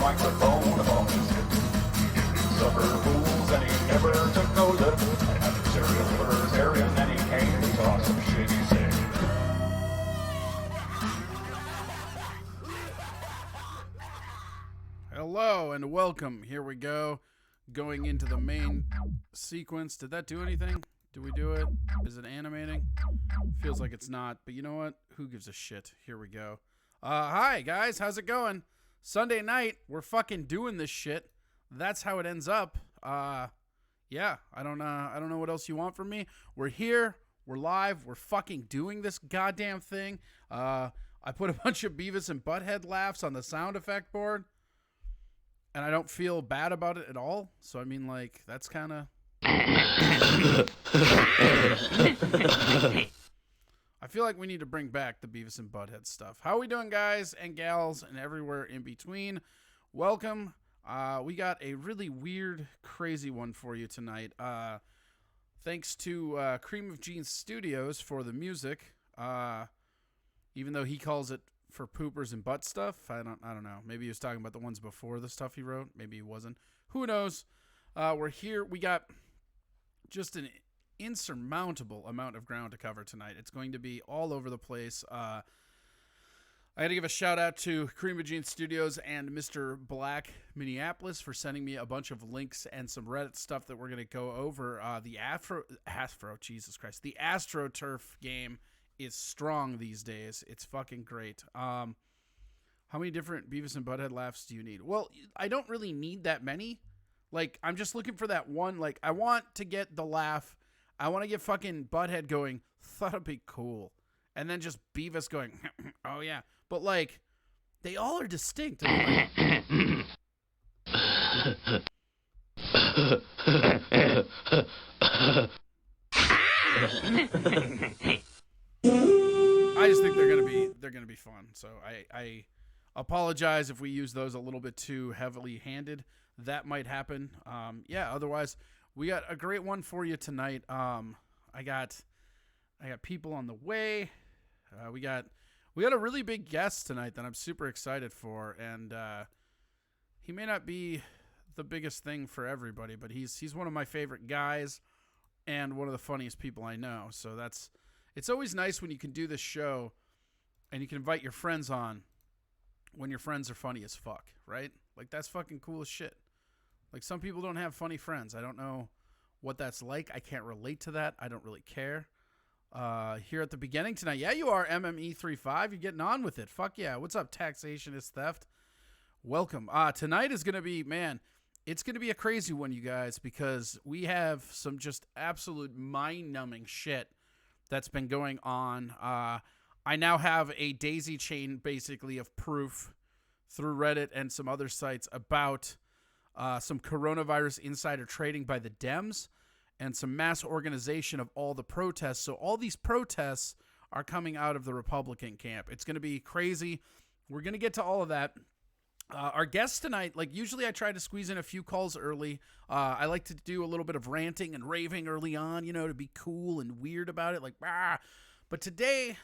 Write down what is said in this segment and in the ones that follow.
microphone above his head. He suffered fools and he never took no lip. And after serial killers area, then he came to talk some shit he said. Hello and welcome. Here we go. Going into the main sequence. Did that do anything? Did we do it? Is it animating? Feels like it's not, but you know what? Who gives a shit? Here we go. Hi guys, how's it going? Sunday night, we're fucking doing this shit. That's how it ends up. Yeah, I don't know what else you want from me. We're here, we're live, we're fucking doing this goddamn thing. I put a bunch of Beavis and Butthead laughs on the sound effect board. And I don't feel bad about it at all. So, I mean, like, that's kind of... I feel like we need to bring back the Beavis and Butthead stuff. How are we doing, guys and gals and everywhere in between? Welcome. We got a really weird, crazy one for you tonight. Thanks to Cream of Jeans Studios for the music. Even though he calls it for poopers and butt stuff. I don't know. Maybe he was talking about the ones before the stuff he wrote. Maybe he wasn't. Who knows? We're here. We got just an insurmountable amount of ground to cover tonight. It's going to be all over the place. I got to give a shout out to Cream of Jeans Studios and Mr. Black Minneapolis for sending me a bunch of links and some Reddit stuff that we're going to go over. The AstroTurf game is strong these days. It's fucking great. How many different Beavis and Butthead laughs do you need? Well, I don't really need that many. Like, I'm just looking for that one. Like, I want to get the laugh. I want to get fucking Butthead going, thought it'd be cool. And then just Beavis going, oh yeah. But, like, they all are distinct. I just think they're gonna be fun. So I apologize if we use those a little bit too heavily handed. That might happen. Yeah. Otherwise, we got a great one for you tonight. I got people on the way. We got a really big guest tonight that I'm super excited for, and he may not be the biggest thing for everybody, but he's one of my favorite guys and one of the funniest people I know. So it's always nice when you can do this show and you can invite your friends on when your friends are funny as fuck, right? Like, that's fucking cool as shit. Like, some people don't have funny friends. I don't know what that's like. I can't relate to that. I don't really care. Here at the beginning tonight, yeah, you are Ep23. You're getting on with it. Fuck yeah. What's up, Taxation is Theft? Welcome. Tonight is going to be, man, it's going to be a crazy one, you guys, because we have some just absolute mind-numbing shit that's been going on. I now have a daisy chain, basically, of proof through Reddit and some other sites about some coronavirus insider trading by the Dems and some mass organization of all the protests. So all these protests are coming out of the Republican camp. It's going to be crazy. We're going to get to all of that. Our guest tonight, like, usually I try to squeeze in a few calls early. I like to do a little bit of ranting and raving early on, you know, to be cool and weird about it. Like, But today,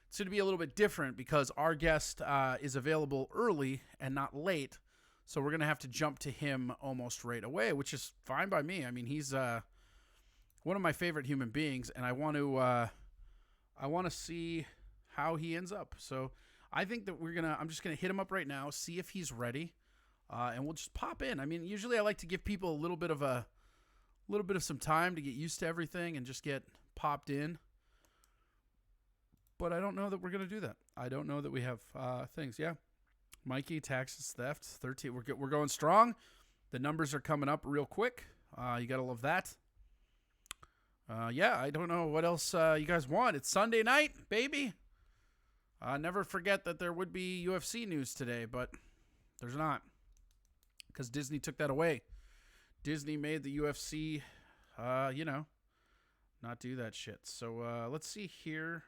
it's going to be a little bit different because our guest is available early and not late. So we're going to have to jump to him almost right away, which is fine by me. I mean, he's one of my favorite human beings, and I want to see how he ends up. So I think that I'm just gonna hit him up right now, see if he's ready, and we'll just pop in. I mean, usually I like to give people a little bit of some time to get used to everything and just get popped in. But I don't know that we're gonna do that. I don't know that we have things. Yeah, Mikey, taxes, theft, 13. We're going strong. The numbers are coming up real quick. You gotta love that. Yeah, I don't know what else you guys want. It's Sunday night, baby. Never forget that there would be UFC news today, but there's not, because Disney took that away. Disney made the UFC, not do that shit. So let's see here.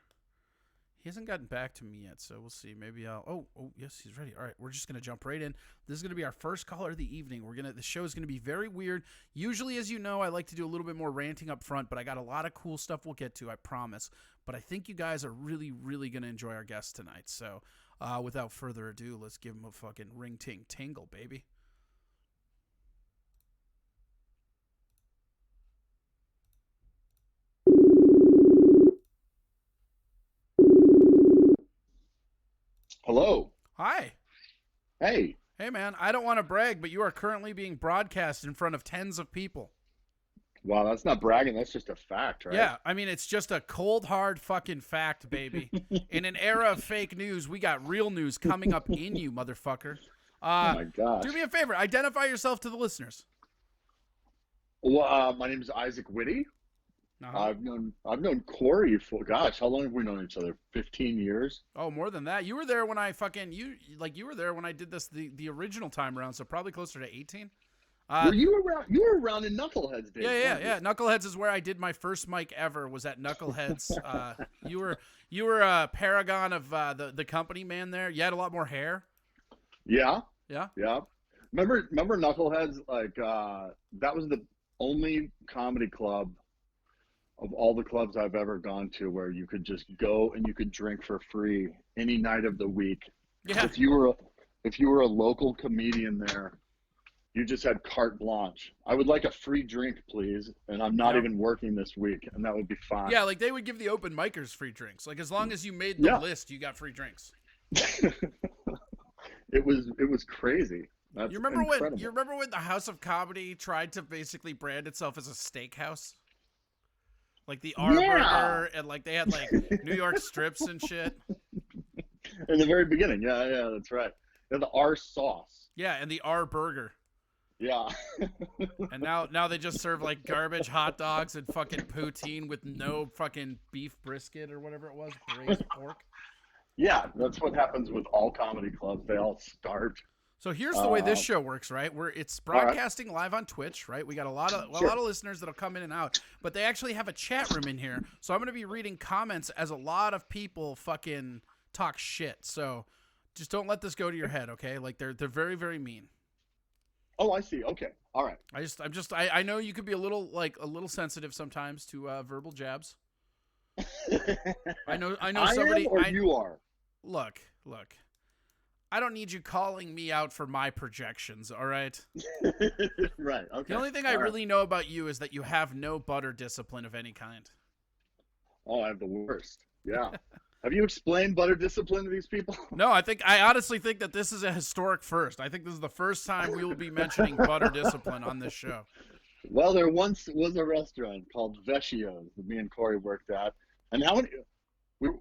He hasn't gotten back to me yet, so we'll see. Maybe I'll... Oh, yes, he's ready. All right, we're just going to jump right in. This is going to be our first caller of the evening. The show is going to be very weird. Usually, as you know, I like to do a little bit more ranting up front, but I got a lot of cool stuff we'll get to, I promise. But I think you guys are really, really going to enjoy our guest tonight. So Without further ado, let's give him a fucking ring ting tingle, baby. Hello. Hi. Hey. Hey, man, I don't want to brag, but you are currently being broadcast in front of tens of people. Wow, that's not bragging. That's just a fact, right? Yeah, I mean, it's just a cold, hard fucking fact, baby. In an era of fake news, we got real news coming up in you, motherfucker. Oh my gosh. Do me a favor. Identify yourself to the listeners. Well, my name is Isaac Whitty. Uh-huh. I've known Corey for, gosh, how long have we known each other? 15 years? Oh, more than that. You were there when I fucking you were there when I did this the original time around, so probably closer to 18. Were you around? You were around in Knuckleheads days. Yeah. Knuckleheads is where I did my first mic ever. Was at Knuckleheads. You were a paragon of the company man there. You had a lot more hair. Yeah. Yeah. Yeah. Remember Knuckleheads? Like that was the only comedy club of all the clubs I've ever gone to where you could just go and you could drink for free any night of the week. Yeah. If you were a local comedian there, you just had carte blanche. I would like a free drink, please, and I'm not even working this week, and that would be fine. Yeah, like they would give the open micers free drinks. Like as long as you made the list, you got free drinks. It was crazy. That's incredible. You remember when the House of Comedy tried to basically brand itself as a steakhouse? Like the R Burger, and like they had like New York strips and shit. In the very beginning, yeah, that's right. And the R sauce. Yeah, and the R Burger. Yeah. And now they just serve like garbage hot dogs and fucking poutine with no fucking beef brisket or whatever it was, braised pork. Yeah, that's what happens with all comedy clubs. They all starved. So here's the way this show works, right? It's broadcasting live on Twitch, right? We got a lot of listeners that'll come in and out, but they actually have a chat room in here. So I'm going to be reading comments as a lot of people fucking talk shit. So just don't let this go to your head, okay? Like they're very, very mean. Oh, I see. Okay. All right. I know you could be a little sensitive sometimes to verbal jabs. I know somebody you are. Look. I don't need you calling me out for my projections, all right? Right, okay. The only thing I really know about you is that you have no butter discipline of any kind. Oh, I have the worst. Yeah. Have you explained butter discipline to these people? No, I honestly think that this is a historic first. I think this is the first time we will be mentioning butter discipline on this show. Well, there once was a restaurant called Vecchio's that me and Corey worked at. And how many, we were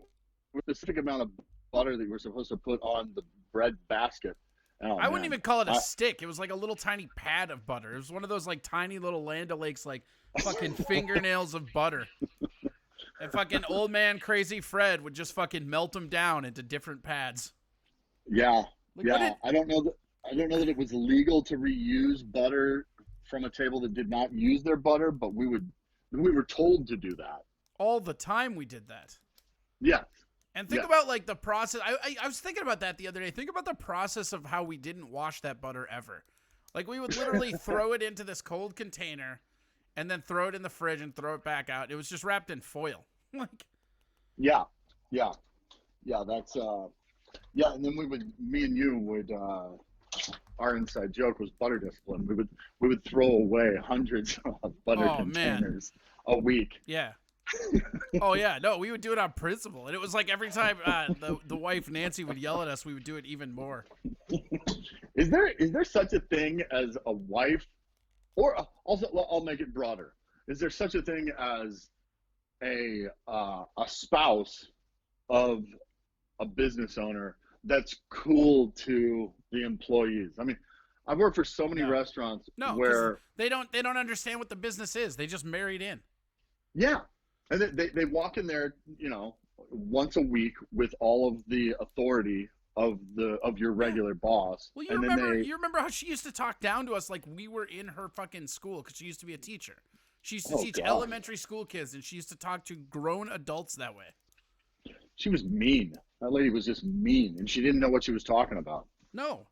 a specific amount of butter that you were supposed to put on the bread basket. Oh, I wouldn't even call it a stick. It was like a little tiny pad of butter. It was one of those like tiny little Land O'Lakes like fucking fingernails of butter. And fucking old man Crazy Fred would just fucking melt them down into different pads. Yeah. Like, yeah. I don't know that it was legal to reuse butter from a table that did not use their butter, but we were told to do that. All the time we did that. Yeah. And think about like the process. I was thinking about that the other day. Think about the process of how we didn't wash that butter ever. Like we would literally throw it into this cold container and then throw it in the fridge and throw it back out. It was just wrapped in foil. Like Yeah. That's and then me and you would our inside joke was butter discipline. We would throw away hundreds of butter containers a week. Yeah. Oh yeah, no, we would do it on principle, and it was like every time the wife Nancy would yell at us, we would do it even more. Is there such a thing as a wife, or also I'll make it broader? Is there such a thing as a spouse of a business owner that's cool to the employees? I mean, I've worked for so many restaurants where they don't understand what the business is. They just married in. Yeah. And they walk in there, once a week with all of the authority of your regular boss. Well, you remember how she used to talk down to us like we were in her fucking school because she used to be a teacher. She used to teach elementary school kids, and she used to talk to grown adults that way. She was mean. That lady was just mean, and she didn't know what she was talking about. No.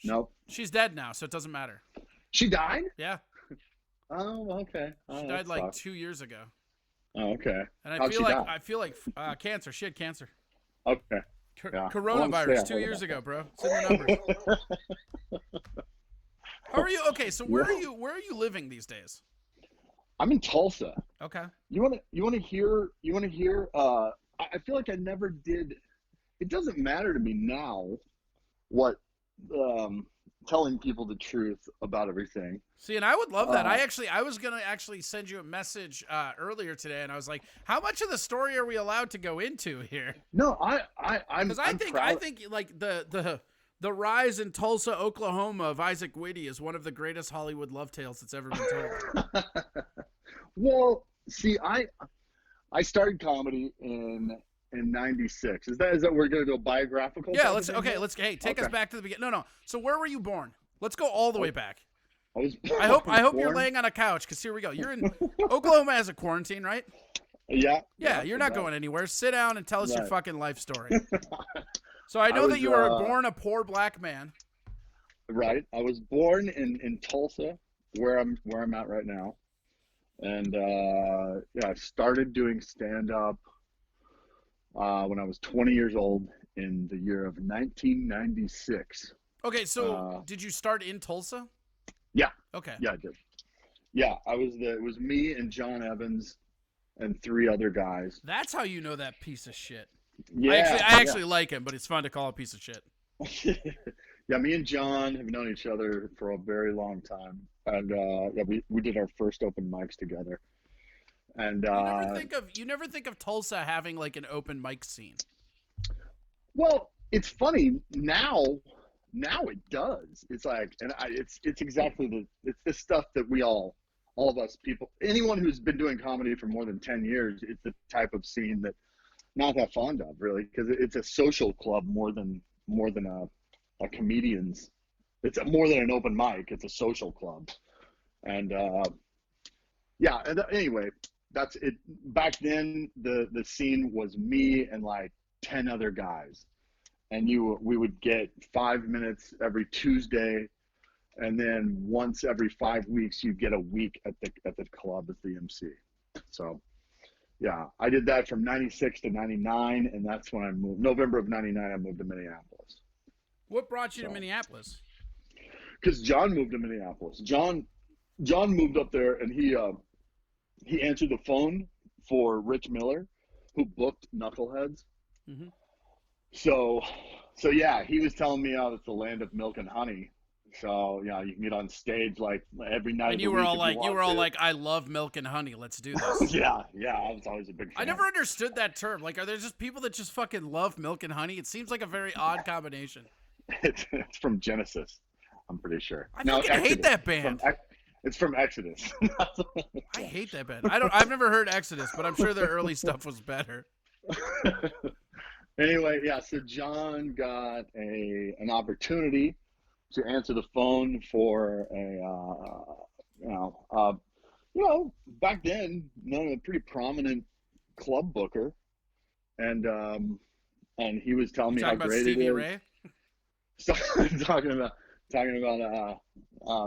Nope. She's dead now, so it doesn't matter. She died? Yeah. Oh, okay. She died like 2 years ago. Oh, okay. And I feel like cancer. She had cancer. Okay. Yeah. Coronavirus 2 years ago, bro. It's in the numbers. How are you? Okay, so where are you living these days? I'm in Tulsa. Okay. You want to hear? I feel like I never did. It doesn't matter to me now what telling people the truth about everything. See, and I would love that. I was gonna actually send you a message earlier today, and I was like, "How much of the story are we allowed to go into here?" No, Because I think like the rise in Tulsa, Oklahoma of Isaac Whitty is one of the greatest Hollywood love tales that's ever been told. Well, see, I started comedy in '96. Is that we're gonna do a biographical? Yeah, let's take us back to the beginning. No. So where were you born? Let's go all the way back. I hope you're laying on a couch, because here we go. You're in Oklahoma as a quarantine, right? Yeah. Yeah, you're not going anywhere. Sit down and tell us your fucking life story. So I know that you were born a poor black man. Right. I was born in Tulsa, where I'm at right now. And I started doing stand-up when I was 20 years old in the year of 1996. Okay, so did you start in Tulsa? Yeah. Okay. Yeah, I did. Yeah, it was me and John Evans and 3 other guys. That's how you know that piece of shit. Yeah. I actually like him, but it's fun to call a piece of shit. Yeah, me and John have known each other for a very long time. And we did our first open mics together. And you never think of Tulsa having like an open mic scene. Well, it's funny now it does. It's like, and it's exactly it's the stuff that we all of us people, anyone who's been doing comedy for more than 10 years, it's the type of scene that not that fond of, really, because it's a social club more than a comedian's. It's more than an open mic. It's a social club. And anyway, that's it. Back then, the scene was me and like 10 other guys, and we would get 5 minutes every Tuesday, and then once every 5 weeks you get a week at the club as the MC. So yeah, I did that from 96 to 99, and that's when I moved. November of 99, I moved to Minneapolis. What brought you to Minneapolis? Because John moved to Minneapolis. John moved up there, and he answered the phone for Rich Miller, who booked Knuckleheads. Mm-hmm. So yeah, he was telling me, it's the land of milk and honey. So yeah, you can get on stage like every night. And you were all like, I love milk and honey. Let's do this. yeah, I was always a big fan. I never understood that term. Like, are there just people that just fucking love milk and honey? It seems like a very odd combination. It's from Genesis, I'm pretty sure. I fucking hate that band. It's from Exodus. I hate that band. I've never heard Exodus, but I'm sure their early stuff was better. Anyway, yeah. So John got an opportunity to answer the phone for back then, a pretty prominent club booker, and he was telling me how great Stevie it is. Ray? So talking about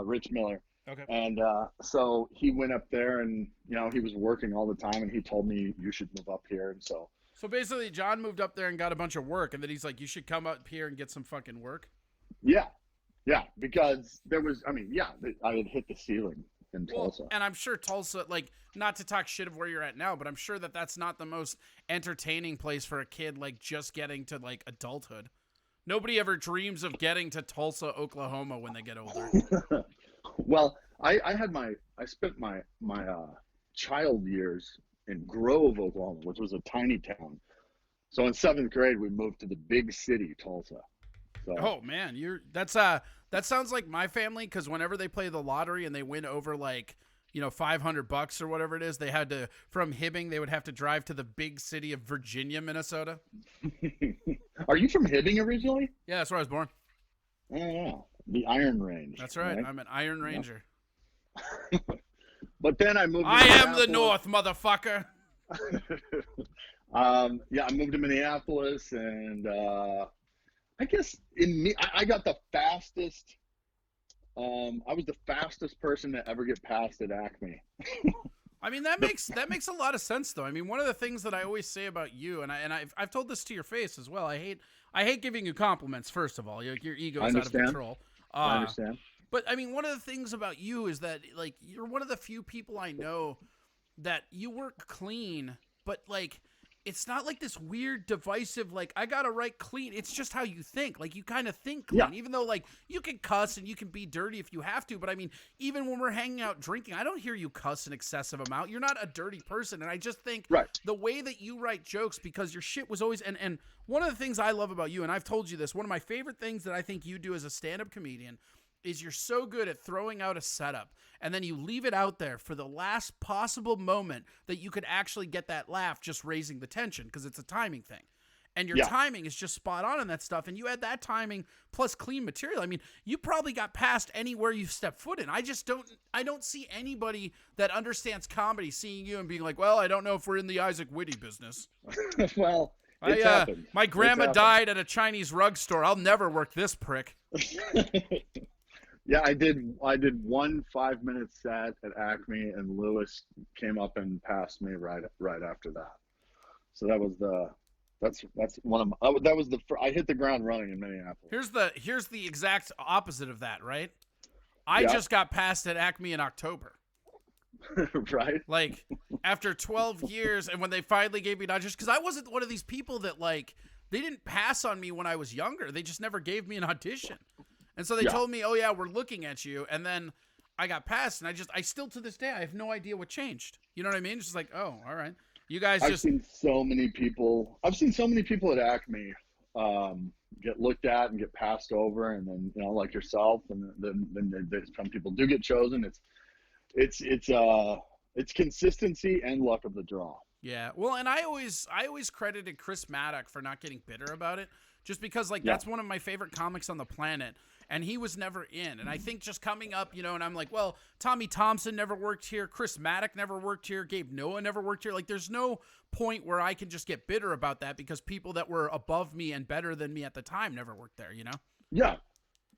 Rich Miller. Okay. And so he went up there, and he was working all the time, and he told me, you should move up here. And so basically John moved up there and got a bunch of work, and then he's like, you should come up here and get some fucking work. Yeah, because there was, I had hit the ceiling in Tulsa. And I'm sure Tulsa, like, not to talk shit of where you're at now, but I'm sure that that's not the most entertaining place for a kid, like, just getting to, like, adulthood. Nobody ever dreams of getting to Tulsa, Oklahoma when they get older. Well, I spent my child years in Grove, Oklahoma, which was a tiny town. So in 7th grade, we moved to the big city, Tulsa. So. Oh man, that sounds like my family, because whenever they play the lottery and they win over like $500 or whatever it is, they had to, from Hibbing, they would have to drive to the big city of Virginia, Minnesota. Are you from Hibbing originally? Yeah, that's where I was born. Oh yeah, the Iron Range. That's right. I'm an Iron Ranger. Yeah. But then I moved. I am the North, motherfucker. I moved to Minneapolis, and I guess I got the fastest. I was the fastest person to ever get past at Acme. I mean, that makes a lot of sense, though. I mean, one of the things that I always say about you, and I've told this to your face as well. I I hate giving you compliments. First of all, your ego I is out of understand. control. I understand. But I mean, one of the things about you is that like you're one of the few people I know that you work clean, but like it's not like this weird divisive like I gotta write clean. It's just how you think. Like you kind of think clean, Yeah. even though like you can cuss and you can be dirty if you have to. But I mean, even when we're hanging out drinking, I don't hear you cuss an excessive amount. You're not a dirty person, and I just think Right. the way that you write jokes, because your shit was always and one of the things I love about you, and I've told you this, one of my favorite things that I think you do as a stand-up comedian is you're so good at throwing out a setup and then you leave it out there for the last possible moment that you could actually get that laugh, just raising the tension because it's a timing thing. And your timing is just spot on in that stuff. And you had that timing plus clean material. I mean, you probably got past anywhere you stepped foot in. I don't see anybody that understands comedy seeing you and being like, well, I don't know if we're in the Isaac Whitty business. Well, it's happened. My grandma It's died at a Chinese rug store. I'll never work this prick. Yeah, I did 1 5-minute set at Acme, and Lewis came up and passed me right after that. So that was I hit the ground running in Minneapolis. Here's the exact opposite of that, right? I Yeah. just got passed at Acme in October. Right? Like after 12 years, and when they finally gave me an audition, because I wasn't one of these people that like they didn't pass on me when I was younger. They just never gave me an audition. And so they told me, oh, yeah, we're looking at you. And then I got passed. And I still to this day, I have no idea what changed. You know what I mean? It's just like, oh, all right. You guys I've seen so many people at Acme get looked at and get passed over. And then, like yourself. And then some people do get chosen. It's consistency and luck of the draw. Yeah. Well, and I always credited Chris Maddock for not getting bitter about it. Just because, like, that's one of my favorite comics on the planet. And he was never in. And I think just coming up, and I'm like, well, Tommy Thompson never worked here. Chris Maddock never worked here. Gabe Noah never worked here. Like, there's no point where I can just get bitter about that because people that were above me and better than me at the time never worked there, Yeah.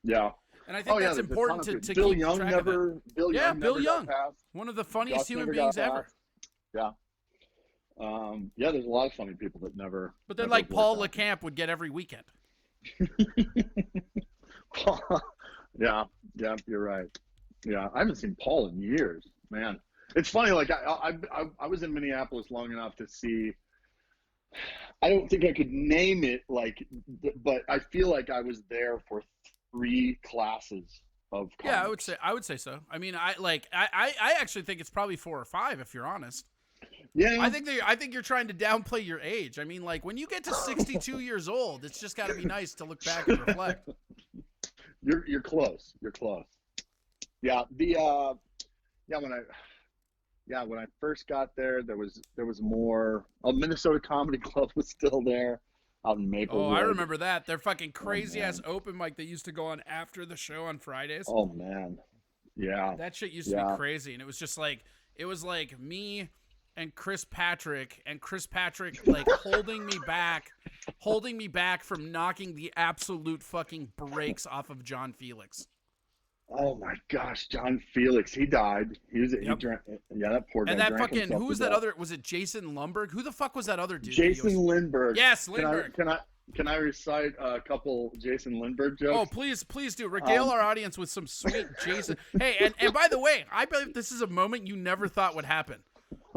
Yeah. And I think that's important to Bill keep Young track never, of that. Bill Young Bill never Young. got passed. One of the funniest Gus human never beings got ever. passed. Yeah. There's a lot of funny people that never. But then, never like, Paul worked out. LeCamp would get every weekend. Yeah, you're right. Yeah, I haven't seen Paul in years, man. It's funny. Like I was in Minneapolis long enough to see. I don't think I could name it, but I feel like I was there for 3 classes of comics. Yeah, I would say so. I mean, I actually think it's probably 4 or 5 if you're honest. Yeah, I think you're trying to downplay your age. I mean, like when you get to 62 years old, it's just got to be nice to look back and reflect. You're close. You're close. Yeah, when I first got there, there was more. Minnesota Comedy Club was still there out in Maplewood. Oh, I remember that. Their fucking crazy ass open mic that used to go on after the show on Fridays. Oh man, yeah. That shit used to be crazy, and it was just like me and Chris Patrick like holding me back from knocking the absolute fucking brakes off of John Felix. Oh my gosh, John Felix, he died. He drank. Yeah, that poor guy. And that fucking who was that other? Was it Jason Lundberg? Who the fuck was that other dude? Jason Lindbergh. Yes, Lindbergh. Can I recite a couple Jason Lindbergh jokes? Oh, please do. Regale our audience with some sweet Jason. Hey, and by the way, I believe this is a moment you never thought would happen.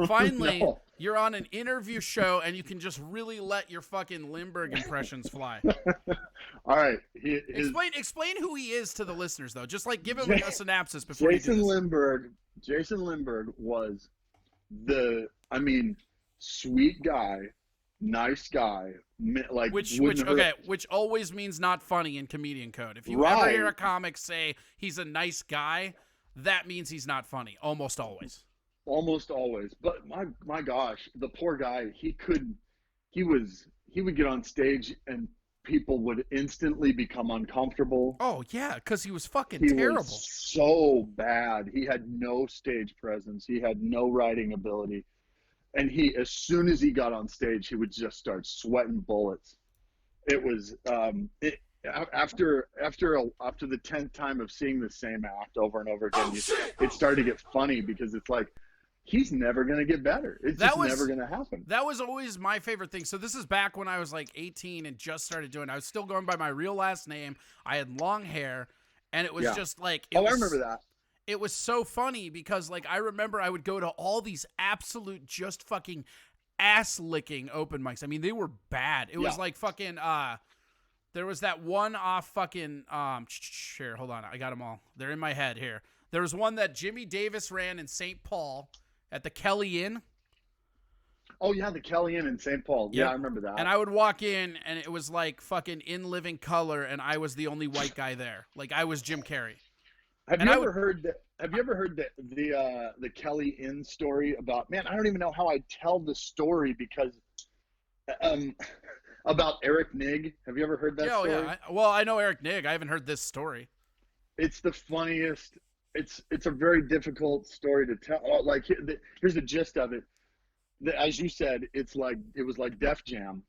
Finally, No. You're on an interview show and you can just really let your fucking Lindbergh impressions fly. All right. Explain who he is to the listeners, though. Just like give him a synopsis before Jason you do Lindbergh. Jason Lindbergh was sweet guy, nice guy, which always means not funny in comedian code. If you ever hear a comic say he's a nice guy, that means he's not funny. Almost always. Almost always. But my gosh, the poor guy, he would get on stage and people would instantly become uncomfortable. Oh yeah, because he was fucking He terrible. was so bad. He had no stage presence. He had no writing ability. And as soon as he got on stage, he would just start sweating bullets. It was after the 10th time of seeing the same act over and over again, it started to get funny because it's like he's never going to get better. It's That just was- never going to happen. That was always my favorite thing. So this is back when I was like 18 and just started doing it. I was still going by my real last name. I had long hair, and it was Yeah. just like I remember that. It was so funny because like I remember I would go to all these absolute just fucking ass licking open mics. I mean, they were bad. It was Yeah. like fucking there was that one off fucking here, hold on. I got them all. They're in my head here. There was one that Jimmy Davis ran in St. Paul at the Kelly Inn. Oh yeah, the Kelly Inn in St. Paul. Yep. Yeah, I remember that. And I would walk in and it was like fucking in living color and I was the only white guy there. Like I was Jim Carrey. Have and you I ever heard that? Have you ever heard the Kelly Inn story about? Man, I don't even know how I tell the story because about Eric Nigg. Have you ever heard that story? Yeah. Well, I know Eric Nigg. I haven't heard this story. It's the funniest. It's a very difficult story to tell. Oh, like here's the gist of it. As you said, it was like Def Jam.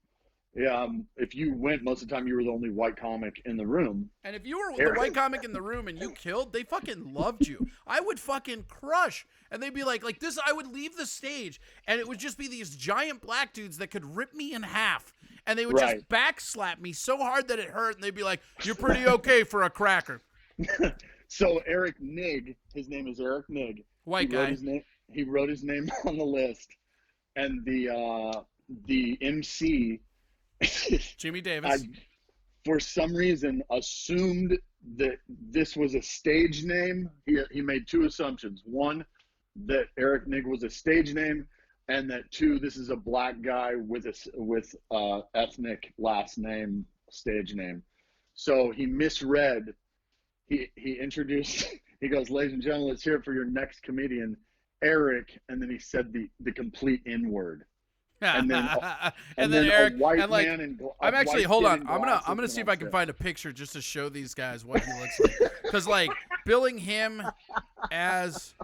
If you went, most of the time you were the only white comic in the room. And if you were the white comic in the room and you killed, they fucking loved you. I would fucking crush. And they'd be like this, I would leave the stage and it would just be these giant black dudes that could rip me in half. And they would just backslap me so hard that it hurt. And they'd be like, you're pretty okay for a cracker. So Eric Nigg, his name is Eric Nigg. White guy. He wrote his name on the list. And the MC Jimmy Davis. For some reason, assumed that this was a stage name. He made two assumptions. One, that Eric Nigg was a stage name, and that two, this is a black guy with ethnic last name, stage name. So he misread. He introduced. He goes, "Ladies and gentlemen, let's hear it for your next comedian, Eric," and then he said the complete N word. And then Eric, a white and like, man in I'm actually hold on. I'm gonna see if I can it. find a picture just to show these guys what he looks like. Because like billing him as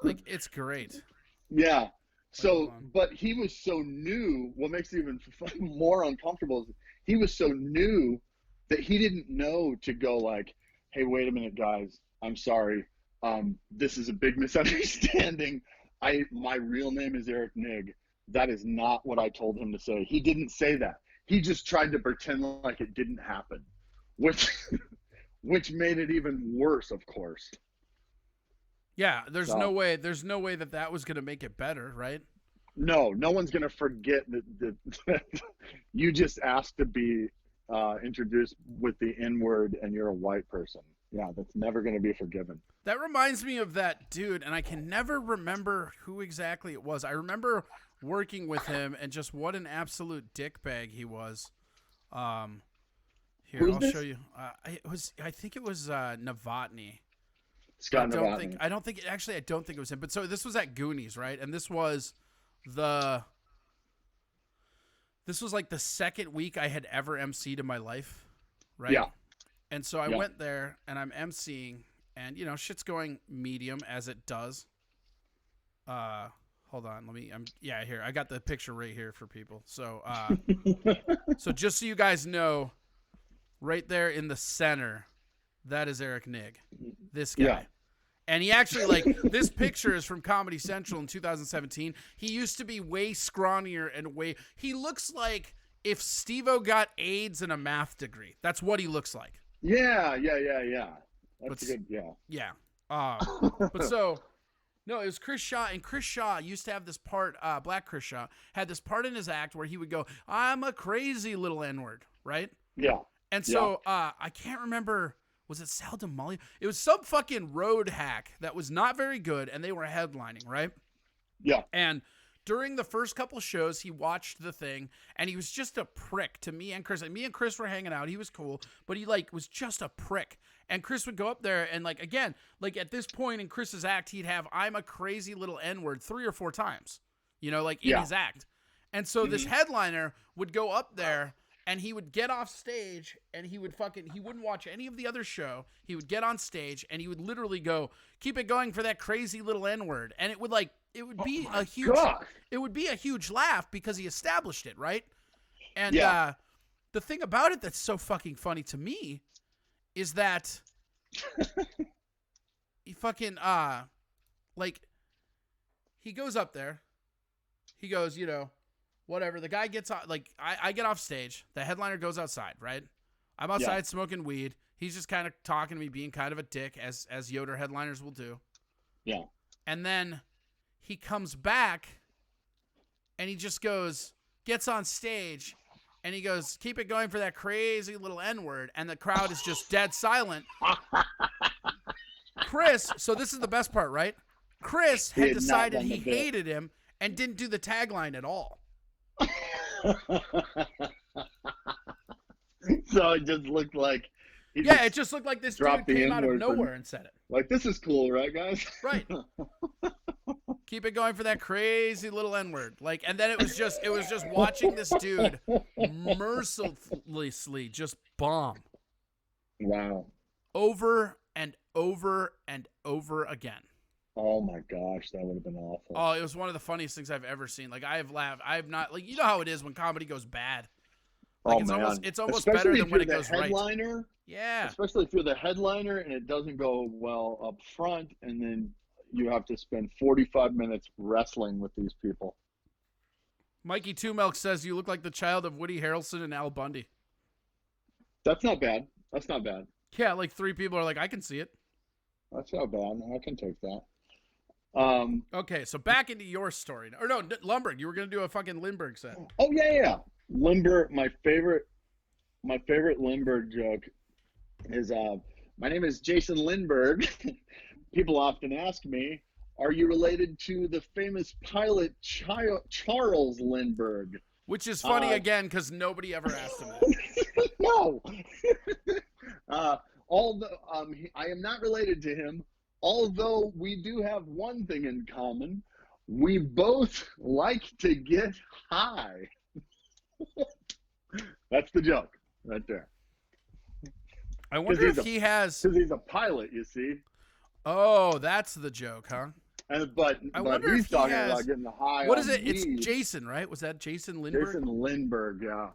like it's great. Yeah. So, but he was so new. What makes it even more uncomfortable is he was so new that he didn't know to go like, "Hey, wait a minute, guys. I'm sorry. This is a big misunderstanding. My real name is Eric Nigg. That is not what I told him to say." He didn't say that. He just tried to pretend like it didn't happen, which made it even worse, of course. Yeah, there's no way that was gonna make it better, right? No one's gonna forget that you just asked to be introduced with the N word and you're a white person. Yeah, that's never gonna be forgiven. That reminds me of that dude, and I can never remember who exactly it was. I remember working with him, and just what an absolute dickbag he was. Here, I'll show you. I think it was Novotny. Scott Novotny. I don't think it was him. But so this was at Goonies, right? And this was like the second week I had ever MC'd in my life, right? Yeah. And so I went there, and I'm MCing. And, shit's going medium as it does. Hold on. Here. I got the picture right here for people. So, so just so you guys know, right there in the center, that is Eric Nigg. This guy. Yeah. And he actually, this picture is from Comedy Central in 2017. He used to be way scrawnier and he looks like if Steve-O got AIDS and a math degree. That's what he looks like. Yeah. That's a good, yeah. Yeah. But so, no, it was Chris Shaw, and Chris Shaw used to have this part, Black Chris Shaw, had this part in his act where he would go, "I'm a crazy little N-word," right? Yeah. And so, I can't remember, was it Sal DiMaggio? It was some fucking road hack that was not very good, and they were headlining, right? Yeah. And during the first couple shows, he watched the thing, and he was just a prick to me and Chris. And me and Chris were hanging out. He was cool, but he was just a prick. And Chris would go up there and again, at this point in Chris's act, he'd have "I'm a crazy little N-word" 3 or 4 times, in his act. And so this headliner would go up there and he would get off stage and he wouldn't watch any of the other show. He would get on stage and he would literally go, "Keep it going for that crazy little N-word." And it would be a huge laugh because he established it, right? And the thing about it that's so fucking funny to me is that he fucking like, he goes up there. He goes, whatever. The guy gets off, like, I get off stage. The headliner goes outside, right? I'm outside smoking weed. He's just kind of talking to me, being kind of a dick, as Yoder headliners will do. Yeah. And then he comes back, and he just gets on stage, and he goes, keep it going for that crazy little N-word, and the crowd is just dead silent. Chris, so this is the best part, right? Chris had decided he hated him and didn't do the tagline at all. So it just looked like it just looked like this dude came out of nowhere and said it. Like, this is cool, right, guys? Right. Keep it going for that crazy little N-word. Like, and then it was just watching this dude mercilessly just bomb. Wow. Over and over and over again. Oh my gosh, that would have been awful. Oh, it was one of the funniest things I've ever seen. Like, I have laughed. I have not, like, you know how it is when comedy goes bad. Like, it's almost Especially better than when it the goes headliner, right. Yeah. Especially if you're the headliner and it doesn't go well up front, and then you have to spend 45 minutes wrestling with these people. Mikey Two Milk says you look like the child of Woody Harrelson and Al Bundy. That's not bad. That's not bad. Yeah, like 3 people are like, I can see it. That's not bad. I can take that. Okay, so back into your story. Or no, Lumberg. You were going to do a fucking Lindbergh set. Oh, yeah. Lindbergh, my favorite Lindbergh joke is, my name is Jason Lindbergh. People often ask me, are you related to the famous pilot Charles Lindbergh? Which is funny again, because nobody ever asked him that. No. I am not related to him, although we do have one thing in common. We both like to get high. That's the joke right there. I wonder if he has... Because he's a pilot, you see. Oh, that's the joke, huh? But he's talking about getting high. What is it? Weed. It's Jason, right? Was that Jason Lindbergh? Jason Lindbergh, yeah.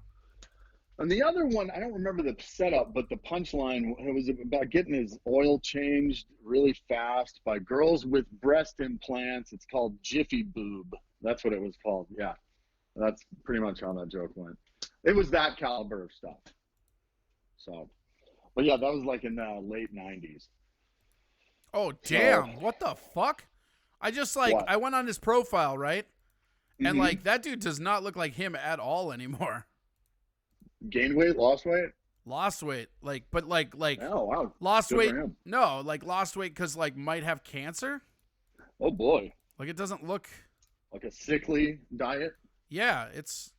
And the other one, I don't remember the setup, but the punchline, it was about getting his oil changed really fast by girls with breast implants. It's called Jiffy Boob. That's what it was called, yeah. That's pretty much how that joke went. It was that caliber of stuff. So, but yeah, that was like in the late 90s. Oh, damn. What the fuck? I just, I went on his profile, right? And, that dude does not look like him at all anymore. Gained weight, lost weight? Lost weight. Oh, wow. Lost Good weight. for him. No, lost weight because, might have cancer. Oh, boy. It doesn't look... Like a sickly diet? Yeah, it's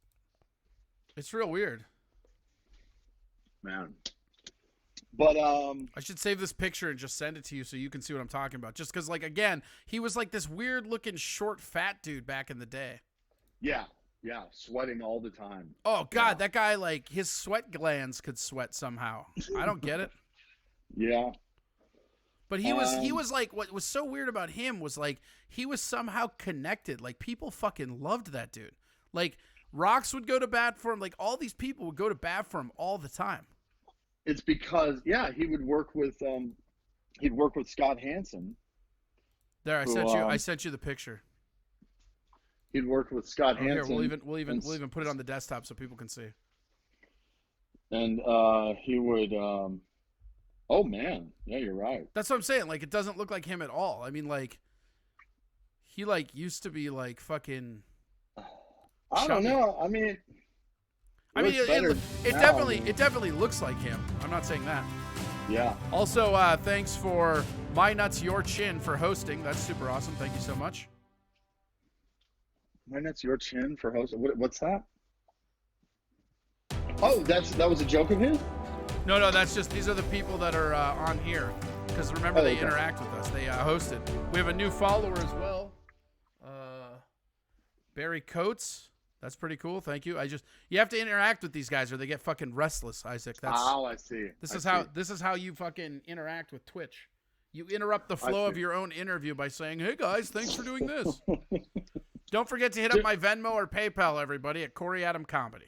real weird. Man. But I should save this picture and just send it to you so you can see what I'm talking about. Just because, again, he was this weird looking short fat dude back in the day. Yeah, sweating all the time. Oh God, that guy his sweat glands could sweat somehow. I don't get it. Yeah. But he was what was so weird about him was he was somehow connected. People fucking loved that dude. Rocks would go to bat for him. All these people would go to bat for him all the time. It's because he would work with Scott Hansen. There, I sent you the picture. He'd worked with Scott Hansen. Here, we'll even put it on the desktop so people can see. And he would oh man, yeah, you're right. That's what I'm saying. It doesn't look like him at all. I mean, he used to be fucking. I don't know. I mean, it definitely looks like him. I'm not saying that. Yeah. Also, thanks for My Nuts Your Chin for hosting. That's super awesome. Thank you so much. My Nuts Your Chin for hosting. What's that? Oh, that was a joke of his? No, that's just these are the people that are on here. Because remember, they interact with us. They hosted. We have a new follower as well. Barry Coates. That's pretty cool. Thank you. You have to interact with these guys or they get fucking restless, Isaac. I see. This is how you fucking interact with Twitch. You interrupt the flow of your own interview by saying, "Hey guys, thanks for doing this." Don't forget to hit up my Venmo or PayPal, everybody, at Corey Adam Comedy.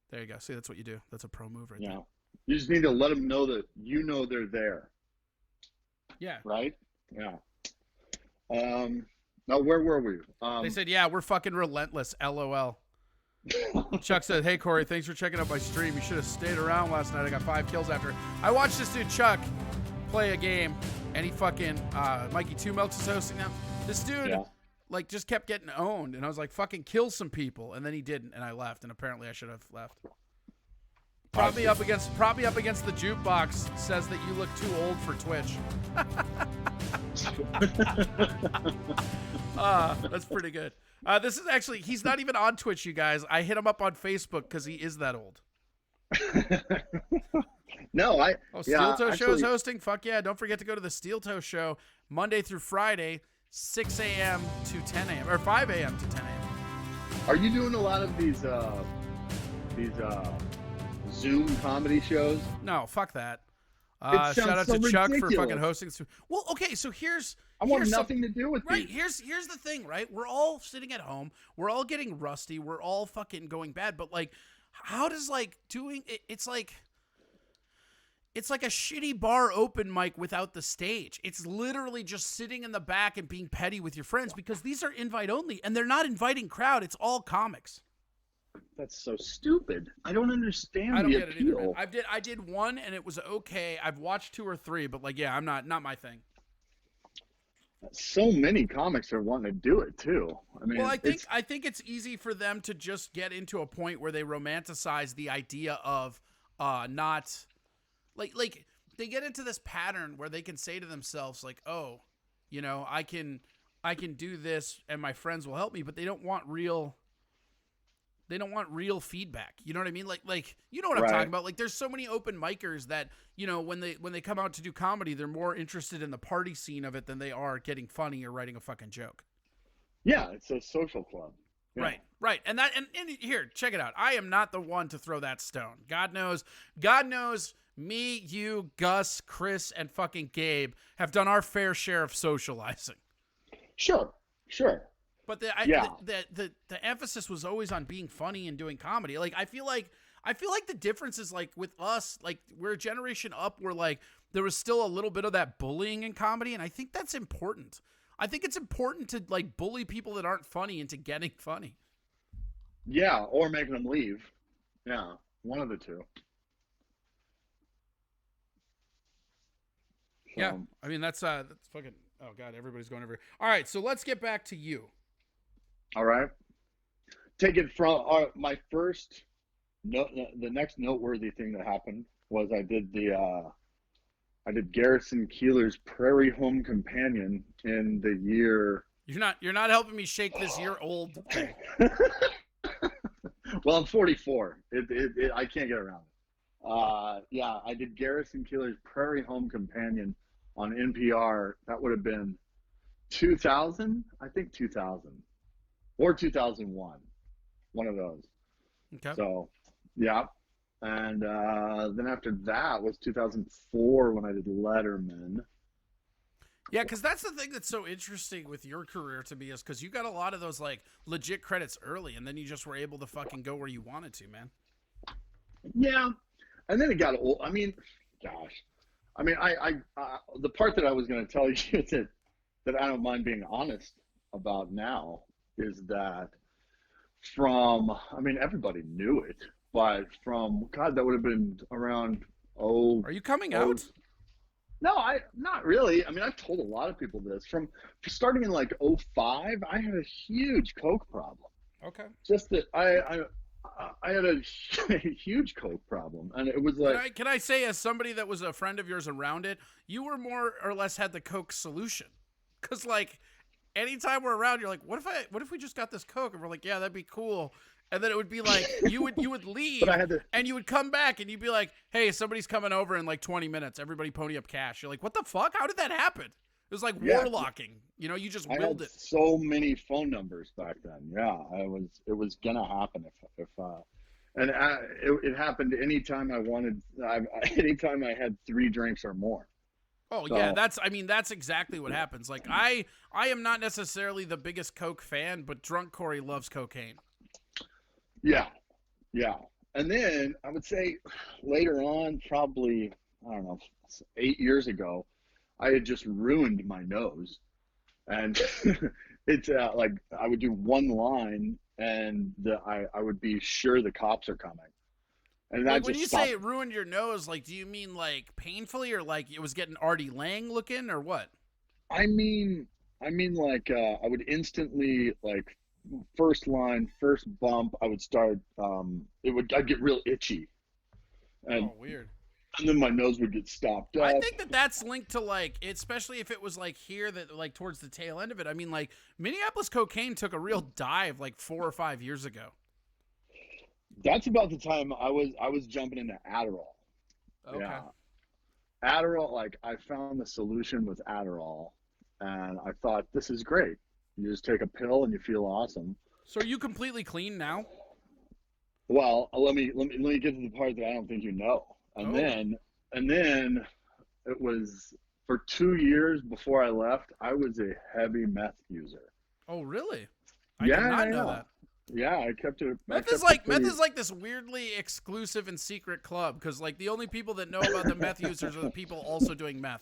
There you go. See, that's what you do. That's a pro move right there. You just need to let them know that they're there. Yeah. Right? Yeah. Now where were we? They said, yeah, we're fucking relentless. LOL. Chuck said, hey, Corey, thanks for checking out my stream. You should have stayed around last night. I got 5 kills after. I watched this dude, Chuck, play a game, and he fucking, Mikey Two Milks is hosting now. This dude, like, just kept getting owned, and I was like, fucking kill some people, and then he didn't, and I left, and apparently I should have left. Prop me up against the jukebox says that you look too old for Twitch. That's pretty good. This is actually, he's not even on Twitch, you guys. I hit him up on Facebook because he is that old. No, Steel Toe Show is hosting? Fuck yeah. Don't forget to go to the Steel Toe Show Monday through Friday, 6 a.m. to 10 a.m. or 5 a.m. to 10 a.m. Are you doing a lot of these Zoom comedy shows? No, fuck that. Shout out to Chuck for fucking hosting. Well, okay, so I want nothing to do with right. these. Here's the thing, right? We're all sitting at home. We're all getting rusty. We're all fucking going bad. But like, how does like doing it? It's like a shitty bar open mic without the stage. It's literally just sitting in the back and being petty with your friends because these are invite only and they're not inviting crowd. It's all comics. That's so stupid. I don't understand I don't the get appeal. it either, man. I did one and it was okay. I've watched 2 or 3, but like, yeah, I'm not my thing. So many comics are wanting to do it too. I mean, well, I think it's easy for them to just get into a point where they romanticize the idea of not like they get into this pattern where they can say to themselves like, oh, you know, I can do this and my friends will help me, but they don't want real feedback. You know what I mean? Like you know what I'm talking about? Like there's so many open micers that, you know, when they come out to do comedy, they're more interested in the party scene of it than they are getting funny or writing a fucking joke. Yeah, it's a social club. Yeah. Right. And here, check it out. I am not the one to throw that stone. God knows me, you, Gus, Chris, and fucking Gabe have done our fair share of socializing. Sure. But the emphasis was always on being funny and doing comedy. Like I feel like the difference is like with us, like we're a generation up where like there was still a little bit of that bullying in comedy, and I think that's important. I think it's important to like bully people that aren't funny into getting funny. Yeah, or making them leave. Yeah, one of the two. So. Yeah, I mean that's fucking. Oh god, everybody's going over. All right, so let's get back to you. All right. Take it from my first. The next noteworthy thing that happened was I did Garrison Keillor's Prairie Home Companion in the year. You're not helping me shake this year old thing. Well, I'm 44. I can't get around it. Yeah, I did Garrison Keillor's Prairie Home Companion on NPR. That would have been 2000, I think 2000 or 2001, one of those. Okay. So, yeah. And then after that was 2004 when I did Letterman. Yeah, because that's the thing that's so interesting with your career to me is because you got a lot of those like legit credits early, and then you just were able to fucking go where you wanted to, man. Yeah, and then it got old. I mean, gosh, I mean, I the part that I was going to tell you that I don't mind being honest about now is that I mean, everybody knew it, but God, that would have been around. Are you coming out? No, not really. I mean, I've told a lot of people this. Starting in like 2005, I had a huge coke problem. Okay. Just that I had a huge coke problem, and it was like. Can I say, as somebody that was a friend of yours around it, you were more or less had the coke solution, because like, anytime we're around, you're like, what if we just got this coke, and we're like, yeah, that'd be cool. And then it would be like you would leave and you would come back and you'd be like, hey, somebody's coming over in like 20 minutes. Everybody pony up cash. You're like, what the fuck? How did that happen? It was like warlocking. You know, you just willed it. So many phone numbers back then. Yeah, it was gonna happen it happened anytime I wanted. Anytime I had 3 drinks or more. Oh yeah, that's exactly what happens. Like I am not necessarily the biggest coke fan, but drunk Corey loves cocaine. Yeah. And then I would say later on, probably, I don't know, 8 years ago, I had just ruined my nose. and it's like I would do one line, and I would be sure the cops are coming, and I Like when just you stopped. say it ruined your nose, like do you mean like painfully or like it was getting Artie Lang looking or what? I mean, like I would instantly like first line, first bump. I would start. I'd get real itchy, and Oh, weird. then my nose would get stopped I up. think that that's linked to like, especially if it was like here that like towards the tail end of it. I mean, like Minneapolis cocaine took a real dive like 4 or 5 years ago. That's about the time I was jumping into Adderall. Okay. Yeah, Adderall. Like I found the solution with Adderall, and I thought this is great. You just take a pill and you feel awesome. So are you completely clean now? Well, let me get to the part that I don't think you know. And Oh. then it was for 2 years before I left, I was a heavy meth user. Oh, really? I Yeah, did not yeah, know yeah. that. Yeah, I kept it. I Meth kept is like it pretty- this weirdly exclusive and secret club because like the only people that know about the meth users are the people also doing meth.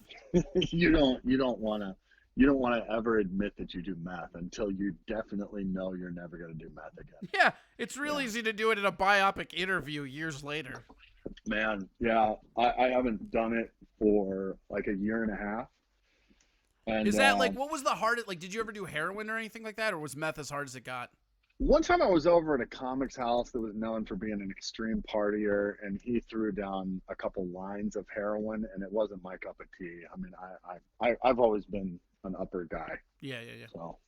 you don't want to ever admit that you do meth until you definitely know you're never going to do meth again. Yeah, it's real easy to do it in a biopic interview years later. Man, yeah, I haven't done it for like a year and a half. And Is that like what was the hardest? Like, did you ever do heroin or anything like that, or was meth as hard as it got? one time I was over at a comics house that was known for being an extreme partier, and he threw down a couple lines of heroin, and it wasn't my cup of tea. I mean, I've always been an upper guy, Yeah. so.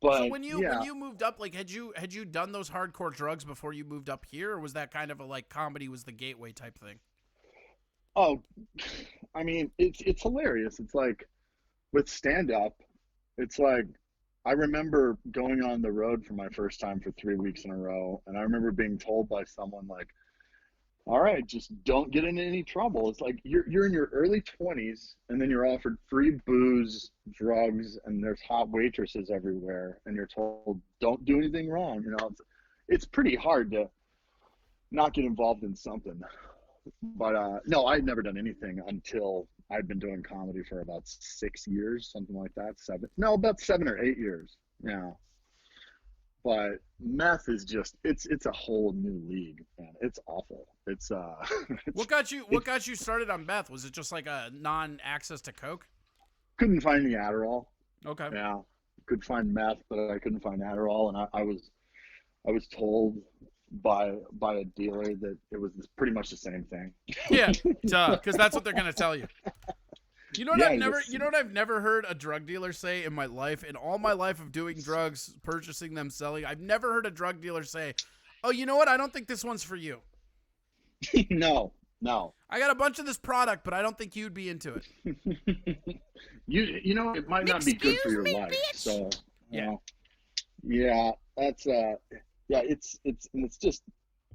So But when you moved up, like had you done those hardcore drugs before you moved up here, or was that kind of a like comedy was the gateway type thing? oh, I mean, it's hilarious. It's like with stand up, it's like I remember going on the road for my first time for 3 weeks in a row, and I remember being told by someone like, all right, just don't get in any trouble. It's like you're in your early 20s, and then you're offered free booze, drugs, and there's hot waitresses everywhere, and you're told don't do anything wrong. It's pretty hard to not get involved in something. But no, I'd never done anything until I'd been doing comedy for about 6 years, something like that. About 7 or 8 years. Yeah. But meth is just it's a whole new league, man. It's awful. It's What got you started on meth? Was it just like a non-access to coke? couldn't find the Adderall. Okay. Yeah. Could find meth, but I couldn't find Adderall, and I was told by a dealer that it was pretty much the same thing. Yeah, because that's what they're gonna tell you. You know what Yeah, I've never heard a drug dealer say in my life, in all my life of doing drugs, purchasing them, selling. I've never heard a drug dealer say, "Oh, you know what? I don't think this one's for you. No. I got a bunch of this product, but I don't think you'd be into it." You know it might not be good for your life. So yeah, that's yeah, it's just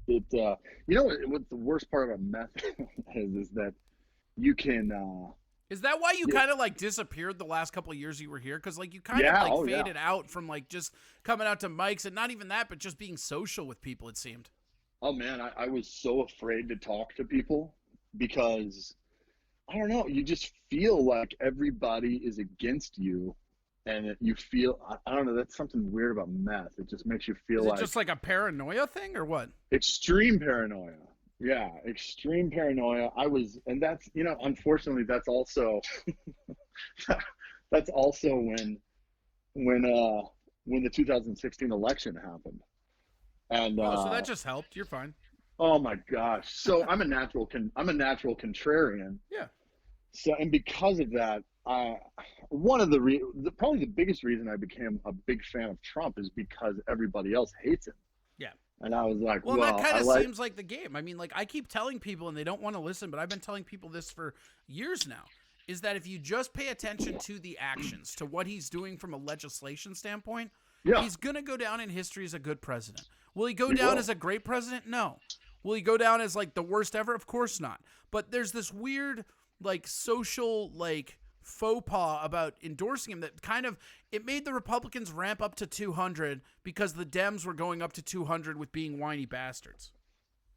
it. You know what the worst part about meth is that you can. Is that why you kind of like disappeared the last couple of years you were here? Because like you kind Yeah, of like oh, yeah. faded out from like just coming out to mics and not even that, but just being social with people. It seemed. Oh man, I was so afraid to talk to people because I don't know. You just feel like everybody is against you, and you feel I don't know. That's something weird about meth. It just makes you feel Is it like just like a paranoia thing or what? extreme paranoia. Yeah, extreme paranoia. And that's unfortunately, that's also when the 2016 election happened, and Oh, so that just helped. You're fine. oh my gosh. So I'm a natural contrarian. Yeah. So, and because of that, one of probably the biggest reason I became a big fan of Trump is because everybody else hates him. Yeah. And I was like, Well, well, that kind of I like, seems like the game. I mean, like I keep telling people and they don't want to listen, but I've been telling people this for years now, is that if you just pay attention to the actions, to what he's doing from a legislation standpoint, yeah, he's going to go down in history as a good president. Will he go He down will. as a great president? No. Will he go down as like the worst ever? Of course not. But there's this weird like social like faux pas about endorsing him that kind of it made the Republicans ramp up to 200 because the Dems were going up to 200 with being whiny bastards.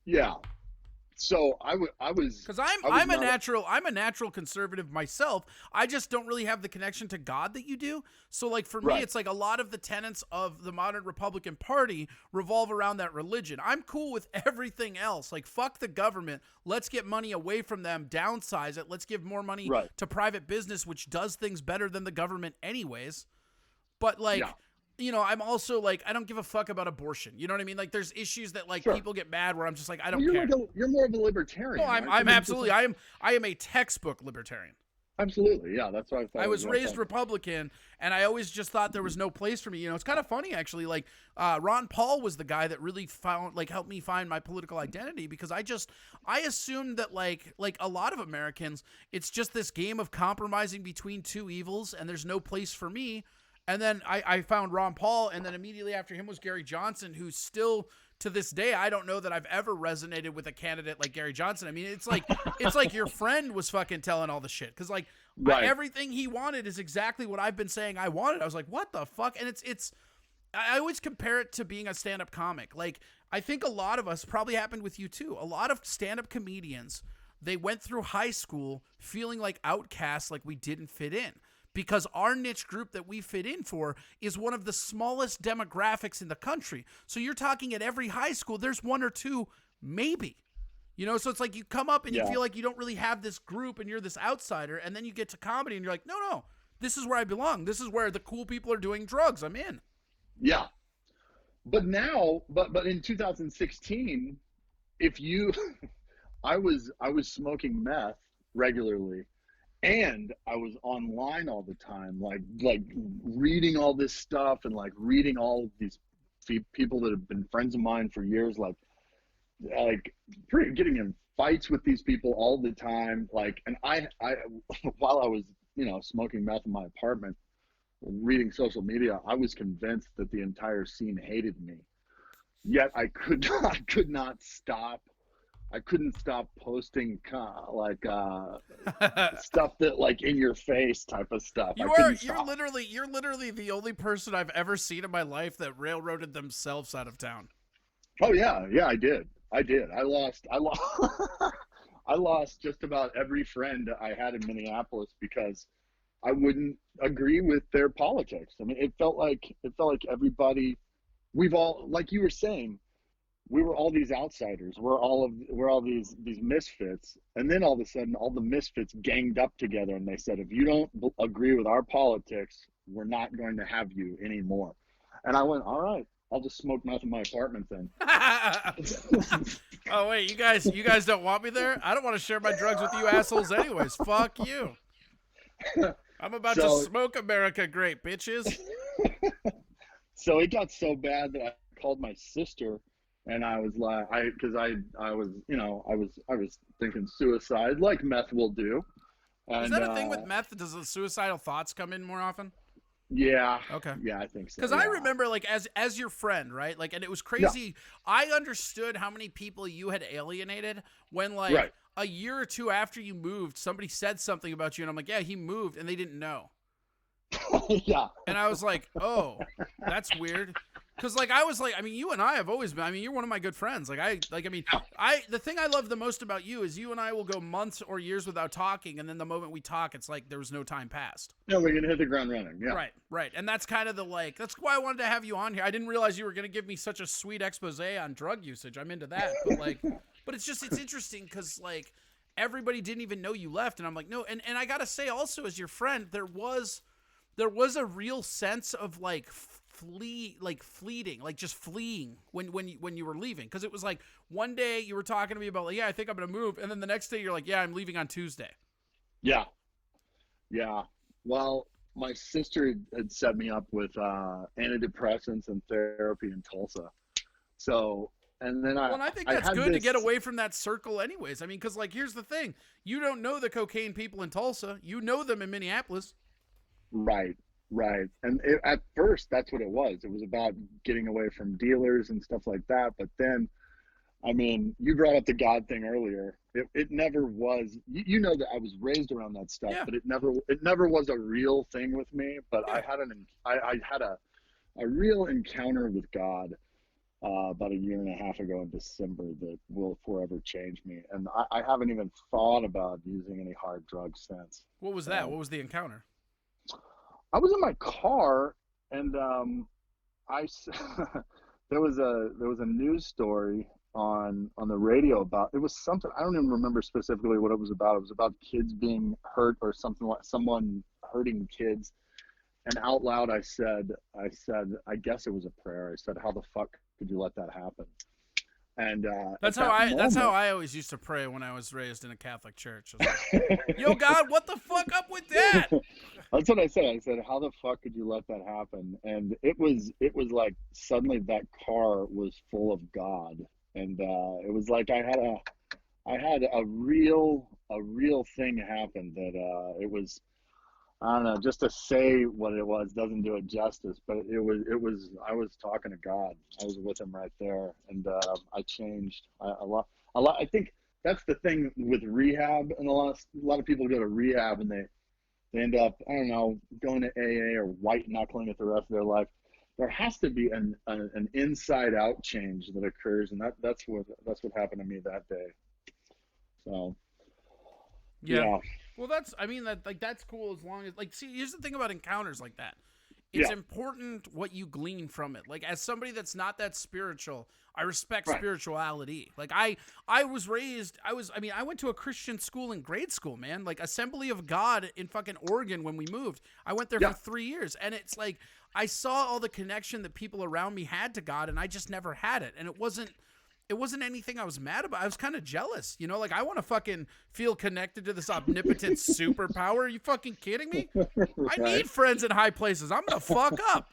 yeah. So I was Because I was not I'm a natural conservative myself. I just don't really have the connection to God that you do. So like for me, right. it's like a lot of the tenets of the modern Republican Party revolve around that religion. I'm cool with everything else. Like fuck the government. Let's get money away from them, downsize it. Let's give more money Right. to private business, which does things better than the government anyways. But like, Yeah. you know, I'm also like, I don't give a fuck about abortion. You know what I mean? Like, there's issues that like Sure. people get mad where I'm just like, I Well, don't care. you're more of a libertarian. No, I'm Right? I'm You're just absolutely like- I am a textbook libertarian. absolutely. Yeah, that's what I thought. I was raised thought. Republican, and I always just thought there was no place for me. You know, it's kind of funny actually. Like Ron Paul was the guy that really helped me find my political identity, because I assumed that like a lot of Americans, it's just this game of compromising between two evils, and there's no place for me. And then I found Ron Paul, and then immediately after him was Gary Johnson, who's still to this day, I don't know that I've ever resonated with a candidate like Gary Johnson. I mean, it's like your friend was fucking telling all the shit, because like Right. everything he wanted is exactly what I've been saying I wanted. I was like, what the fuck? And I always compare it to being a stand-up comic. Like I think a lot of us, probably happened with you too, a lot of stand-up comedians, they went through high school feeling like outcasts, like we didn't fit in. Because our niche group that we fit in for is one of the smallest demographics in the country. So you're talking at every high school, there's one or two, maybe. You know, so it's like you come up and you Yeah. feel like you don't really have this group and you're this outsider. And then you get to comedy and you're like, no, this is where I belong. This is where the cool people are doing drugs. I'm in. Yeah. But now, but in 2016, if you, I was smoking meth regularly, and I was online all the time, like reading all this stuff and like reading all of these people that have been friends of mine for years, like getting in fights with these people all the time. Like, and I while I was, you know, smoking meth in my apartment, reading social media, I was convinced that the entire scene hated me. Yet I could not stop. I couldn't stop posting stuff that like in your face type of stuff. You're literally the only person I've ever seen in my life that railroaded themselves out of town. Oh yeah, I did. I lost I lost just about every friend I had in Minneapolis because I wouldn't agree with their politics. I mean, it felt like everybody, we've all, like you were saying, we were all these outsiders. We're all these misfits, and then all of a sudden, all the misfits ganged up together, and they said, "If you don't agree with our politics, we're not going to have you anymore." And I went, "All right, I'll just smoke meth in my apartment then." Oh wait, you guys don't want me there? I don't want to share my drugs with you assholes anyways. Fuck you. I'm about to smoke America great, bitches. So it got so bad that I called my sister. And I was like, I was thinking suicide, like meth will do. And, is that a thing with meth? Does the suicidal thoughts come in more often? Yeah. Okay. Yeah, I think so. Because I remember, like, as your friend, right? Like, and it was crazy. Yeah. I understood how many people you had alienated when, like, right. a year or two after you moved, somebody said something about you, and I'm like, yeah, he moved, and they didn't know. Yeah. And I was like, oh, that's weird. Because, like, I was like, I mean, you and I have always been, I mean, you're one of my good friends. The thing I love the most about you is you and I will go months or years without talking, and then the moment we talk, it's like there was no time passed. No, we're going to hit the ground running, yeah. Right. And that's kind of that's why I wanted to have you on here. I didn't realize you were going to give me such a sweet expose on drug usage. I'm into that. But, like, but it's interesting because, like, everybody didn't even know you left, and I'm like, no. And I got to say also, as your friend, there was a real sense of, like, fleeting, like just fleeing when you were leaving, because it was like one day you were talking to me about like, yeah, I think I'm gonna move, and then the next day you're like, yeah, I'm leaving on Tuesday. Yeah. Well, my sister had set me up with antidepressants and therapy in Tulsa, so and then I think that's good to get away from that circle anyways. I mean, because like here's the thing, you don't know the cocaine people in Tulsa, you know them in Minneapolis. Right. And at first, that's what it was. It was about getting away from dealers and stuff like that. But then, I mean, you brought up the God thing earlier. It never was. You know that I was raised around that stuff, yeah. But it never was a real thing with me. But yeah. I had a real encounter with God about a year and a half ago in December that will forever change me. And I haven't even thought about using any hard drugs since. What was that? What was the encounter? I was in my car, and there was a news story on the radio about, it was something, I don't even remember specifically what it was about. It was about kids being hurt or something, like someone hurting kids. And out loud I said, I guess it was a prayer. I said, how the fuck could you let that happen? And that's how I always used to pray when I was raised in a Catholic church. I was like, yo, God, what the fuck up with that? That's what I said. I said, how the fuck could you let that happen? And it was like suddenly that car was full of God, and it was like I had a real thing happen that it was. I don't know, just to say what it was doesn't do it justice, but it was, I was talking to God. I was with him right there, and I changed a lot. I think that's the thing with rehab, and a lot of people go to rehab and they end up, I don't know, going to AA or white knuckling it the rest of their life. There has to be an inside out change that occurs, and that's what happened to me that day. So yeah. Well, that's cool as long as, like, see, here's the thing about encounters like that. It's important what you glean from it. Like, as somebody that's not that spiritual, I respect spirituality. Like, I was raised, I went to a Christian school in grade school, man. Like, Assembly of God in fucking Oregon when we moved. I went there for 3 years. And it's like, I saw all the connection that people around me had to God, and I just never had it. And it wasn't anything I was mad about. I was kind of jealous, you know, like I want to fucking feel connected to this omnipotent superpower. Are you fucking kidding me? I need friends in high places. I'm going to fuck up.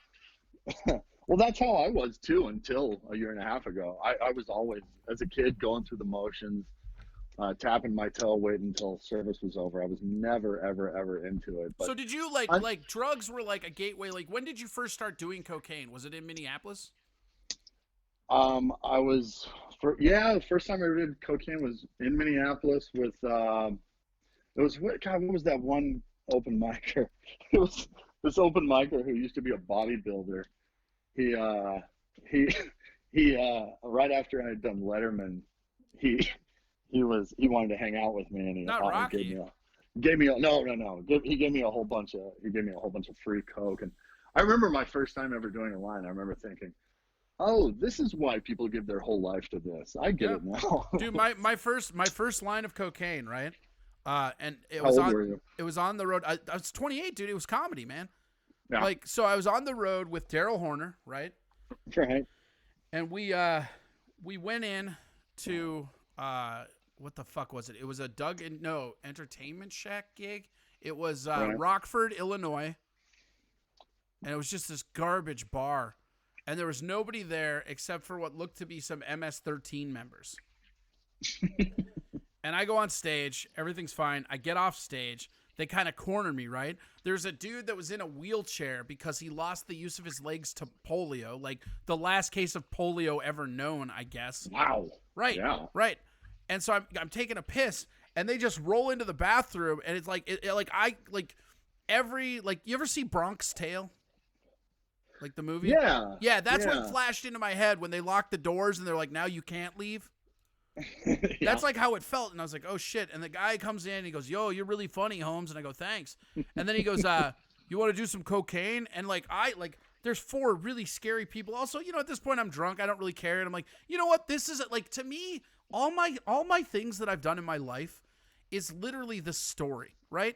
Well, that's how I was too until a year and a half ago. I was always, as a kid, going through the motions, tapping my toe, waiting until service was over. I was never, ever, ever into it. But so did you like drugs were like a gateway? Like, when did you first start doing cocaine? Was it in Minneapolis? The first time I ever did cocaine was in Minneapolis with, what was that one open micer? It was this open micer who used to be a bodybuilder. He right after I had done Letterman, he wanted to hang out with me, and he Not Rocky. He gave me a whole bunch of free coke. And I remember my first time ever doing a line. I remember thinking, oh, this is why people give their whole life to this. I get it now. Dude, my first line of cocaine, right? And it was on the road. I was 28, dude. It was comedy, man. Yeah. Like, so I was on the road with Daryl Horner, right? Right. And we went in to what the fuck was it? It was a Entertainment Shack gig. It was Rockford, Illinois. And it was just this garbage bar. And there was nobody there except for what looked to be some MS-13 members. And I go on stage. Everything's fine. I get off stage. They kind of corner me, right? There's a dude that was in a wheelchair because he lost the use of his legs to polio, like the last case of polio ever known, I guess. Wow. Right. Yeah. Right. And so I'm taking a piss, and they just roll into the bathroom, and it's like you ever see Bronx Tale? Like the movie? Yeah. Yeah, that's what flashed into my head when they locked the doors and they're like, now you can't leave. That's like how it felt. And I was like, oh shit. And the guy comes in and he goes, yo, you're really funny, Holmes. And I go, thanks. And then he goes, you want to do some cocaine? And there's 4 really scary people. Also, you know, at this point I'm drunk. I don't really care. And I'm like, you know what? This is like, to me, all my things that I've done in my life is literally the story, right?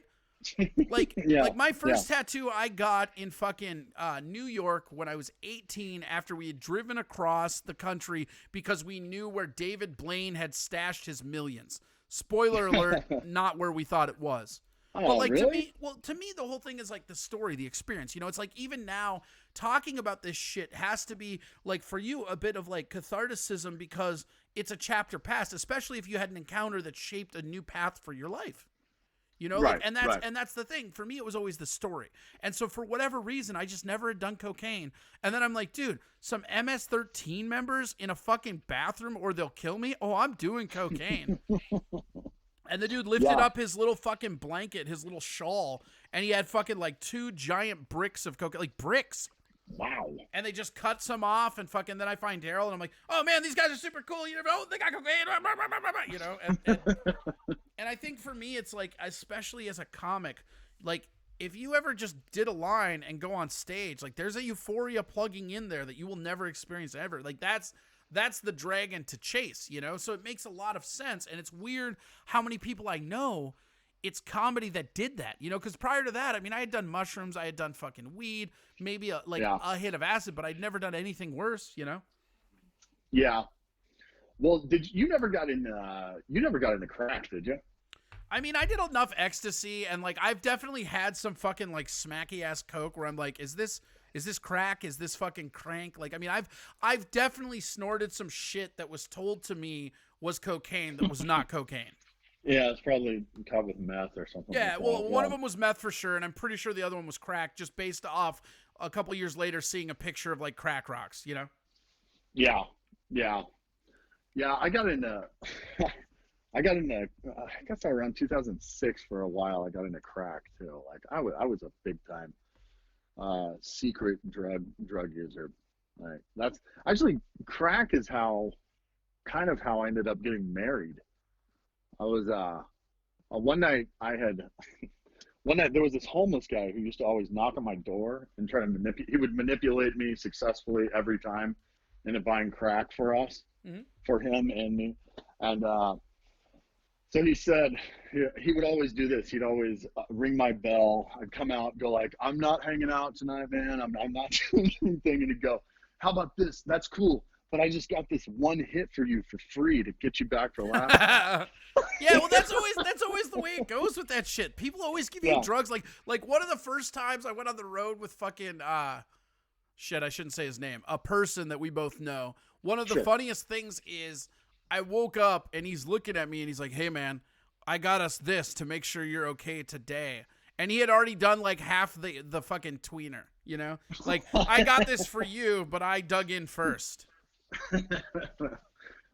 Like my first tattoo I got in fucking New York when I was 18 after we had driven across the country because we knew where David Blaine had stashed his millions. Spoiler alert, not where we thought it was. Oh, but like really? to me the whole thing is like the story, the experience. You know, it's like even now talking about this shit has to be like for you a bit of like catharticism because it's a chapter past, especially if you had an encounter that shaped a new path for your life. You know, right, and that's the thing. For me, it was always the story. And so for whatever reason, I just never had done cocaine. And then I'm like, dude, some MS-13 members in a fucking bathroom or they'll kill me. Oh, I'm doing cocaine. And the dude lifted up his little fucking blanket, his little shawl, and he had fucking like 2 giant bricks of cocaine, like bricks. Wow. And they just cut some off, and fucking then I find Daryl, and I'm like, oh man, these guys are super cool. You know, they got cocaine, you know. And I think for me, it's like, especially as a comic, like if you ever just did a line and go on stage, like there's a euphoria plugging in there that you will never experience ever. Like that's the dragon to chase, you know. So it makes a lot of sense, and it's weird how many people I know. It's comedy that did that, you know, because prior to that, I mean, I had done mushrooms, I had done fucking weed, maybe a hit of acid, but I'd never done anything worse, you know? Yeah. Well, you never got into crack, did you? I mean, I did enough ecstasy, and like I've definitely had some fucking like smacky ass coke where I'm like, is this crack? Is this fucking crank? Like, I mean, I've definitely snorted some shit that was told to me was cocaine that was not cocaine. Yeah, it's probably cut with meth or something. Yeah, like well, that. one of them was meth for sure, and I'm pretty sure the other one was crack, just based off a couple years later seeing a picture of like crack rocks, you know? Yeah, yeah, yeah. I got into, I guess around 2006 for a while. I got into crack too. Like I was a big time secret drug user. Like that's actually crack is how I ended up getting married. I was one night there was this homeless guy who used to always knock on my door and try to he would manipulate me successfully every time into buying crack for us, for him and me. And so he said he would always do this. He'd always ring my bell. I'd come out, go like, I'm not hanging out tonight, man. I'm not doing anything. And he'd go, how about this? That's cool. But I just got this one hit for you for free to get you back for laughs. Yeah, well, that's always the way it goes with that shit. People always give you drugs. Like one of the first times I went on the road with fucking shit, I shouldn't say his name. A person that we both know. One of the funniest things is I woke up and he's looking at me and he's like, "Hey man, I got us this to make sure you're okay today." And he had already done like half the fucking tweener, you know? Like, I got this for you, but I dug in first.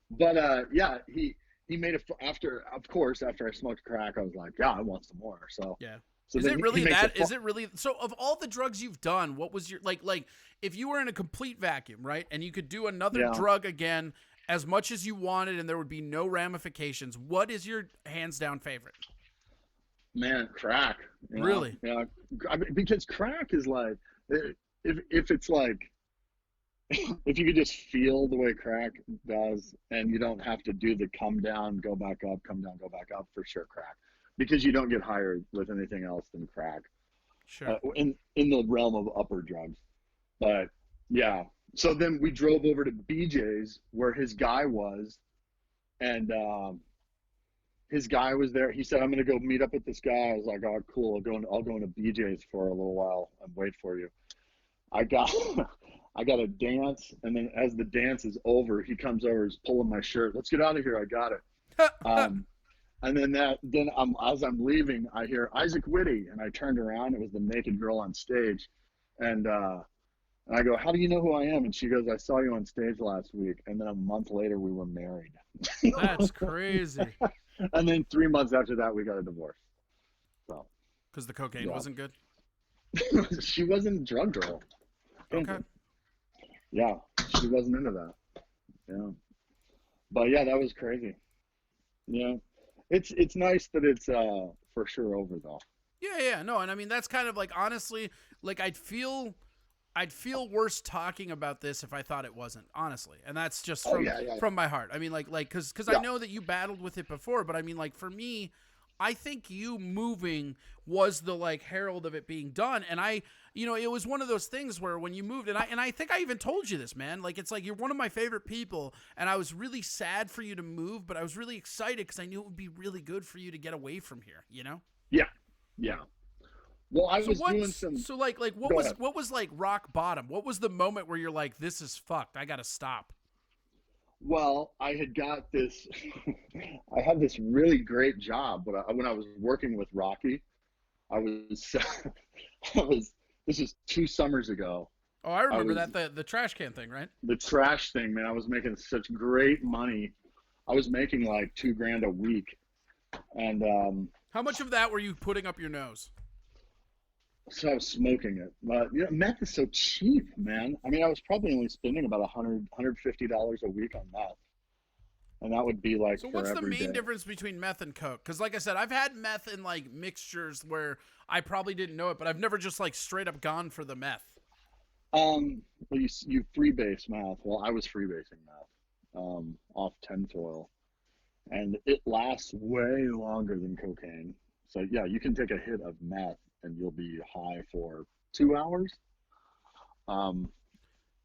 But yeah, he made it after I smoked crack. I was like, yeah, I want some more. So yeah. So is it really that? Is it really? So of all the drugs you've done, what was your like if you were in a complete vacuum, right, and you could do another drug again as much as you wanted, and there would be no ramifications, what is your hands down favorite? Man, crack. Really? Yeah. I mean, because crack is like, if it's like, if you could just feel the way crack does, and you don't have to do the come down, go back up, come down, go back up, for sure, crack. Because you don't get higher with anything else than crack. Sure. In the realm of upper drugs. But yeah. So then we drove over to BJ's where his guy was, and his guy was there. He said, "I'm gonna go meet up with this guy." I was like, "Oh, cool. I'll go into BJ's for a little while and wait for you." I got a dance, and then as the dance is over, he comes over, he's pulling my shirt. "Let's get out of here. I got it." And then as I'm leaving, I hear Isaac Whitty, and I turned around. It was the naked girl on stage, and I go, "How do you know who I am?" And she goes, "I saw you on stage last week." And then a month later, we were married. That's crazy. And then 3 months after that, we got a divorce. So, because the cocaine wasn't good. She wasn't a drug girl. Okay. Yeah, she wasn't into that. Yeah, but yeah, that was crazy. Yeah, it's nice that it's for sure over though. Yeah, no, and I mean that's kind of like, honestly, like I'd feel worse talking about this if I thought it wasn't, honestly, and that's just from my heart. I mean, like because I know that you battled with it before, but I mean, like for me, I think you moving was the like herald of it being done, and it was one of those things where when you moved, and I think I even told you this, man, like it's like you're one of my favorite people, and I was really sad for you to move, but I was really excited because I knew it would be really good for you to get away from here, you know? Yeah. Well, I was doing some. So like what was like rock bottom? What was the moment where you're like, this is fucked, I gotta stop? Well, I had got this. I had this really great job, but when I was working with Rocky, I was. This is 2 summers ago. Oh, I remember that the trash can thing, right? The trash thing, man. I was making such great money. I was making like $2,000 a week, and how much of that were you putting up your nose? So I was smoking it, but meth is so cheap, man. I mean, I was probably only spending about $150 a week on meth, and that would be like So for what's the every main day. difference between meth and coke? Because like I said, I've had meth in like mixtures where I probably didn't know it, but I've never just like straight up gone for the meth. Well, you freebase meth. Well, I was freebasing meth, off tinfoil, and it lasts way longer than cocaine. So yeah, you can take a hit of meth and you'll be high for 2 hours. Um,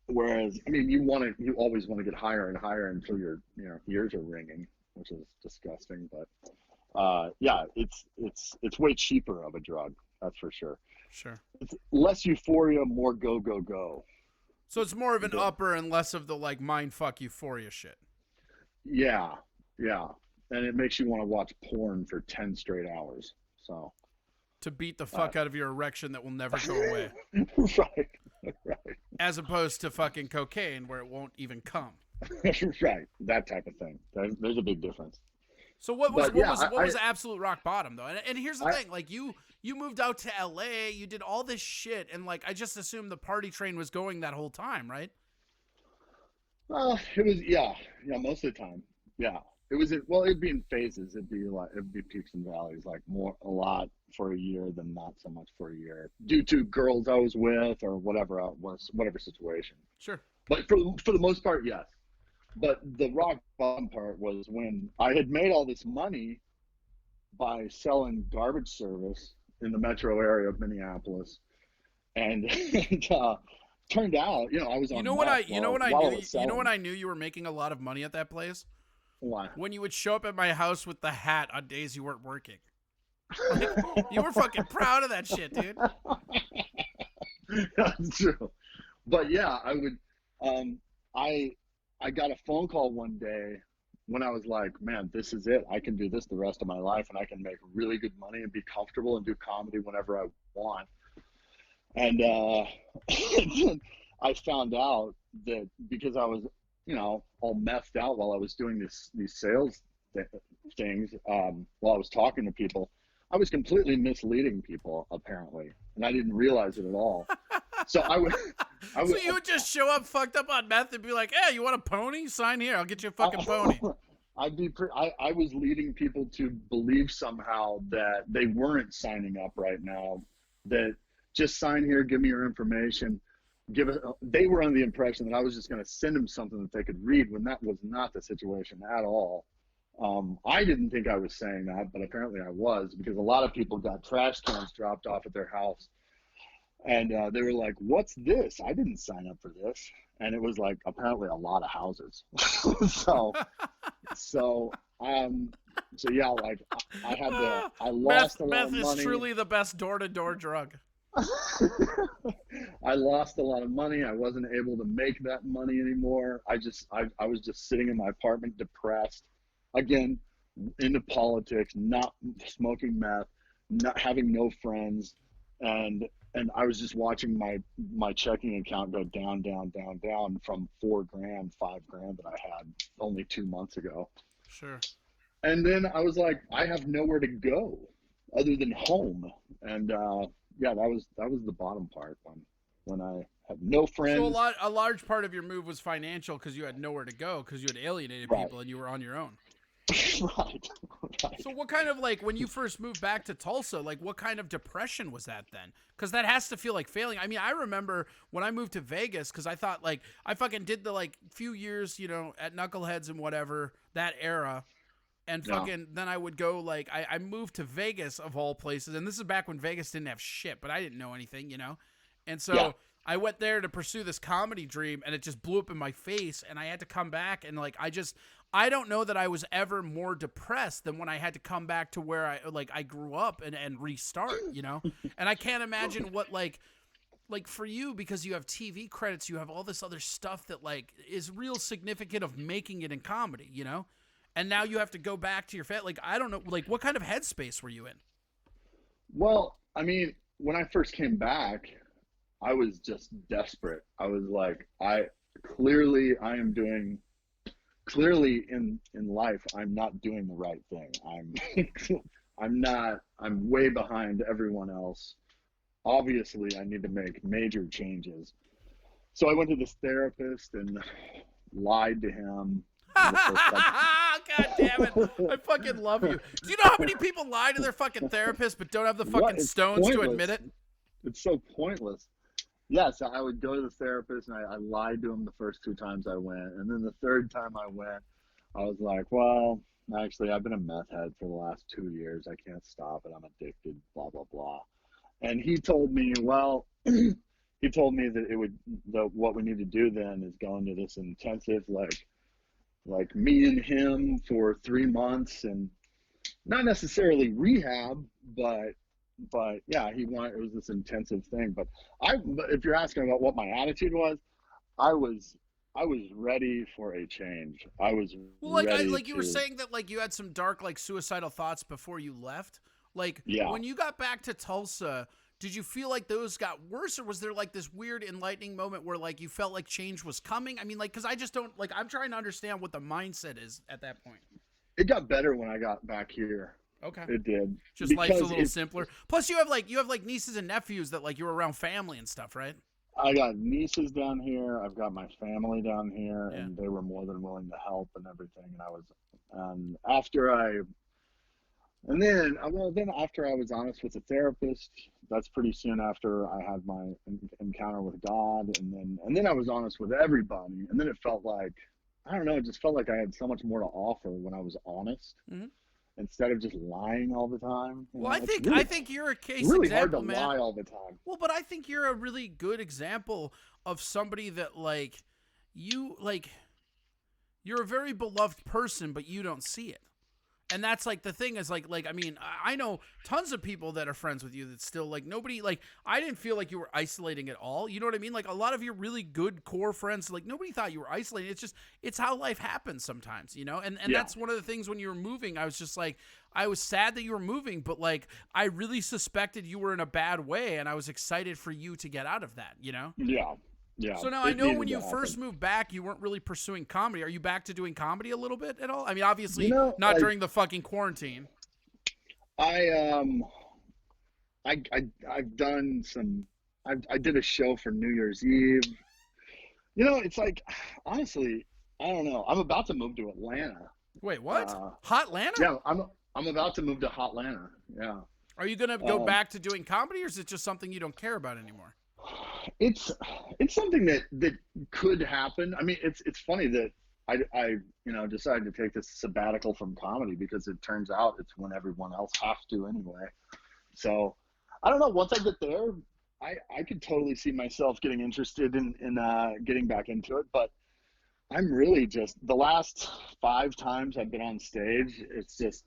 Whereas, I mean, you always want to get higher and higher until your ears are ringing, which is disgusting. But yeah, it's way cheaper of a drug, that's for sure. Sure. It's less euphoria, more go go go. So it's more of an The, upper and less of the like mind fuck euphoria shit. yeah, yeah, and it makes you want to watch porn for 10 straight hours. So To beat the uh, fuck out of your erection that will never go away. right, right, As opposed to fucking cocaine where it won't even come. right, that type of thing. There's a big difference. So what was But what yeah, was what was absolute rock bottom though? And here's the I thing, like you moved out to LA, you did all this shit, and like I just assumed the party train was going that whole time, right? It was yeah, most of the time. Yeah. Well, it'd be in phases. It'd be peaks and valleys, like a lot for a year than not so much for a year, due to girls I was with or whatever I was, whatever situation. Sure. But for the most part, yes. But the rock bottom part was when I had made all this money by selling garbage service in the metro area of Minneapolis, and it, turned out, I was You on know what meth I while I knew? was You know when selling. I knew you were making a lot of money at that place? Why? When you would show up at my house with the hat on days you weren't working. Like, you were fucking proud of that shit, dude. That's true. But yeah, I would. Um, I got a phone call one day when I was like, man, this is it. I can do this the rest of my life, and I can make really good money and be comfortable and do comedy whenever I want. And I found out that because I was, all messed out while I was doing these sales things, while I was talking to people, I was completely misleading people apparently, and I didn't realize it at all. So I So would, you would just show up fucked up on meth and be like, hey, you want a pony? Sign here. I'll get you a fucking pony. I was leading people to believe somehow that they weren't signing up right now, that just sign here, give me your information, they were under the impression that I was just going to send them something that they could read, when that was not the situation at all. I didn't think I was saying that, but apparently I was, because a lot of people got trash cans dropped off at their house, and they were like, what's this? I didn't sign up for this. And it was like apparently a lot of houses. so so um so yeah, like I lost a lot Meth of is money. truly the best door-to-door drug. I lost a lot of money. I wasn't able to make that money anymore. I was just sitting in my apartment depressed, again, into politics, not smoking meth, not having no friends, and I was just watching my checking account go down, down, down, down from 4 grand, 5 grand that I had only 2 months ago. Sure. And then I was like, I have nowhere to go other than home. And yeah, that was the bottom part, when I had no So friends. a large part of your move was financial because you had nowhere to go because you had alienated Right. people and you were on your own. Right. Right. So what kind of, like, when you first moved back to Tulsa, like what kind of depression was that then? Because that has to feel like failing. I mean, I remember when I moved to Vegas, because I thought, like, I fucking did the like few years, at Knuckleheads and whatever, that era. And Yeah. fucking then I would go, like, I moved to Vegas of all places, and this is back when Vegas didn't have shit, but I didn't know anything, And so Yeah. I went there to pursue this comedy dream, and it just blew up in my face, and I had to come back, and like I don't know that I was ever more depressed than when I had to come back to where I grew up and restart, And I can't imagine what like for you, because you have TV credits, you have all this other stuff that like is real significant of making it in comedy, And now you have to go back to your family. Like, I don't know, like, what kind of headspace were you in? Well, I mean, when I first came back, I was just desperate. I was like, I am doing, clearly in life, I'm not doing the right thing. I'm I'm way behind everyone else. obviously I need to make major changes. So I went to this therapist and lied to him. God damn it. I fucking love you. Do you know how many people lie to their fucking therapist but don't have the fucking It's stones to pointless. admit it? It's so pointless. Yeah, so I would go to the therapist and I lied to him the first 2 times I went. And then the third time I went, I was like, well, actually, I've been a meth head for the last 2 years. I can't stop it. I'm addicted, blah, blah, blah. And he told me, well, he told me that what we need to do then is go into this intensive, like me and him for 3 months, and not necessarily rehab, but yeah, it was this intensive thing. But if you're asking about what my attitude was, I was ready for a change. I was you were saying that like you had some dark like suicidal thoughts before you left. Like when you got back to Tulsa, did you feel like those got worse, or was there like this weird enlightening moment where like you felt like change was coming? I mean, like, because I just don't like. I'm trying to understand what the mindset is at that point. It got better when I got back here. Okay. It did. Just life's a little simpler. Plus, you have like nieces and nephews that like you're around family and stuff, right? I got nieces down here. I've got my family down here, and they were more than willing to help and everything. And after I was honest with the therapist, that's pretty soon after I had my encounter with God, and then I was honest with everybody, and then it felt like, I don't know, it just felt like I had so much more to offer when I was honest. Mm-hmm. Instead of just lying all the time. Well, I think you're a case really example, hard to lie all the time. Well, but I think you're a really good example of somebody that like you're a very beloved person, but you don't see it. And that's like the thing is like I mean, I know tons of people that are friends with you that still like nobody like I didn't feel like you were isolating at all. You know what I mean? Like a lot of your really good core friends, like nobody thought you were isolating. It's how life happens sometimes, you know? And that's one of the things when you were moving, I was just like, I was sad that you were moving, but like I really suspected you were in a bad way, and I was excited for you to get out of that, you know? Yeah. Yeah. So now I know when you first moved back, you weren't really pursuing comedy. Are you back to doing comedy a little bit at all? I mean, obviously not during the fucking quarantine. I've done I did a show for New Year's Eve. You know, it's like, honestly, I don't know. I'm about to move to Atlanta. Wait, what? Hotlanta? Yeah, I'm about to move to Hotlanta. Yeah. Are you gonna go back to doing comedy, or is it just something you don't care about anymore? It's something that could happen. I mean, it's funny that I decided to take this sabbatical from comedy because it turns out it's when everyone else has to anyway. So I don't know. Once I get there, I could totally see myself getting interested in getting back into it. But I'm really just, the last 5 times I've been on stage, it's just.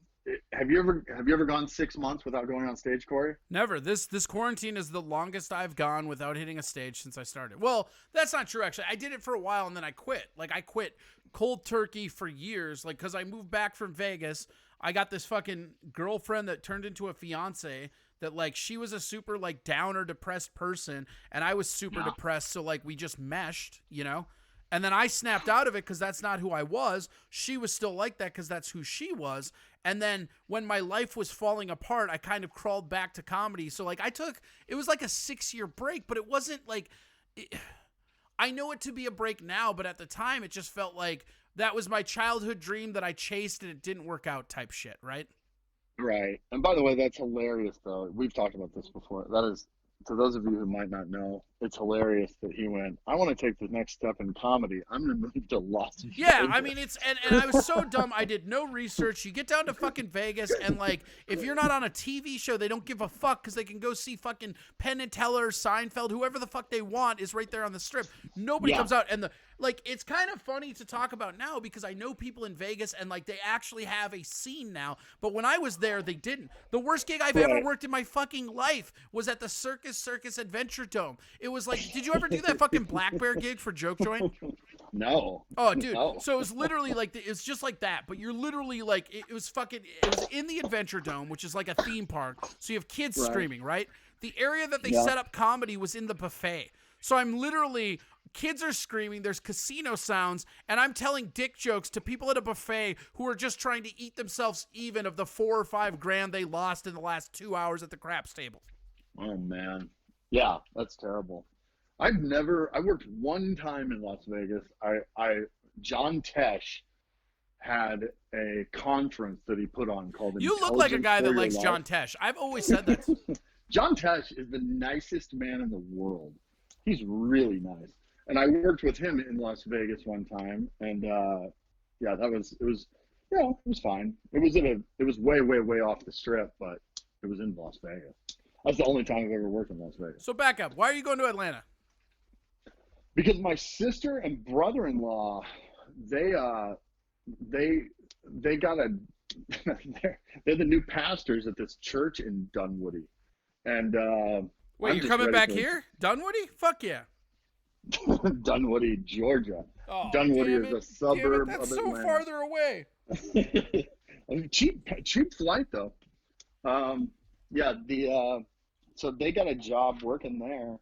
Have you ever gone 6 months without going on stage, Corey? Never. This quarantine is the longest I've gone without hitting a stage since I started. Well, that's not true, actually. I did it for a while, and then I quit. Like, I quit cold turkey for years, like, because I moved back from Vegas. I got this fucking girlfriend that turned into a fiance that, like, she was a super, like, down or depressed person, and I was super depressed, so, like, we just meshed, you know? And then I snapped out of it because that's not who I was. She was still like that because that's who she was. And then when my life was falling apart, I kind of crawled back to comedy. So like it was like a 6-year break, but it wasn't like, I know it to be a break now, but at the time it just felt like that was my childhood dream that I chased and it didn't work out type shit, right? Right. And by the way, that's hilarious though. We've talked about this before. That is, to those of you who might not know, it's hilarious that he went, I want to take the next step in comedy. I'm going to move to Las Vegas. Yeah, I mean, and I was so dumb. I did no research. You get down to fucking Vegas, and, like, if you're not on a TV show, they don't give a fuck because they can go see fucking Penn and Teller, Seinfeld, whoever the fuck they want is right there on the strip. Nobody comes out. And, it's kind of funny to talk about now because I know people in Vegas, and, like, they actually have a scene now. But when I was there, they didn't. The worst gig I've ever worked in my fucking life was at the Circus Adventure Dome. It was like, did you ever do that fucking Black Bear gig for Joke Joint? No. Oh, dude. No. So it was literally like, it's just like that, but you're literally like, it was in the Adventure Dome, which is like a theme park. So you have kids screaming, right? The area that they set up comedy was in the buffet. So I'm literally, kids are screaming, there's casino sounds, and I'm telling dick jokes to people at a buffet who are just trying to eat themselves even of the $4 or $5 grand they lost in the last 2 hours at the craps table. Oh, man. Yeah, that's terrible. I worked one time in Las Vegas. John Tesh had a conference that he put on called You look like a Intelligence guy for that Your likes Life. John Tesh. I've always said that. John Tesh is the nicest man in the world. He's really nice. And I worked with him in Las Vegas one time, and yeah, it was fine. It was way, way, way off the strip, but it was in Las Vegas. That's the only time I've ever worked in Las Vegas. So back up. Why are you going to Atlanta? Because my sister and brother-in-law, they they they got a they're the new pastors at this church in Dunwoody, and Wait, I'm you're just coming ready back for here? Dunwoody? Fuck yeah. Dunwoody, Georgia. Oh, Dunwoody damn is it. a suburb Damn it. That's of so Atlanta. farther away. cheap flight though. Yeah, so they got a job working there,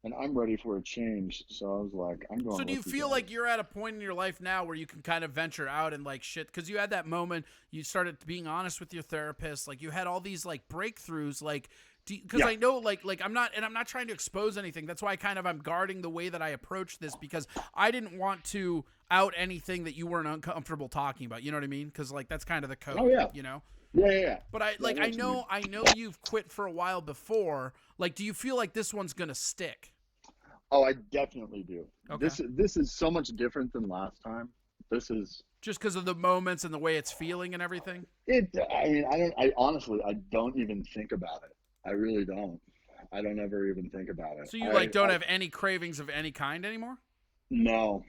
and I'm ready for a change. So I was like, I'm going. So do you with you feel guys. like you're at a point in your life now where you can kind of venture out and like shit? Because you had that moment, you started being honest with your therapist, like you had all these like breakthroughs, like because Yeah. I know like I'm not trying to expose anything. That's why I'm guarding the way that I approach this, because I didn't want to out anything that you weren't uncomfortable talking about. You know what I mean? Because like that's kind of the code. Oh, yeah. You know. Yeah. But I Yeah, I know you've quit for a while before. Like, do you feel like this one's gonna stick? Oh, I definitely do. Okay. This is so much different than last time. This is Just because of the moments and the way it's feeling and everything? it. I mean, I honestly, I don't even think about it. I really don't. I don't ever even think about it. So you like don't have any cravings of any kind anymore? No.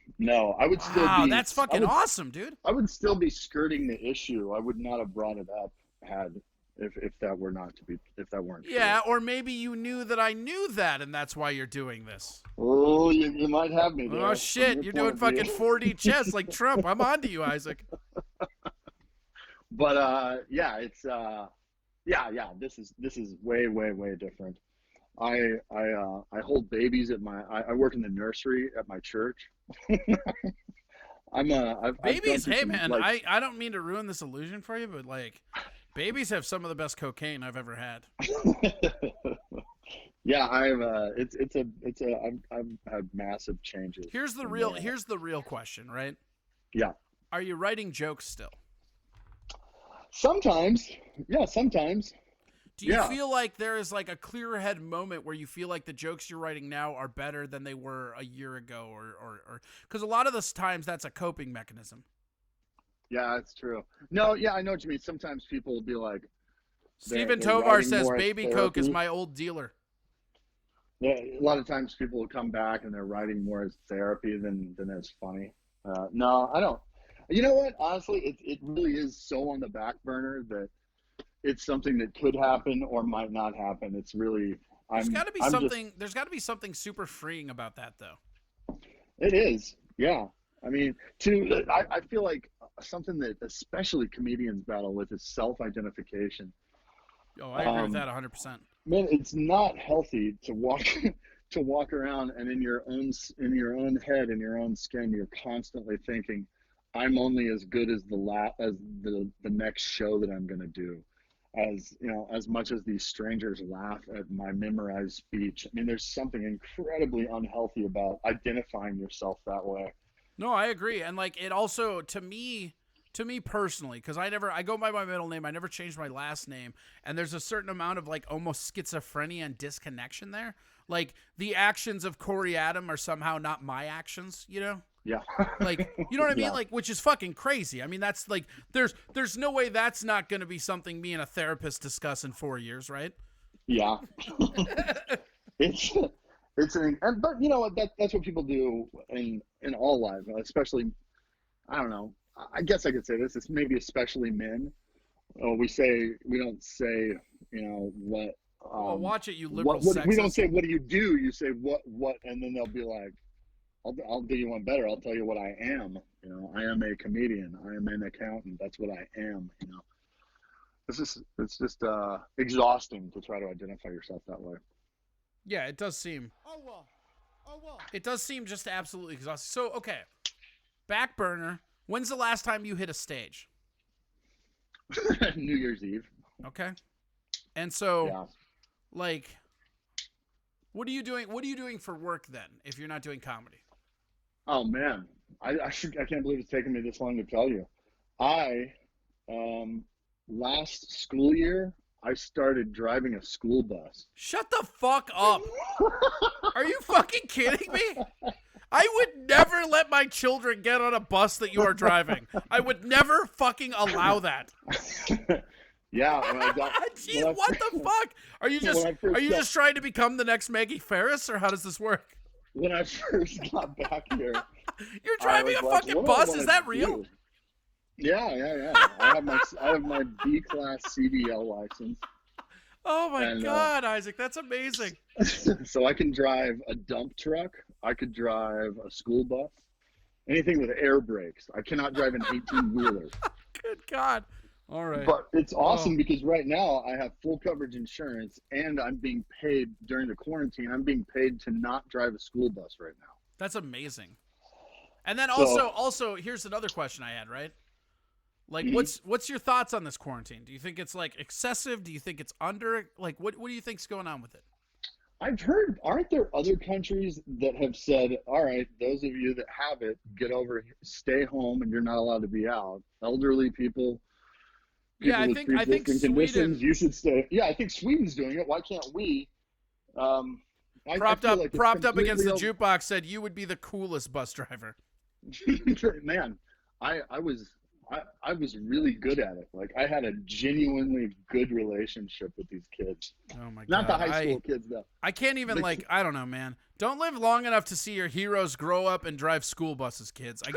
I would still Wow, be. that's fucking I would, awesome, dude. I would still be skirting the issue. I would not have brought it up had if that were not to be if that weren't Yeah, true. or maybe you knew that I knew that, and that's why you're doing this. Oh, you might have me there. Oh from shit, your you're point doing of view. fucking 4D chess like Trump. I'm on to you, Isaac. But yeah, it's yeah. This is way, way, way different. I hold babies at I work in the nursery at my church. I've gone Babies, through hey some, man, like, I don't mean to ruin this illusion for you, but like, babies have some of the best cocaine I've ever had. yeah, I've had massive changes. Here's the real question, right? Yeah. Are you writing jokes still? Sometimes, yeah, sometimes. Do you Yeah. feel like there is like a clear head moment where you feel like the jokes you're writing now are better than they were a year ago, or because a lot of the times that's a coping mechanism. Yeah, it's true. No, yeah, I know what you mean. Sometimes people will be like, Stephen they're Tovar writing says more as baby coke is therapy. my old dealer. Yeah, a lot of times people will come back and they're writing more as therapy than as funny. No, I don't. You know what? Honestly, it really is so on the back burner that it's something that could happen or might not happen. It's really There's I'm got to be I'm something. just There's got to be something super freeing about that, though. it is. Yeah. I mean, I feel like something that especially comedians battle with is self-identification. Oh, I agree with that 100%. Man, it's not healthy to walk to walk around and in your own head, in your own skin, you're constantly thinking, I'm only as good as the next show that I'm going to do. As you know, as much as these strangers laugh at my memorized speech. I mean, there's something incredibly unhealthy about identifying yourself that way. No, I agree, and like it also to me personally, because I go by my middle name. I never changed my last name, and there's a certain amount of like almost schizophrenia and disconnection there. Like the actions of Corey Adam are somehow not my actions, you know? Yeah. Like, you know what I mean? Yeah. Like, which is fucking crazy. I mean, that's like, there's no way that's not going to be something me and a therapist discuss in 4 years, right? Yeah. it's but you know what, that's what people do in all lives, especially, I don't know, I guess I could say this, it's maybe especially men. We don't say, you know, what Well, watch it, you liberal what we don't sexist. say what do, you say what, and then they'll be like, I'll do you one better. I'll tell you what I am. You know, I am a comedian. I am an accountant. That's what I am. You know, it's just exhausting to try to identify yourself that way. Yeah, it does seem. It does seem just absolutely exhausting. So, okay, back burner. When's the last time you hit a stage? New Year's Eve. Okay, and so Yeah. like, What are you doing? What are you doing for work then? If you're not doing comedy? Oh man, I can't believe it's taken me this long to tell you. I last school year I started driving a school bus. Shut the fuck up. Are you fucking kidding me? I would never let my children get on a bus that you are driving. I would never fucking allow that. Yeah. When I got, Jeez, when I what the fuck? Are you just when I first just trying to become the next Maggie Ferris, or how does this work? when I first got back here, You're driving a was like, fucking what do I bus? wanna Is that do? real? Yeah. I have my B class CDL license, Oh my and god, Isaac, that's amazing. so I can drive a dump truck. I could drive a school bus, anything with air brakes. I cannot drive an 18-wheeler. Good god. All right. But it's awesome because right now I have full coverage insurance, and I'm being paid during the quarantine. I'm being paid to not drive a school bus right now. That's amazing. And then So- also here's another question I had, right? Like Mhm. what's your thoughts on this quarantine? Do you think it's like excessive? Do you think it's under? Like what do you think's going on with it? I've heard, aren't there other countries that have said, all right, those of you that have it, get over here, stay home, and you're not allowed to be out. Elderly people, Yeah, I with think pre-existing conditions, Sweden you should stay. Yeah, I think Sweden's doing it. Why can't we? I propped feel up like it's against the completely jukebox said you would be the coolest bus driver. Man, I was really good at it. Like I had a genuinely good relationship with these kids. Oh my god. Not the high school kids though. I can't even The- I don't know, man. Don't live long enough to see your heroes grow up and drive school buses, kids. I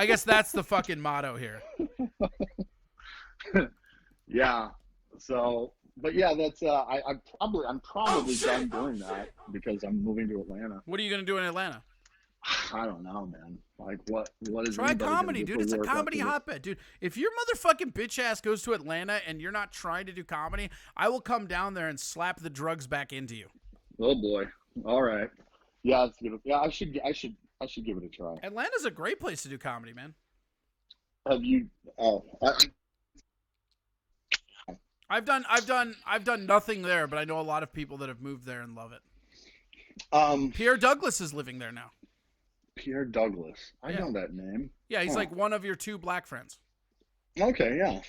guess that's the fucking motto here. Yeah. So, but yeah, that's I'm probably shit. done doing that because I'm moving to Atlanta. What are you gonna do in Atlanta? I don't know, man. Like what is Try anybody gonna comedy, do dude. for It's a work comedy after this? hotbed, dude. If your motherfucking bitch ass goes to Atlanta and you're not trying to do comedy, I will come down there and slap the drugs back into you. Oh boy. All right. Yeah, let's give it. Yeah, I should give it a try. Atlanta's a great place to do comedy, man. Have you? Oh, I've done nothing there, but I know a lot of people that have moved there and love it. Pierre Douglas is living there now. Pierre Douglas. I Yeah. know that name. Yeah, he's Huh. like one of your two black friends. Okay, yeah.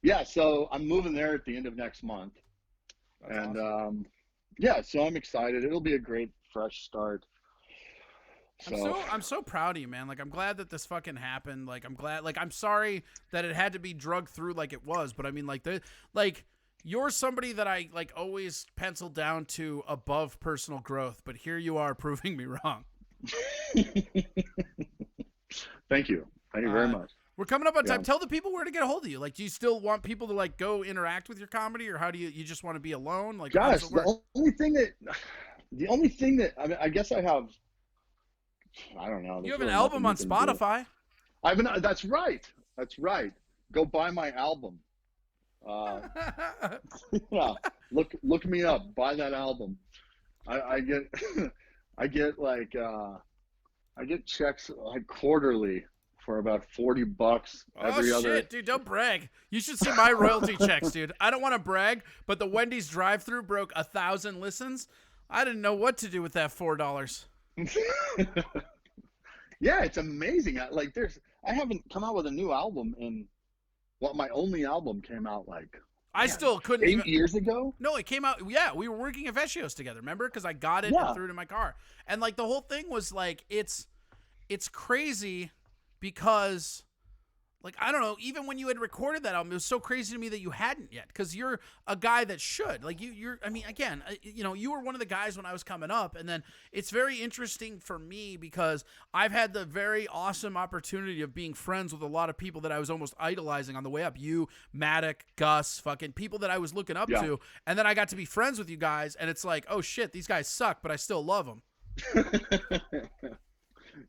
Yeah, so I'm moving there at the end of next month. That's And awesome. yeah, so I'm excited. It'll be a great fresh start. I'm so proud of you, man. Like I'm glad that this fucking happened. Like I'm glad. Like I'm sorry that it had to be drugged through like it was, but I mean, you're somebody that I like always penciled down to above personal growth, but here you are proving me wrong. Thank you. Thank you very much. We're coming up on time. Yeah. Tell the people where to get a hold of you. Like, do you still want people to like go interact with your comedy, or how do you just want to be alone? Like, how does Gosh, it work? the only thing that I mean, I guess I have. I don't know. You there's have an really album on nothing you can do. Spotify. That's right. That's right. Go buy my album. Yeah, look me up. Buy that album. I get I get like I get checks like quarterly for about $40 every oh other. shit, dude! Don't brag. You should see my royalty checks, dude. I don't want to brag, but the Wendy's drive-through broke 1,000 listens. I didn't know what to do with that $4. Yeah, it's amazing. I haven't come out with a new album in my only album came out like I still couldn't 8 even. years ago. No, it came out. Yeah, we were working at Vecchio's together. Remember? Because I got it Yeah. and threw it in my car, and like the whole thing was like it's crazy because. Like, I don't know, even when you had recorded that album, it was so crazy to me that you hadn't yet, because you're a guy that should. Like, I mean, again, you were one of the guys when I was coming up, and then it's very interesting for me because I've had the very awesome opportunity of being friends with a lot of people that I was almost idolizing on the way up. You, Maddock, Gus, fucking people that I was looking up Yeah. to, and then I got to be friends with you guys, and it's like, oh shit, these guys suck, but I still love them.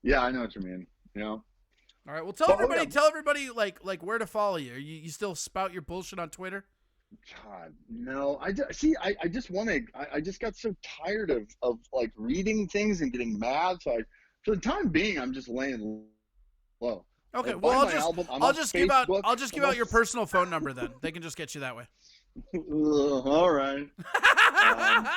Yeah, I know what you mean. You know. All right, well, tell everybody like where to follow you. You still spout your bullshit on Twitter? God, no. I just got so tired of like reading things and getting mad. So for the time being, I'm just laying low. Okay, Like, well, buy my album. I'm on I'll just give out Facebook. your personal phone number then. They can just get you that way. All right. Um,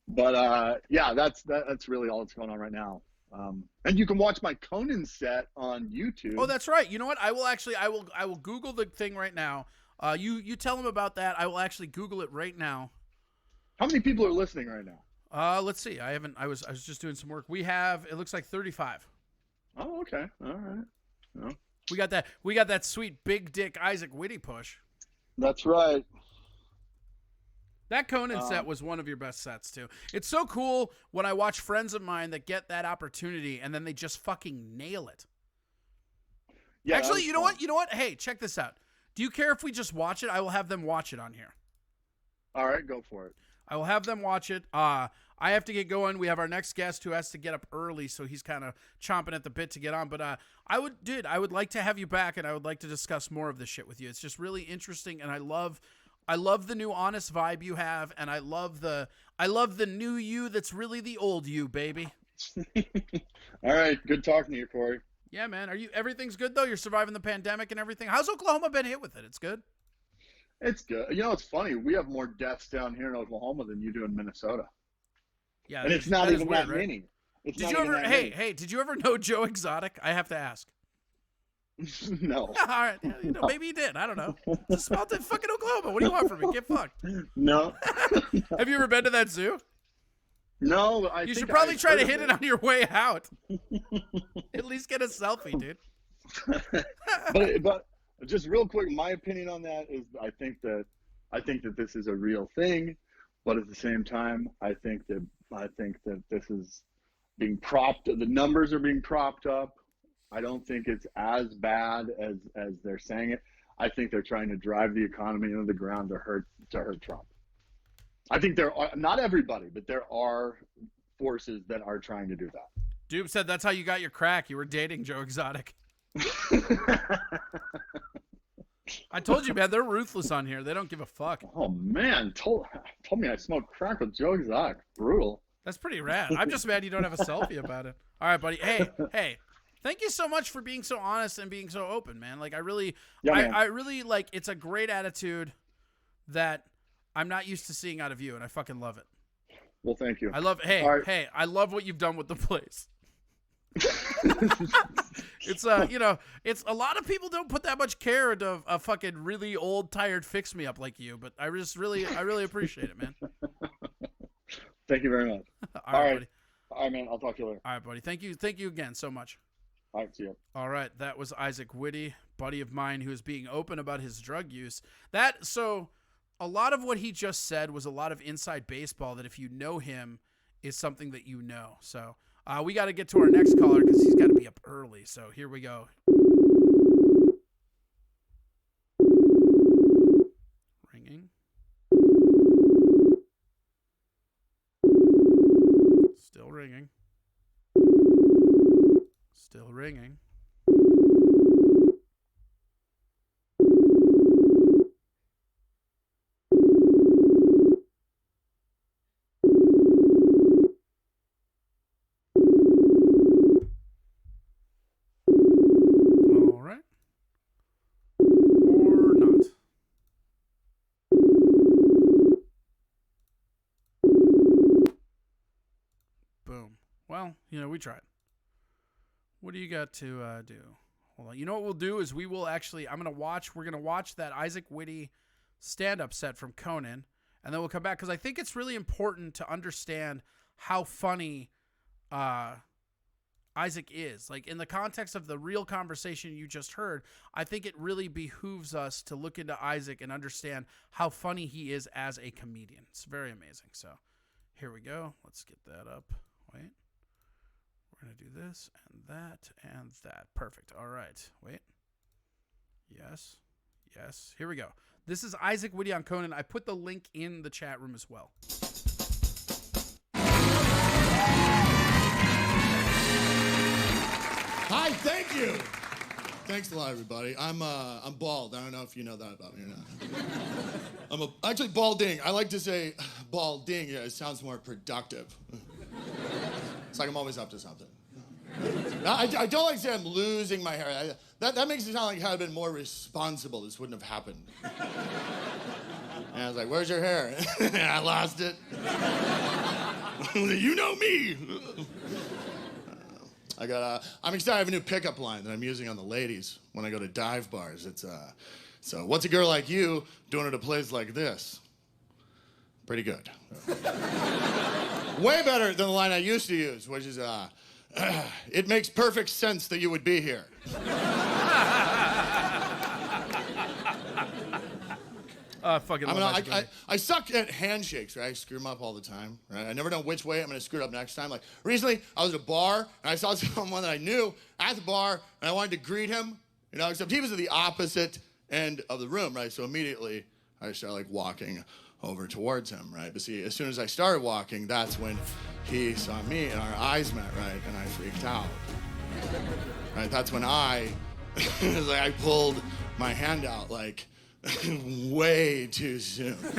but yeah, that's really all that's going on right now. And you can watch my Conan set on YouTube. Oh, that's right. You know what? I will Google the thing right now. You tell them about that. I will actually Google it right now. How many people are listening right now? Let's see. I was just doing some work. We have, it looks like 35. Oh, okay. All right. Well, We got that sweet big dick Isaac Whitty push. that's right. That Conan set was one of your best sets too. It's so cool when I watch friends of mine that get that opportunity and then they just fucking nail it. Yeah. Actually, you know what? You know what? Hey, check this out. Do you care if we just watch it? I will have them watch it on here. All right, go for it. I will have them watch it. I have to get going. We have our next guest who has to get up early, so he's kind of chomping at the bit to get on. But I would like to have you back, and I would like to discuss more of this shit with you. It's just really interesting, and I love the new honest vibe you have, and I love the new you that's really the old you, baby. All right, good talking to you, Corey. Yeah, man. Everything's good though? You're surviving the pandemic and everything. How's Oklahoma been hit with it? It's good. It's good. You know, it's funny. We have more deaths down here in Oklahoma than you do in Minnesota. Yeah, and it's not even weird, that right? many. Did you ever? Hey, did you ever know Joe Exotic? I have to ask. No. All right, yeah, you know, maybe he did. I don't know. It's a small fucking Oklahoma. What do you want from me? Get fucked. No. Have you ever been to that zoo? No. You should probably try to hit it on your way out. At least get a selfie, dude. but just real quick, my opinion on that is I think that this is a real thing, but at the same time, I think that this is being propped. The numbers are being propped up. I don't think it's as bad as they're saying it. I think they're trying to drive the economy into the ground to hurt Trump. I think there are, not everybody, but there are forces that are trying to do that. Dube said that's how you got your crack. You were dating Joe Exotic. I told you, man, they're ruthless on here. They don't give a fuck. Oh man, told me I smoked crack with Joe Exotic. Brutal. That's pretty rad. I'm just mad you don't have a selfie about it. All right, buddy. Hey. Thank you so much for being so honest and being so open, man. Like I really like. It's a great attitude that I'm not used to seeing out of you, and I fucking love it. Well, thank you. I love. Hey, I love what you've done with the place. It's it's a lot of people don't put that much care into a fucking really old, tired fix me up like you, but I really appreciate it, man. Thank you very much. All right, buddy. All right, man. I'll talk to you later. All right, buddy. Thank you again so much. All right, see you. All right, that was Isaac Whitty, buddy of mine who is being open about his drug use. So a lot of what he just said was a lot of inside baseball that if you know him is something that you know. So we got to get to our next caller because he's got to be up early. So here we go. Ringing. Still ringing. Still ringing. All right. Or not. Boom. Well, we tried. What do you got to do? Hold on. You know what we'll do is we're going to watch that Isaac Whitty stand-up set from Conan, and then we'll come back because I think it's really important to understand how funny Isaac is. Like, in the context of the real conversation you just heard, I think it really behooves us to look into Isaac and understand how funny he is as a comedian. It's very amazing. So, here we go. Let's get that up. Wait. We're going to do this and that and that. Perfect. All right. Wait. Yes. Here we go. This is Isaac Whitty on Conan. I put the link in the chat room as well. Hi, thank you. Thanks a lot, everybody. I'm bald. I don't know if you know that about me or not. I'm actually balding. I like to say balding. Yeah, it sounds more productive. It's like I'm always up to something. I don't like to say I'm losing my hair. That makes it sound like had I been more responsible, this wouldn't have happened. And I was like, where's your hair? And I lost it. You know me. I'm excited. I have a new pickup line that I'm using on the ladies when I go to dive bars. So what's a girl like you doing at a place like this? Pretty good. Way better than the line I used to use, which is, it makes perfect sense that you would be here. I suck at handshakes, right? I screw them up all the time, right? I never know which way I'm gonna screw it up next time. Like, recently, I was at a bar, and I saw someone that I knew at the bar, and I wanted to greet him, except he was at the opposite end of the room, right? So immediately, I started, like, walking over towards him, right? But see, as soon as I started walking, that's when he saw me, and our eyes met, right? And I freaked out. Right? That's when I pulled my hand out, like, way too soon. It's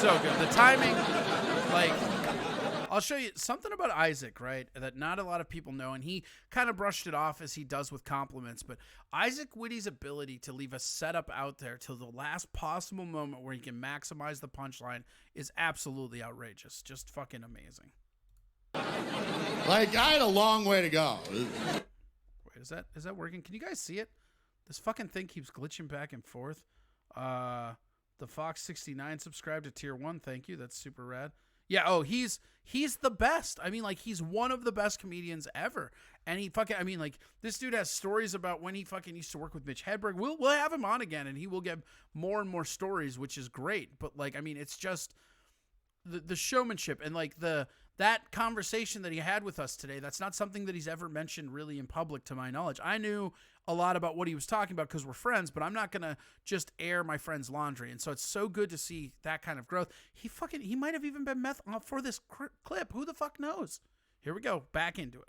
so good. The timing, like, I'll show you something about Isaac, right, that not a lot of people know, and he kind of brushed it off as he does with compliments, but Isaac Whitty's ability to leave a setup out there till the last possible moment where he can maximize the punchline is absolutely outrageous. Just fucking amazing. Like, I had a long way to go. Wait, is that working? Can you guys see it? This fucking thing keeps glitching back and forth. The Fox69 subscribed to tier 1. Thank you. That's super rad. Yeah, oh, he's the best. I mean, like, he's one of the best comedians ever. And he fucking, I mean, like, this dude has stories about when he fucking used to work with Mitch Hedberg. We'll have him on again, and he will get more and more stories, which is great. But, like, I mean, it's just the showmanship and, like, that conversation that he had with us today, that's not something that he's ever mentioned really in public to my knowledge. I knew a lot about what he was talking about because we're friends, but I'm not going to just air my friend's laundry. And so it's so good to see that kind of growth. He might have even been meth for this clip. Who the fuck knows? Here we go. Back into it.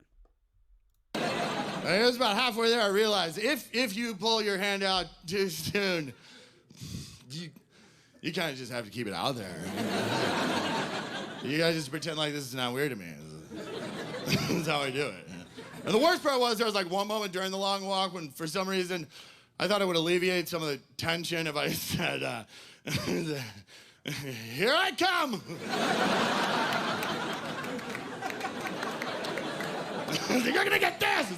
It was about halfway there I realized if you pull your hand out too soon, you kind of just have to keep it out there. You guys just pretend like this is not weird to me. That's how I do it. And the worst part was there was like one moment during the long walk when for some reason I thought it would alleviate some of the tension if I said, here I come. You're gonna get this.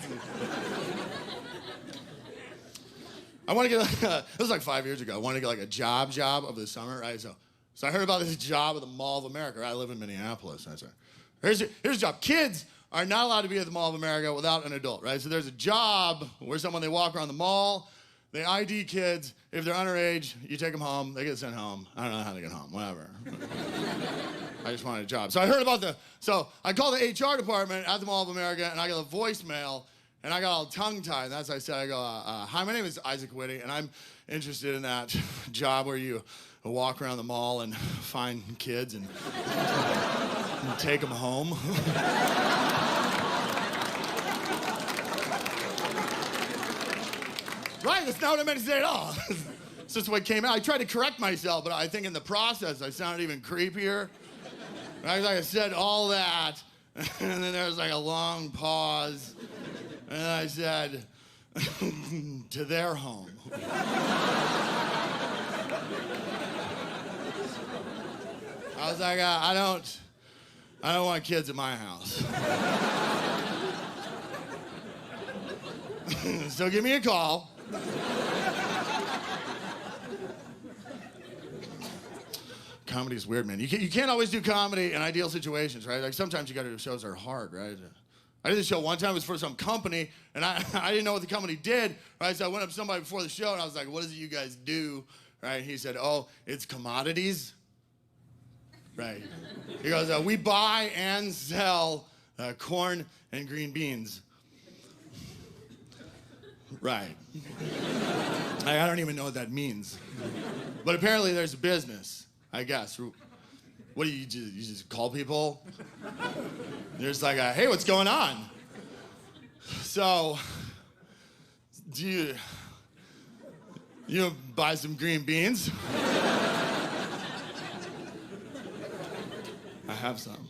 I want to get, this was like 5 years ago. I wanted to get like a job over the summer, right? So I heard about this job at the Mall of America. Right? I live in Minneapolis. I said, here's a job. Kids are not allowed to be at the Mall of America without an adult, right? So there's a job where they walk around the mall, they ID kids. If they're underage, you take them home. They get sent home. I don't know how they get home. Whatever. I just wanted a job. So I heard about so I called the HR department at the Mall of America, and I got a voicemail, and I got all tongue-tied. That's what I said. I go, hi, my name is Isaac Whitty, and I'm interested in that job where you walk around the mall and find kids and take them home. Right, that's not what I meant to say at all. It's just what came out. I tried to correct myself, but I think in the process I sounded even creepier. Right, like I said all that, and then there was like a long pause, and then I said, to their home. I was like, I don't want kids at my house. So give me a call. Comedy is weird, man. You can't always do comedy in ideal situations, right? Like sometimes you gotta do shows that are hard, right? I did a show one time, it was for some company, and I didn't know what the company did, right? So I went up to somebody before the show, and I was like, what is it you guys do, right? He said, oh, it's commodities. Right. He goes, we buy and sell corn and green beans. Right. I don't even know what that means. But apparently there's a business, I guess. What do you just call people? You're just like, hey, what's going on? So, do you buy some green beans? I have some.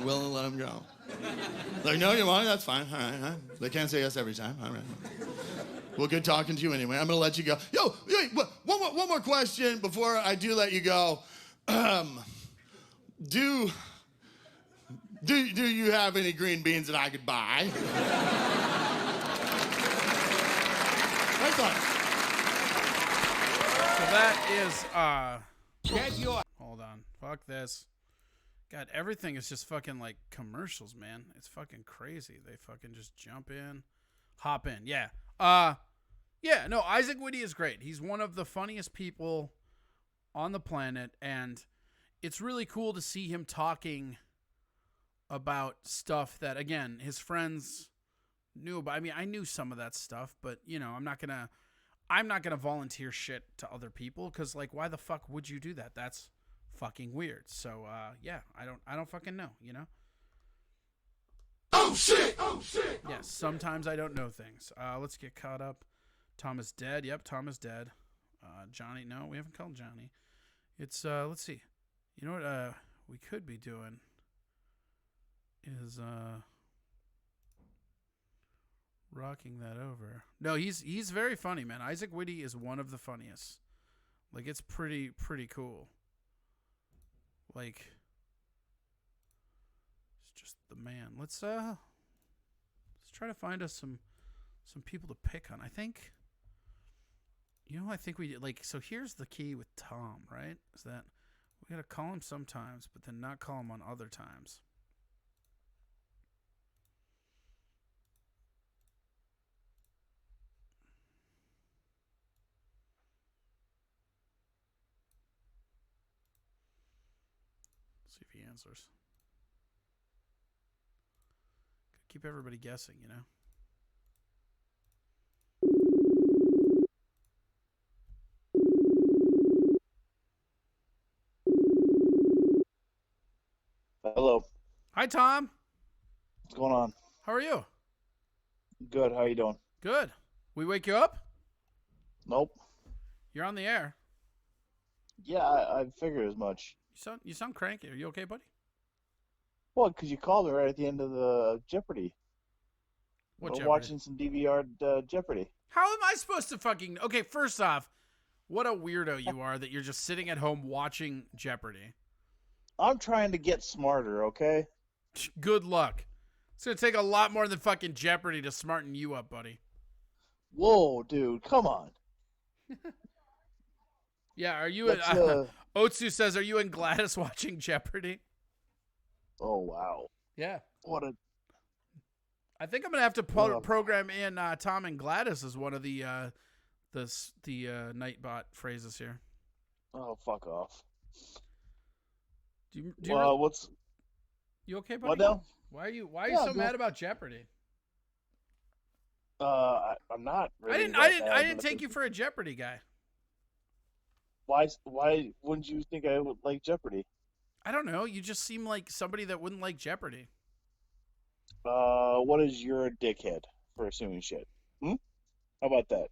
willing to let them go. Like, no, you want it? That's fine. All right, all right. They can't say yes every time. All right. Well, good talking to you anyway. I'm going to let you go. Yo, wait, one more question before I do let you go. Do you have any green beans that I could buy? Thanks a lot. So that is hold on. Fuck this. God, everything is just fucking like commercials, man. It's fucking crazy. They fucking just jump in, hop in. Yeah. Yeah, no, Isaac Whitty is great. He's one of the funniest people on the planet, and it's really cool to see him talking about stuff that, again, his friends knew about. I mean, I knew some of that stuff, but you know, I'm not gonna volunteer shit to other people because, like, why the fuck would you do that? That's fucking weird. So, yeah, I don't fucking know, you know. Oh shit! Oh shit! Yes, sometimes I don't know things. Let's get caught up. Tom is dead. Yep, Tom is dead. Johnny, no, we haven't called Johnny. It's let's see. You know what we could be doing is rocking that over. No, he's very funny, man. Isaac Whitty is one of the funniest. Like, it's pretty cool. Like, it's just the man. Let's try to find us some people to pick on. I think, you know, I think we did, like, so here's the key with Tom, right? Is that we gotta call him sometimes, but then not call him on other times. See if he answers. Keep everybody guessing, you know? Hello. Hi, Tom. What's going on? How are you? Good. How you doing? Good. We wake you up? Nope. You're on the air. Yeah, I figured as much. You sound cranky. Are you okay, buddy? Well, because you called me right at the end of the Jeopardy. What We're Jeopardy? watching some DVR Jeopardy. How am I supposed to fucking... Okay, first off, what a weirdo you are that you're just sitting at home watching Jeopardy. I'm trying to get smarter, okay? Good luck. It's going to take a lot more than fucking Jeopardy to smarten you up, buddy. Whoa, dude, come on. Yeah, are you... That's, Otsu says, are you and Gladys watching Jeopardy? Oh, wow. Yeah. What a... I think I'm going to have to program in Tom and Gladys as one of the Nightbot phrases here. Oh, fuck off. Do you what's... You okay, buddy? What now? Why are you Yeah, so mad about Jeopardy? I'm not really... I didn't take you for a Jeopardy guy. Why wouldn't you think I would like Jeopardy? I don't know. You just seem like somebody that wouldn't like Jeopardy. What is your dickhead for assuming shit? How about that?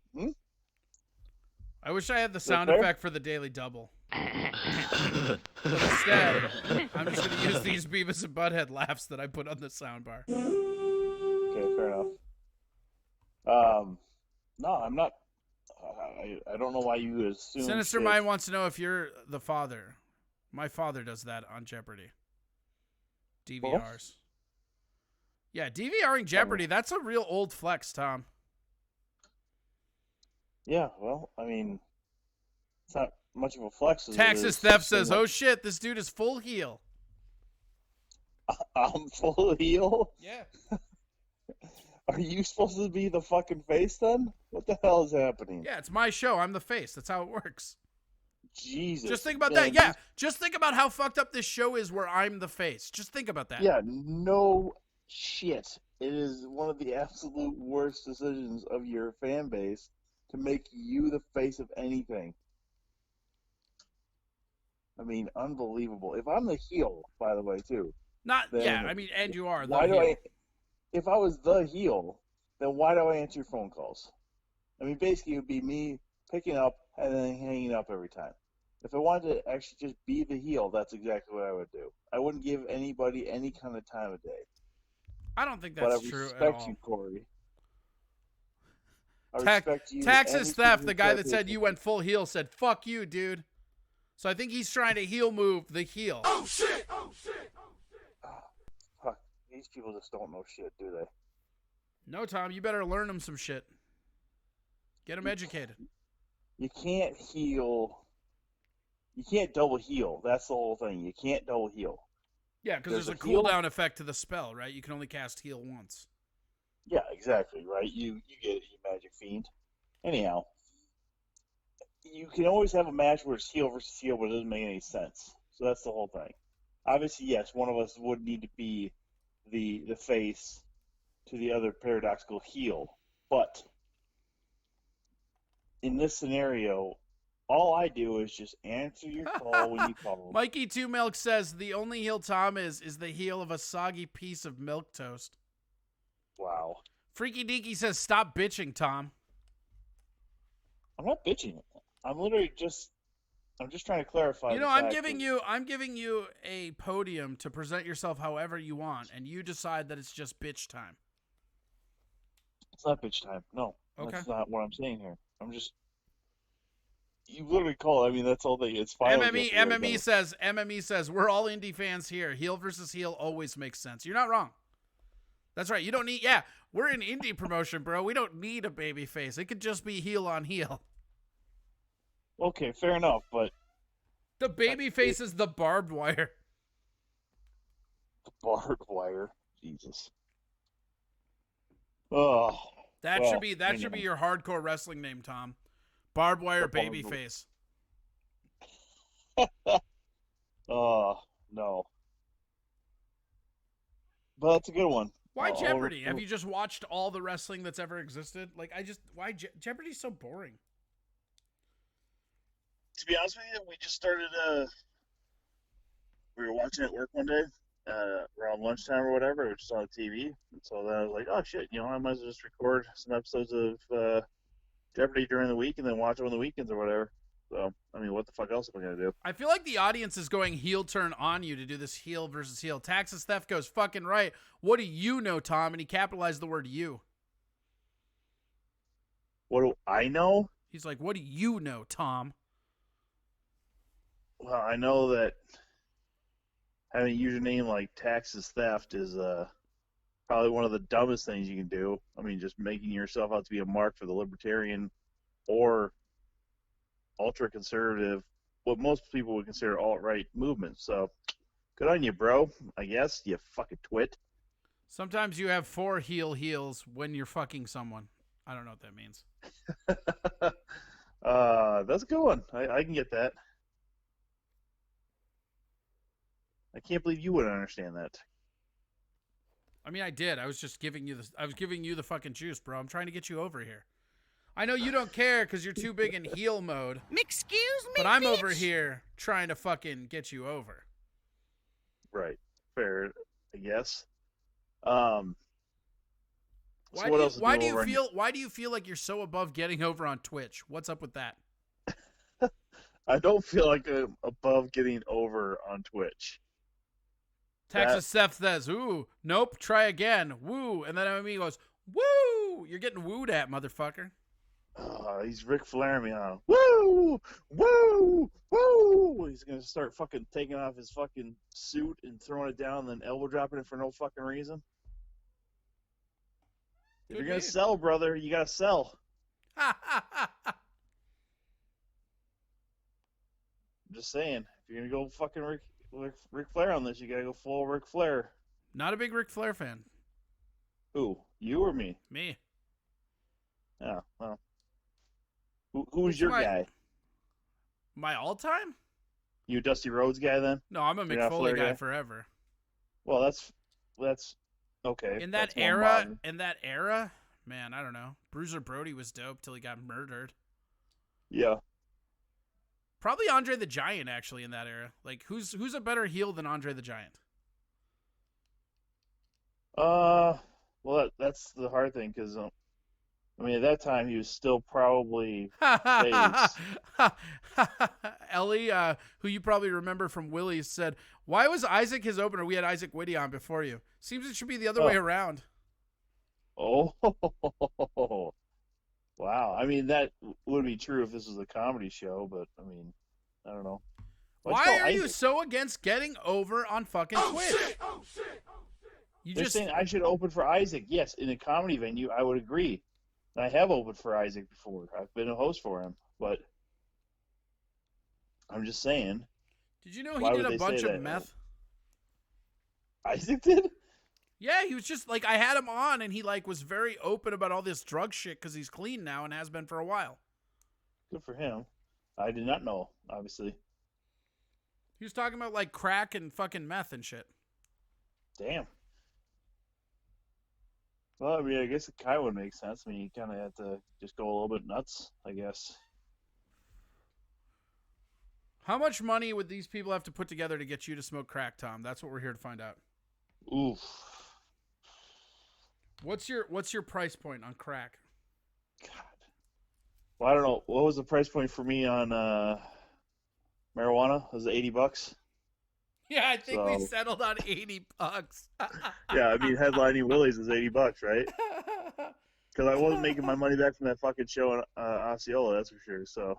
I wish I had the sound fair? effect for the Daily Double. But instead, I'm just going to use these Beavis and Butthead laughs that I put on the soundbar. Okay, fair enough. No, I'm not. I don't know why you would assume. Sinister shit. Mind wants to know if you're the father. My father does that on Jeopardy. DVRs. Yeah, DVRing Jeopardy, that's a real old flex, Tom. Yeah, well, I mean, it's not much of a flex. As it Taxes is Theft says, so oh shit, this dude is full heel. I'm full heel? Yeah. Are you supposed to be the fucking face then? What the hell is happening? Yeah, it's my show. I'm the face. That's how it works. Jesus. Just think about man, that. Yeah, just think about how fucked up this show is where I'm the face. Just think about that. Yeah, no shit. It is one of the absolute worst decisions of your fan base to make you the face of anything. I mean, unbelievable. If I'm the heel, by the way, too. And you are the Why do heel. I? If I was the heel, then why do I answer phone calls? I mean, basically, it would be me picking up and then hanging up every time. If I wanted to actually just be the heel, that's exactly what I would do. I wouldn't give anybody any kind of time of day. I don't think But I that's true at respect all. you, Corey. I respect you. Taxes Anything theft. who The guy tried that to said you went full heel said, "Fuck you, dude." So I think he's trying to heel move the heel. Oh, fuck. These people just don't know shit, do they? No, Tom, you better learn him some shit. Get him educated. You can't heel. You can't double heel. That's the whole thing. You can't double heel. Yeah, because there's a heel. cooldown effect to the spell, right? You can only cast heal once. Yeah, exactly, right? You get it, you magic fiend. Anyhow, you can always have a match where it's heel versus heel, but it doesn't make any sense. So that's the whole thing. Obviously, yes, one of us would need to be the face to the other paradoxical heel. But in this scenario, all I do is just answer your call when you call. Mikey Two Milk says the only heel Tom is the heel of a soggy piece of milk toast. Wow. Freaky Deaky says stop bitching, Tom. I'm not bitching. I'm literally just trying to clarify. You know, I'm giving you a podium to present yourself however you want, and you decide that it's just bitch time. It's not bitch time. No, Okay. That's not what I'm saying here. I'm just. You literally call. I mean, that's all they. It's fine. MME says we're all indie fans here. Heel versus heel always makes sense. You're not wrong. That's right. You don't need. Yeah, we're an indie promotion, bro. We don't need a baby face. It could just be heel on heel. Okay, fair enough, but the baby face is the barbed wire. The barbed wire, Jesus. Oh, that should be your hardcore wrestling name, Tom. Barbed wire baby face. Oh no, but that's a good one. Why Jeopardy? Have you just watched all the wrestling that's ever existed? Like, why Jeopardy's so boring? To be honest with you, we just started. We were watching it at work one day, around lunchtime or whatever. It was just on the TV, and so then I was like, "Oh shit, I might as well just record some episodes of Jeopardy during the week and then watch it on the weekends or whatever." So, I mean, what the fuck else am I gonna do? I feel like the audience is going heel turn on you to do this heel versus heel. Taxes theft goes fucking right. What do you know, Tom? And he capitalized the word "you." What do I know? He's like, "What do you know, Tom?" Well, I know that having a username like Taxes Theft is probably one of the dumbest things you can do. I mean, just making yourself out to be a mark for the libertarian or ultra-conservative, what most people would consider alt-right movement. So, good on you, bro. I guess, you fucking twit. Sometimes you have 4 heels when you're fucking someone. I don't know what that means. That's a good one. I can get that. I can't believe you wouldn't understand that. I mean, I did. I was just giving you the fucking juice, bro. I'm trying to get you over here. I know you don't care because you're too big in heel mode. Excuse me, but I'm bitch. over here trying to fucking get you over. Right. Fair, I guess. Why do you feel like you're so above getting over on Twitch? What's up with that? I don't feel like I'm above getting over on Twitch. Texas Theft says, "Ooh, nope, try again, woo," and then MME goes, "Woo!" You're getting wooed at, motherfucker. He's Ric Flair me on. Woo! Woo! Woo! He's gonna start fucking taking off his fucking suit and throwing it down, and then elbow dropping it for no fucking reason. If you're gonna sell, brother, you gotta sell. I'm just saying, if you're gonna go fucking Ric Flair on this, you gotta go full Ric Flair. Not a big Ric Flair fan. Who? You or me? Me. Yeah, well. Who's your guy? My all-time? You a Dusty Rhodes guy then? No, I'm a Mick Foley guy forever. Well, that's okay. In that era, man, I don't know. Bruiser Brody was dope till he got murdered. Yeah. Probably Andre the Giant, actually, in that era. Like, who's a better heel than Andre the Giant? Well, that's the hard thing, because I mean, at that time, he was still probably face. Ellie, who you probably remember from Willie's, said, "Why was Isaac his opener? We had Isaac Whitty on before you. Seems it should be the other way around." Oh, wow. I mean, that would be true if this was a comedy show, but I mean, I don't know. Why are you so against getting over on fucking Twitch? You They're just saying I should open for Isaac. Yes, in a comedy venue, I would agree. And I have opened for Isaac before. I've been a host for him, but I'm just saying. Did you know he did a bunch of meth? Isaac did? Yeah, he was just like, I had him on, and he like was very open about all this drug shit because he's clean now and has been for a while. Good for him. I did not know, obviously. He was talking about like crack and fucking meth and shit. Damn. Well, I mean, I guess it kind of would make sense. I mean, you kind of have to just go a little bit nuts, I guess. How much money would these people have to put together to get you to smoke crack, Tom? That's what we're here to find out. Oof. What's your price point on crack? God. Well, I don't know. What was the price point for me on marijuana? Was it $80? Yeah, I think we settled on $80. Yeah, I mean, headlining Willie's is $80, right? Because I wasn't making my money back from that fucking show in Osceola, that's for sure. So.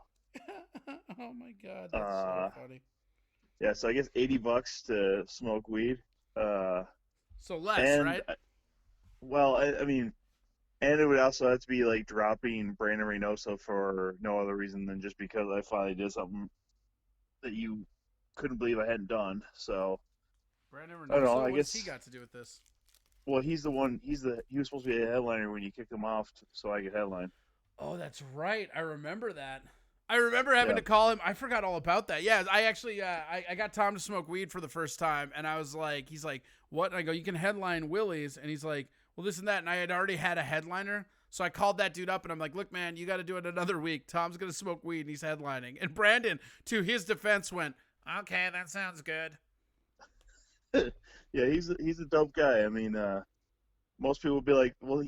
Oh my god, that's so funny. Yeah, so I guess $80 to smoke weed. So less, right? Well, I mean, and it would also have to be like dropping Brandon Reynoso for no other reason than just because I finally did something that you couldn't believe I hadn't done. So Brandon Reynoso, I don't know. I what's guess he got to do with this? Well, he's the one. He was supposed to be a headliner when you kicked him off, so I could headline. Oh, that's right. I remember that. I remember having to call him. I forgot all about that. Yeah, I actually, I got Tom to smoke weed for the first time, and I was like, he's like, what? And I go, you can headline Willie's, and he's like, well, this and that, and I had already had a headliner, so I called that dude up, and I'm like, look, man, you got to do it another week. Tom's gonna smoke weed, and he's headlining. And Brandon, to his defense, went, okay, that sounds good. Yeah, he's a dope guy. I mean, most people would be like, well,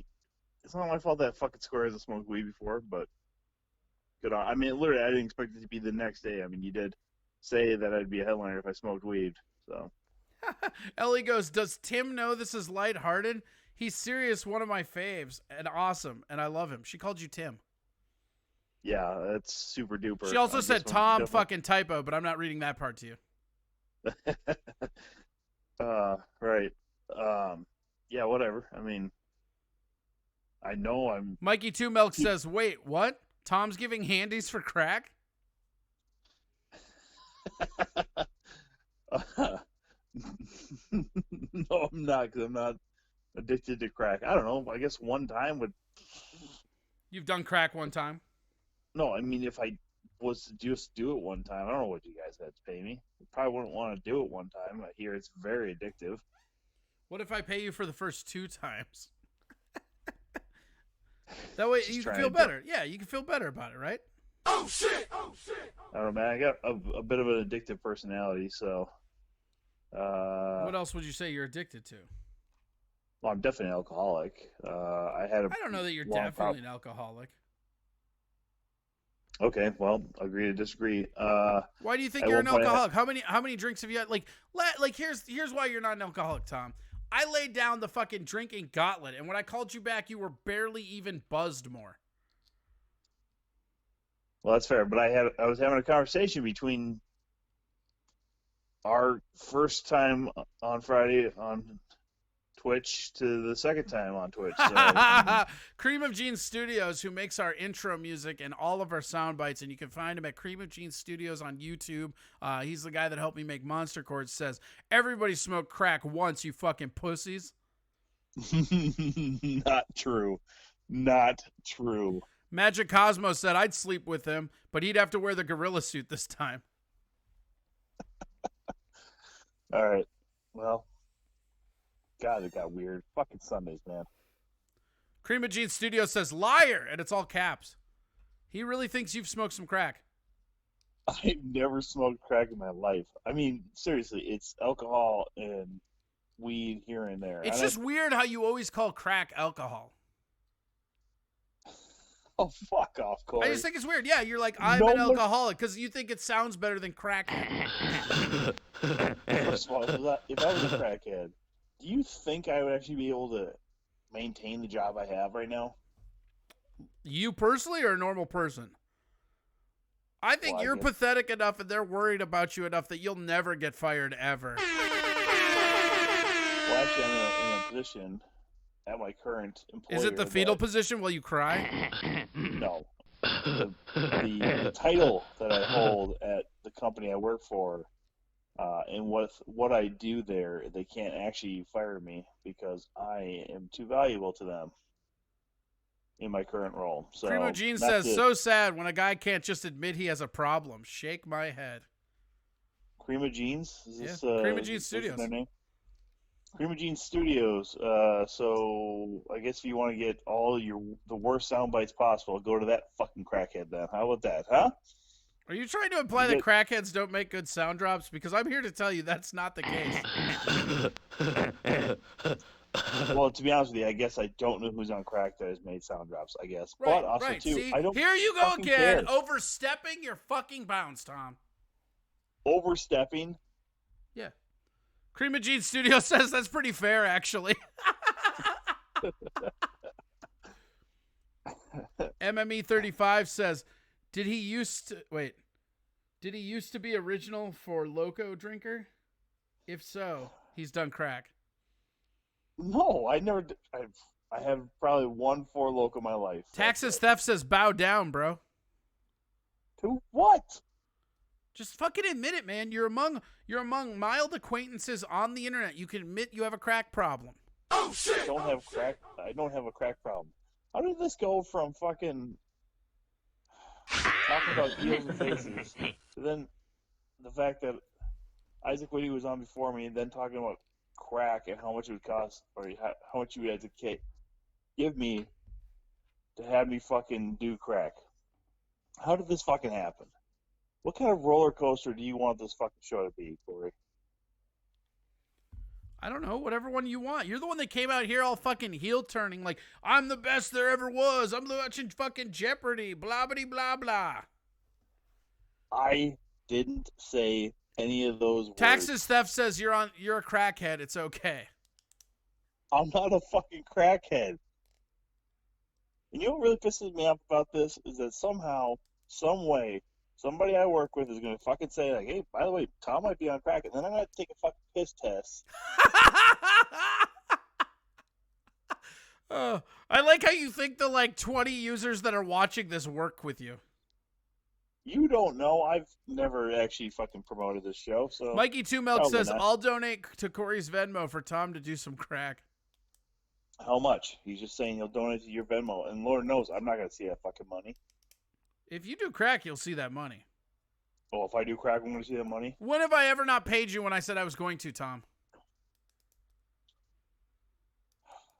it's not my fault that fucking square hasn't smoked weed before, but good on. I mean, literally, I didn't expect it to be the next day. I mean, you did say that I'd be a headliner if I smoked weed, so. Ellie goes, does Tim know this is lighthearted? He's serious, one of my faves, and awesome, and I love him. She called you Tim. Yeah, that's super duper. She also said Tom fucking typo, but I'm not reading that part to you. Right. Yeah, whatever. I mean, I know I'm... Mikey Two Milk says, wait, what? Tom's giving handies for crack? No, I'm not, because I'm not addicted to crack. I don't know. I guess one time would... You've done crack one time? No, I mean, if I was to just do it one time, I don't know what you guys had to pay me. I probably wouldn't want to do it one time. I hear it's very addictive. What if I pay you for the first 2 times? That way you can feel better. Yeah, you can feel better about it, right? Oh, shit! I don't know, man. I got a bit of an addictive personality, so... What else would you say you're addicted to? Well, I'm definitely an alcoholic. I don't know that you're definitely an alcoholic. Okay, well, agree to disagree. Why do you think you're an alcoholic? How many drinks have you had? Like here's why you're not an alcoholic, Tom. I laid down the fucking drinking gauntlet, and when I called you back, you were barely even buzzed more. Well, that's fair, but I was having a conversation between our first time on Friday on Twitch to the second time on Twitch. So. Cream of Jeans Studios, who makes our intro music and all of our sound bites, and you can find him at Cream of Jeans Studios on YouTube. He's the guy that helped me make Monster Chords. Says, everybody smoked crack once, you fucking pussies. Not true. Not true. Magic Cosmo said, I'd sleep with him, but he'd have to wear the gorilla suit this time. All right. Well. God, it got weird. Fucking Sundays, man. Cream of Jeans Studio says, liar, and it's all caps. He really thinks you've smoked some crack. I've never smoked crack in my life. I mean, seriously, it's alcohol and weed here and there. It's just weird how you always call crack alcohol. Oh, fuck off, Corey. I just think it's weird. Yeah, you're like, I'm No an one- alcoholic because you think it sounds better than crackhead. First of all, if I was a crackhead, do you think I would actually be able to maintain the job I have right now? You personally or a normal person? I think Well, I you're guess- pathetic enough and they're worried about you enough that you'll never get fired ever. Well, actually, I'm in a position at my current employer. Is it the fetal that- position while you cry? No. The title that I hold at the company I work for, and what I do there, they can't actually fire me because I am too valuable to them in my current role. So Primo Gene that's says, it. so sad when a guy can't just admit he has a problem. Shake my head. Cream of Jeans? Is this, Yeah, Cream of is Jeans this Studios. their name? Cream of Jeans Studios. So I guess if you want to get all the worst sound bites possible, go to that fucking crackhead then. How about that, huh? Are you trying to imply You that crackheads don't make good sound drops? Because I'm here to tell you that's not the case. Well, to be honest with you, I guess I don't know who's on crack that has made sound drops, I guess. Right, But also, right. too, See, I don't here you go fucking again, care. overstepping your fucking bounds, Tom. Overstepping. Yeah. Cream of Gene Studio says that's pretty fair, actually. MME35 says, did he used to be original for Loco Drinker? If so, he's done crack. No, I never. I have probably one Four Loko in my life. Taxes Theft says, bow down, bro. To what? Just fucking admit it, man. You're among mild acquaintances on the internet. You can admit you have a crack problem. I don't have crack. I don't have a crack problem. How did this go from fucking talking about heels and faces to then the fact that Isaac Whitty was on before me, and then talking about crack and how much it would cost, or how much you would have to give me to have me fucking do crack? How did this fucking happen? What kind of roller coaster do you want this fucking show to be, Corey? I don't know, whatever one you want. You're the one that came out here all fucking heel turning, like, I'm the best there ever was. I'm watching fucking Jeopardy, blah, blah, blah, blah. I didn't say any of those words. Taxes Theft says you're a crackhead. It's okay. I'm not a fucking crackhead. And you know what really pisses me off about this is that somehow, some way, somebody I work with is going to fucking say, like, hey, by the way, Tom might be on crack, and then I'm going to take a fucking piss test. I like how you think the, 20 users that are watching this work with you. You don't know. I've never actually fucking promoted this show, so... Mikey Two Milk Probably says, not. I'll donate to Corey's Venmo for Tom to do some crack. How much? He's just saying he'll donate to your Venmo, and Lord knows I'm not going to see that fucking money. If you do crack, you'll see that money. Oh, if I do crack, I'm going to see that money? When have I ever not paid you when I said I was going to, Tom?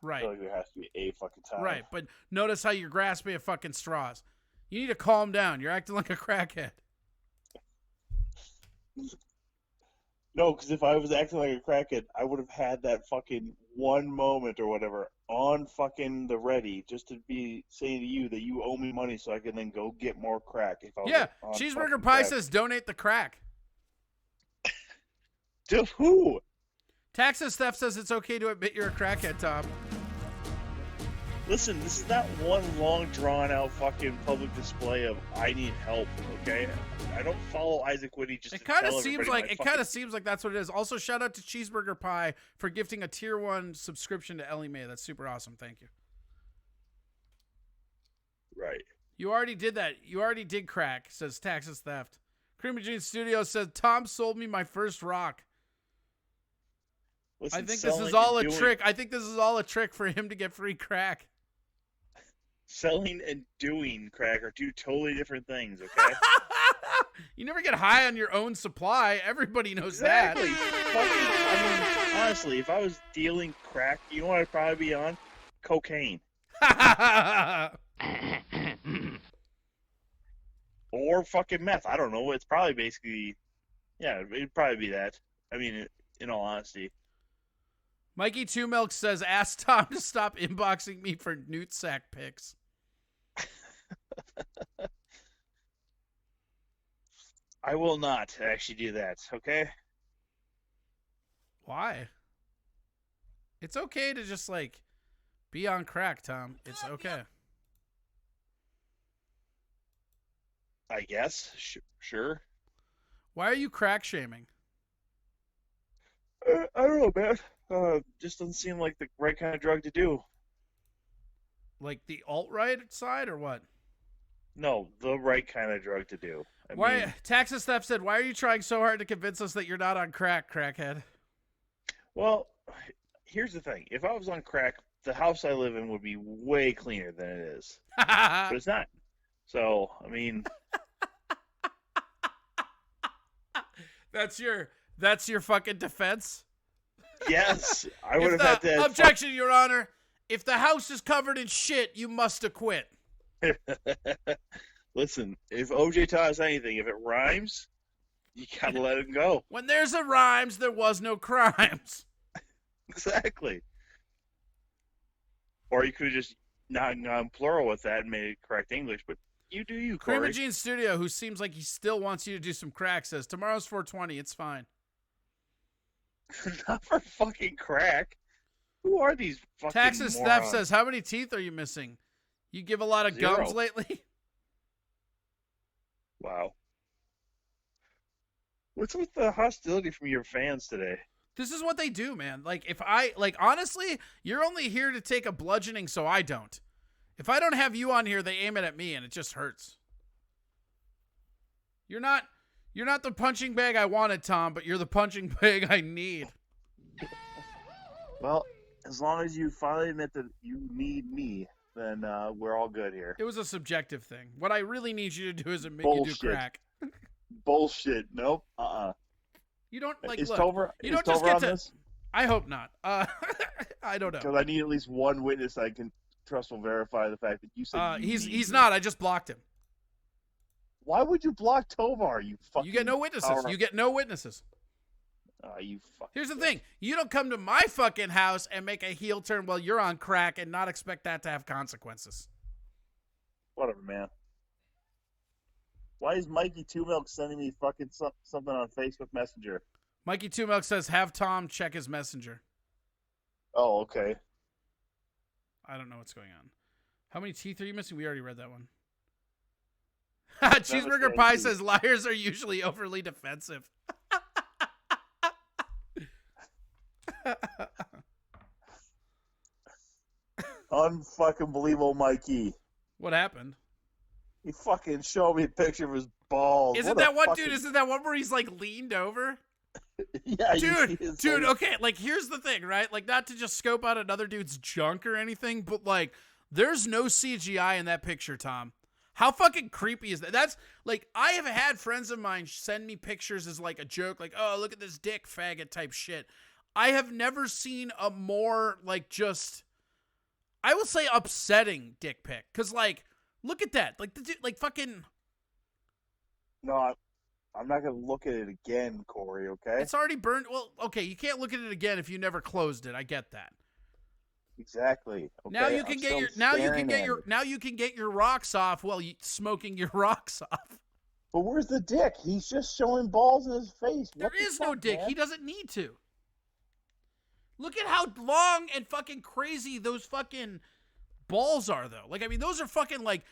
I Right. feel like there has to be a fucking time. Right, but notice how you're grasping at fucking straws. You need to calm down. You're acting like a crackhead. No, because if I was acting like a crackhead, I would have had that fucking one moment or whatever on fucking the ready just to be saying to you that you owe me money so I can then go get more crack. If I was Yeah, on Cheeseburger fucking Pie crack. says donate the crack. To who? Taxes Theft says it's okay to admit you're a crackhead, Tom. Listen, this is not one long, drawn-out fucking public display of I need help. Okay, I don't follow Isaac Whitty just. It to kind of tell seems everybody like my it kind fucking- of seems like that's what it is. Also, shout out to Cheeseburger Pie for gifting a tier 1 subscription to Ellie Mae. That's super awesome. Thank you. Right. You already did that. You already did crack, says Taxes Theft. Cream of Gene Studio says Tom sold me my first rock. Listen, I think selling this is and all a doing- trick. I think this is all a trick for him to get free crack. Selling and doing crack are two totally different things. Okay. You never get high on your own supply. Everybody knows Exactly. I mean, honestly, if I was dealing crack, you know what I'd probably be on? Cocaine. that. Or fucking meth. I don't know. It's probably basically, yeah, it'd probably be that. I mean, in all honesty. Mikey Two Milk says, ask Tom to stop inboxing me for newt sack pics. I will not actually do that. Okay. Why? It's okay to just like be on crack, Tom. It's okay. I guess. Sure. Why are you crack shaming? I don't know, man. Just doesn't seem like the right kind of drug to do. Like the alt-right side or what? No, the right kind of drug to do. I Why? mean, Taxes Theft said, "Why are you trying so hard to convince us that you're not on crack, crackhead?" well, here's the thing. If I was on crack, the house I live in would be way cleaner than it is. But it's not. So, I mean, That's your fucking defense. yes, I would If have the had to. objection, Your Honor. If the house is covered in shit, you must acquit. Listen, if OJ taught us anything, if it rhymes, you gotta let it go. When there's a rhymes, there was no crimes. Exactly. Or you could have just not gone plural with that and made it correct English, but you do you, Corey. Cremagene Studio, who seems like he still wants you to do some crack, says, "Tomorrow's 420, it's fine." Not for fucking crack. Who are these fucking Taxes morons? Theft says, "How many teeth are you missing? You give a lot of 0. gums lately?" Wow. What's with the hostility from your fans today? This is what they do, man. Like, honestly, you're only here to take a bludgeoning so I don't. If I don't have you on here, they aim it at me and it just hurts. You're not the punching bag I wanted, Tom, but you're the punching bag I need. Well, as long as you finally admit that you need me, then we're all good here. It was a subjective thing. What I really need you to do is admit Bullshit. you do crack. Bullshit. Nope. You don't like Is look. Tover? You is don't just Tover get on to. this? I hope not. I don't know. Because I need at least one witness I can trust will verify the fact that you said you he's need me. not. I just blocked him. Why would you block Tovar? You fucking. You get no witnesses. power- You get no witnesses. You fucking. Here's the bitch. thing. You don't come to my fucking house and make a heel turn while you're on crack and not expect that to have consequences. Whatever, man. Why is Mikey Two Milk sending me fucking something on Facebook Messenger? Mikey Two Milk says, "Have Tom check his messenger." Oh, okay. I don't know what's going on. How many teeth are you missing? We already read that one. Cheeseburger Pie says, "Liars are usually overly defensive." Unfucking believable, Mikey. What happened? He fucking showed me a picture of his balls. Isn't that one, dude? Isn't that one where he's like leaned over? Yeah, Dude, okay, like here's the thing, right? Like not to just scope out another dude's junk or anything, but like there's no CGI in that picture, Tom. How fucking creepy is that? That's like I have had friends of mine send me pictures as like a joke, like, "Oh, look at this dick faggot" type shit. I have never seen a more like just I will say upsetting dick pic. Cause like, look at that. Like the dude like fucking No, I'm not gonna look at it again, Corey. Okay. it's already burned. Well, okay, you can't look at it again if you never closed it. I get that. Exactly. Okay? Now you can get your now you can get your rocks off while you smoking your rocks off. But where's the dick? He's just showing balls in his face. There What the is no fuck, dick. man? He doesn't need to. Look at how long and fucking crazy those fucking balls are, though. Like, I mean, those are fucking like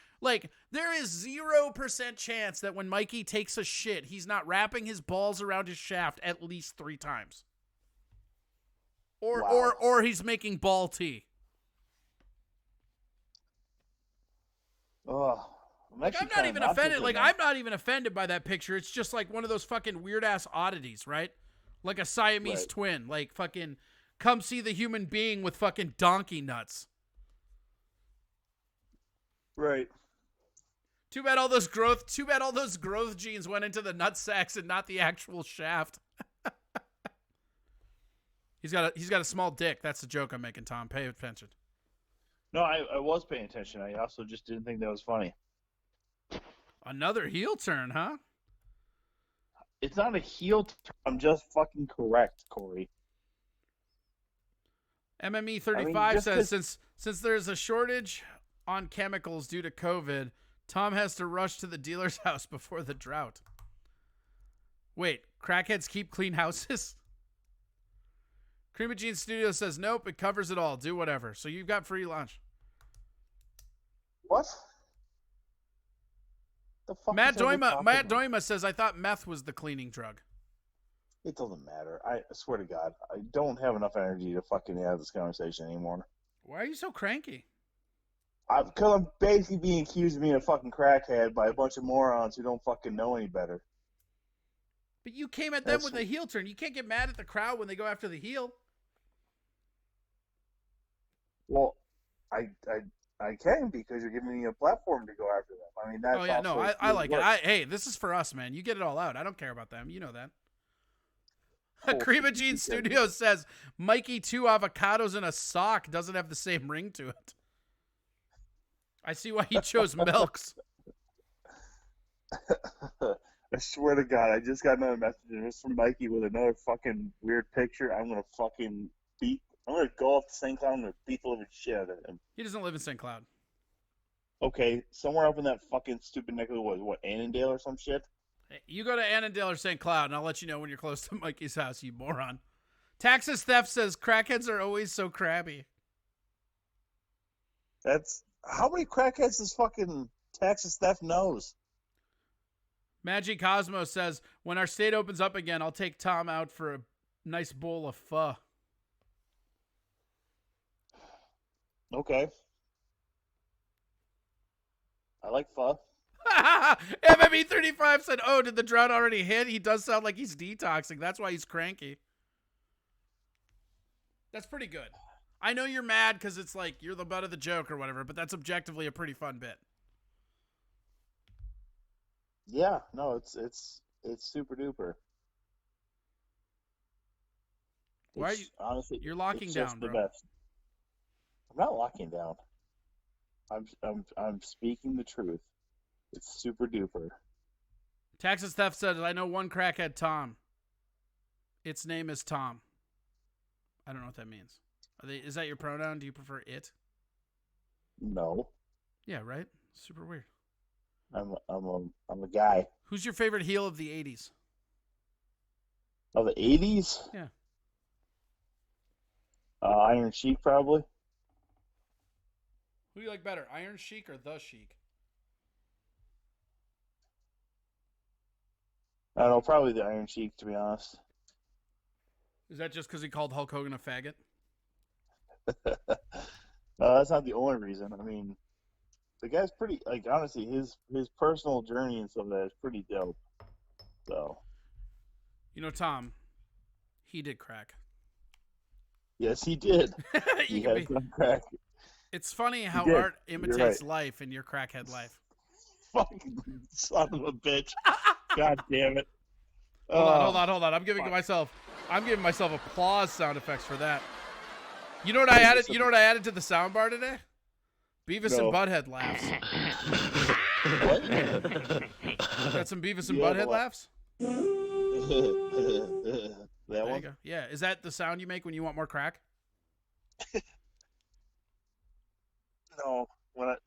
there is 0% chance that when Mikey takes a shit, he's not wrapping his balls around his shaft at least 3 times. Or he's making ball tea. Ugh. Like, I'm not even offended. Like, I'm not even offended by that picture. It's just like one of those fucking weird ass oddities, right? Like a Siamese twin. Like fucking come see the human being with fucking donkey nuts. Right. Too bad all those growth genes went into the nut sacks and not the actual shaft. He's got a small dick. That's the joke I'm making, Tom. Pay attention. No, I was paying attention. I also just didn't think that was funny. Another heel turn, huh? It's not a heel turn. I'm just fucking correct, Corey. MME35 says since there's a shortage on chemicals due to COVID, Tom has to rush to the dealer's house before the drought. Wait, crackheads keep clean houses? Cream of Jean Studio says, nope, it covers it all. Do whatever. So you've got free lunch. What? The fuck Matt is everybody talking about? Doima says, I thought meth was the cleaning drug. It doesn't matter. I swear to God, I don't have enough energy to fucking have this conversation anymore. Why are you so cranky? Because I'm basically being accused of being a fucking crackhead by a bunch of morons who don't fucking know any better. But you came at them with a heel turn. You can't get mad at the crowd when they go after the heel. Well, I can because you're giving me a platform to go after them. I mean, that's I like it. Hey, this is for us, man. You get it all out. I don't care about them. You know that. Cream of Jean Studios says Mikey 2 avocados in a sock doesn't have the same ring to it. I see why he chose Milks. I swear to God, I just got another message. It's from Mikey with another fucking weird picture. I'm gonna go up to St. Cloud. I'm gonna beat the living shit out of him. He doesn't live in St. Cloud. Okay, somewhere up in that fucking stupid neck of the woods. What, Annandale or some shit? Hey, you go to Annandale or St. Cloud, and I'll let you know when you're close to Mikey's house, you moron. Taxes Theft says crackheads are always so crabby. That's how many crackheads does fucking Texas Theft knows? Magic Cosmo says, when our state opens up again, I'll take Tom out for a nice bowl of pho. Okay. I like pho. MME35 said, oh, did the drought already hit? He does sound like he's detoxing. That's why he's cranky. That's pretty good. I know you're mad because it's like you're the butt of the joke or whatever, but that's objectively a pretty fun bit. Yeah, no, it's super duper. Why are you? Honestly, You're locking it's down, just the bro. best. I'm not locking down. I'm speaking the truth. It's super duper. Taxes Theft said, I know one crackhead, Tom. Its name is Tom. I don't know what that means. Is that your pronoun? Do you prefer it? No, Yeah, right? Super weird. I'm a guy Who's your favorite heel of the 80s? of the '80s. Yeah. Iron Sheik probably. Who do you like better, Iron Sheik or The Sheik? I don't know, probably the Iron Sheik to be honest. Is that just because he called Hulk Hogan a faggot? That's not the only reason. I mean, the guy's pretty, like, honestly, his personal journey and stuff like that is pretty dope. So. You know, Tom, he did crack. Yes, he did. You He can has be- done crack. It's funny how did. art You're imitates right. life in your crackhead life. Fucking son of a bitch. God damn it. Hold on. I'm giving myself applause sound effects for that. You know what I added? You know what I added to the soundbar today? Beavis and Butthead laughs. What? Got some Beavis and Yeah, Butthead what? laughs? That There you one? go. Yeah. Is that the sound you make when you want more crack? No.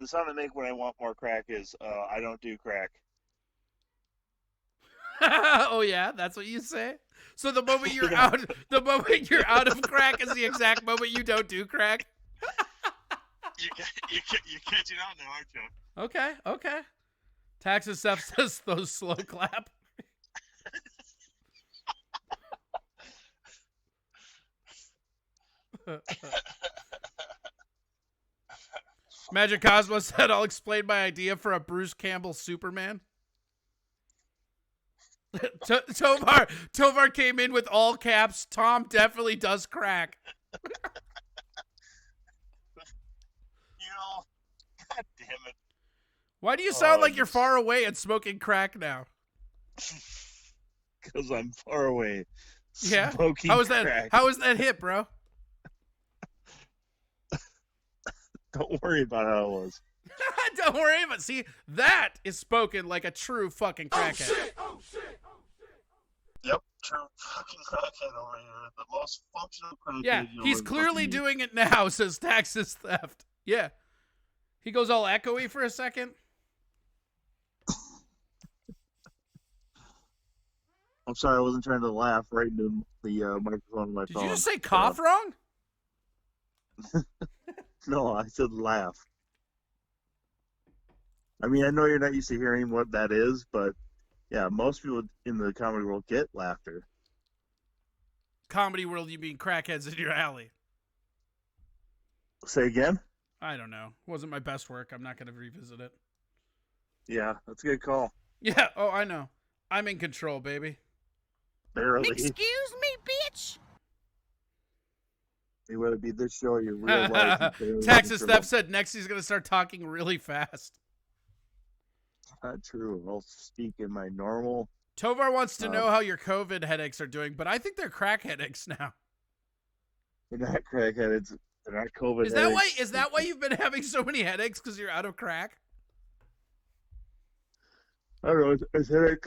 The sound I make when I want more crack is I don't do crack. Oh yeah, that's what you say. So the moment you're out of crack is the exact moment you don't do crack. You're catching on now, aren't you? Okay. Taxes Theft says those slow clap. Magic Cosmos said, I'll explain my idea for a Bruce Campbell Superman. Tovar came in with all caps. Tom definitely does crack. God damn it. Why do you sound like you're far away and smoking crack now? Because I'm far away. Yeah. Smoking How was that? crack. How was that hit, bro? Don't worry about how it was. Don't worry about. See, that is spoken like a true fucking crackhead. Yep, true fucking crackhead over here. The most functional crackhead. Yeah, he's clearly doing it now, says Taxes Theft. Yeah. He goes all echoey for a second. I'm sorry, I wasn't trying to laugh right into the microphone on my Did phone. you just say cough wrong? No, I said laugh. I mean, I know you're not used to hearing what that is, but yeah, most people in the comedy world get laughter. Comedy world, you mean crackheads in your alley? Say again? I don't know. Wasn't my best work. I'm not going to revisit it. Yeah, that's a good call. Yeah. Oh, I know. I'm in control, baby. Barely. Excuse me, bitch. You want to be this show, your real life. Texas Steph said next he's going to start talking really fast. Not true. I'll speak in my normal. Tovar wants to know how your COVID headaches are doing, but I think they're crack headaches now. They're not crack headaches. They're not COVID Is headaches. that why you've been having so many headaches? Because you're out of crack? I don't know. It's headache.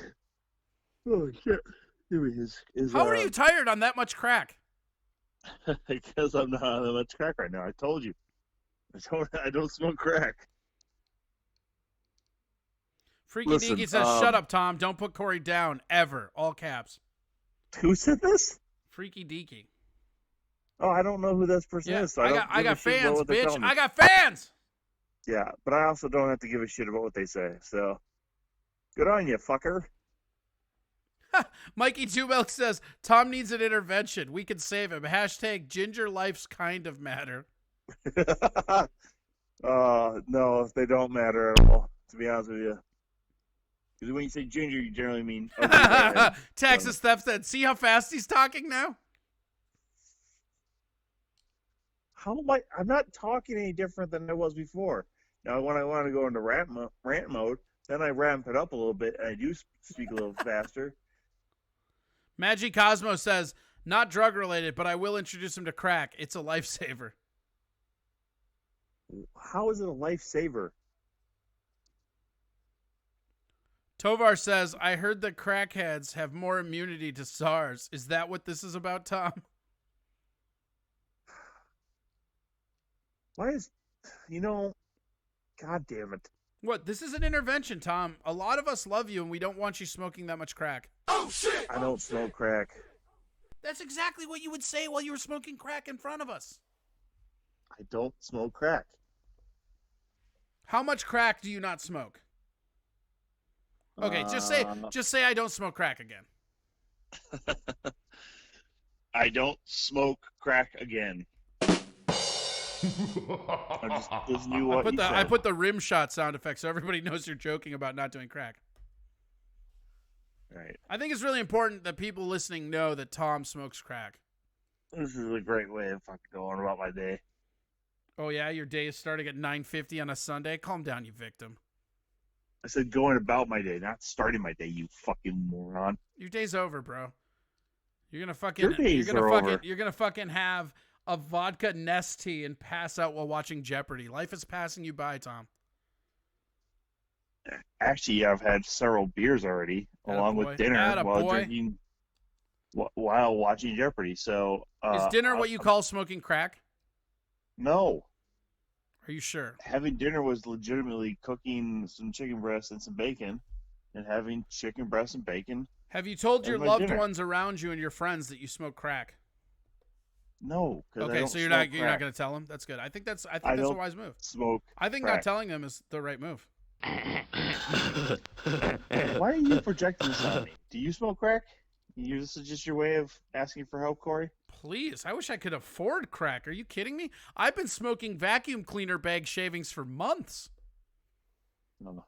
Oh, shit. How are you tired on that much crack? Because I'm not on that much crack right now. I told you. I don't smoke crack. Freaky Listen, Deaky says, shut up, Tom. Don't put Corey down. Ever. All caps. Who said this? Freaky Deaky. Oh, I don't know who this person is. So I got fans, bitch. telling me. I got fans. Yeah, but I also don't have to give a shit about what they say. So, good on you, fucker. Mikey Two Milk says, Tom needs an intervention. We can save him. Hashtag ginger life's kind of matter. No, they don't matter at all, to be honest with you. Because when you say ginger, you generally mean ugly redhead. Texas Steph said, see how fast he's talking now? How am I? I'm not talking any different than I was before. Now, when I want to go into rant mode, then I ramp it up a little bit, and I do speak a little faster. Magic Cosmo says, not drug related, but I will introduce him to crack. It's a lifesaver. How is it a lifesaver? Tovar says, I heard that crackheads have more immunity to SARS. Is that what this is about, Tom? Why is, God damn it. What? This is an intervention, Tom. A lot of us love you, and we don't want you smoking that much crack. Oh, shit! I don't smoke crack. That's exactly what you would say while you were smoking crack in front of us. I don't smoke crack. How much crack do you not smoke? Okay, just say I don't smoke crack again. I don't smoke crack again. I put the rim shot sound effect so everybody knows you're joking about not doing crack. Right. I think it's really important that people listening know that Tom smokes crack. This is a great way of fucking going about my day. Oh yeah, your day is starting at 9:50 on a Sunday. Calm down, you victim. I said going about my day, not starting my day, you fucking moron. Your day's over, bro. You're gonna fucking have a vodka Nestea and pass out while watching Jeopardy. Life is passing you by, Tom. Actually, I've had several beers already, along with dinner while watching Jeopardy. So is dinner what you call smoking crack? No. Are you sure? Having dinner was legitimately cooking some chicken breast and some bacon, and having chicken breast and bacon. Have you told your loved ones around you and your friends that you smoke crack? No. Okay, so you're not going to tell them. That's good. I think that's a wise move. I think crack. Not telling them is the right move. Why are you projecting this on me? Do you smoke crack? This is just your way of asking for help, Corey? Please, I wish I could afford crack. Are you kidding me? I've been smoking vacuum cleaner bag shavings for months. No.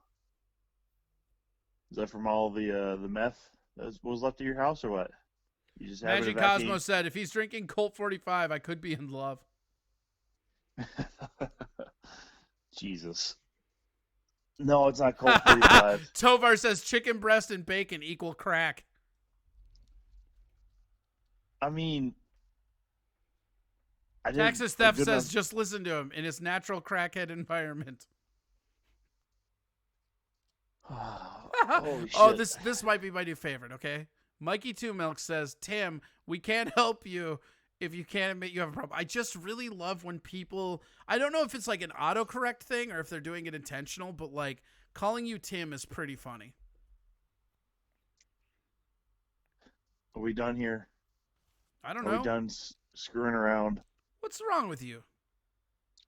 Is that from all the meth that was left at your house, or what? You just have Magic Cosmo said, if he's drinking Colt 45, I could be in love. Jesus. No, it's not Colt 45. Tovar says chicken breast and bacon equal crack. I mean, Texas Theft says just listen to him in his natural crackhead environment. Holy shit. Oh, this might be my new favorite, okay? Mikey Two Milk says, Tim, we can't help you if you can't admit you have a problem. I just really love when people, I don't know if it's like an autocorrect thing or if they're doing it intentional, but like calling you Tim is pretty funny. Are we done here? I don't Are know. we done screwing around? What's wrong with you?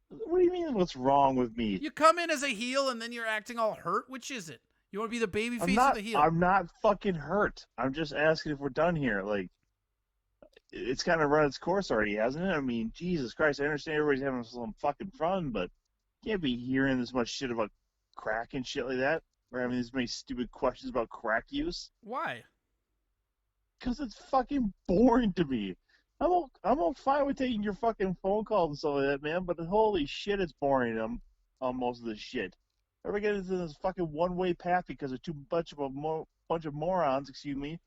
What do you mean? What's wrong with me? You come in as a heel and then you're acting all hurt. Which is it? You want to be the baby face or the heel? I'm not fucking hurt. I'm just asking if we're done here. Like, it's kind of run its course already, hasn't it? I mean, Jesus Christ, I understand everybody's having some fucking fun, but you can't be hearing this much shit about crack and shit like that. Or having this many stupid questions about crack use. Why? Because it's fucking boring to me. I'm all fine with taking your fucking phone calls and stuff like that, man, but holy shit, it's boring on most of this shit. Everybody get into this fucking one-way path because of bunch of morons, excuse me,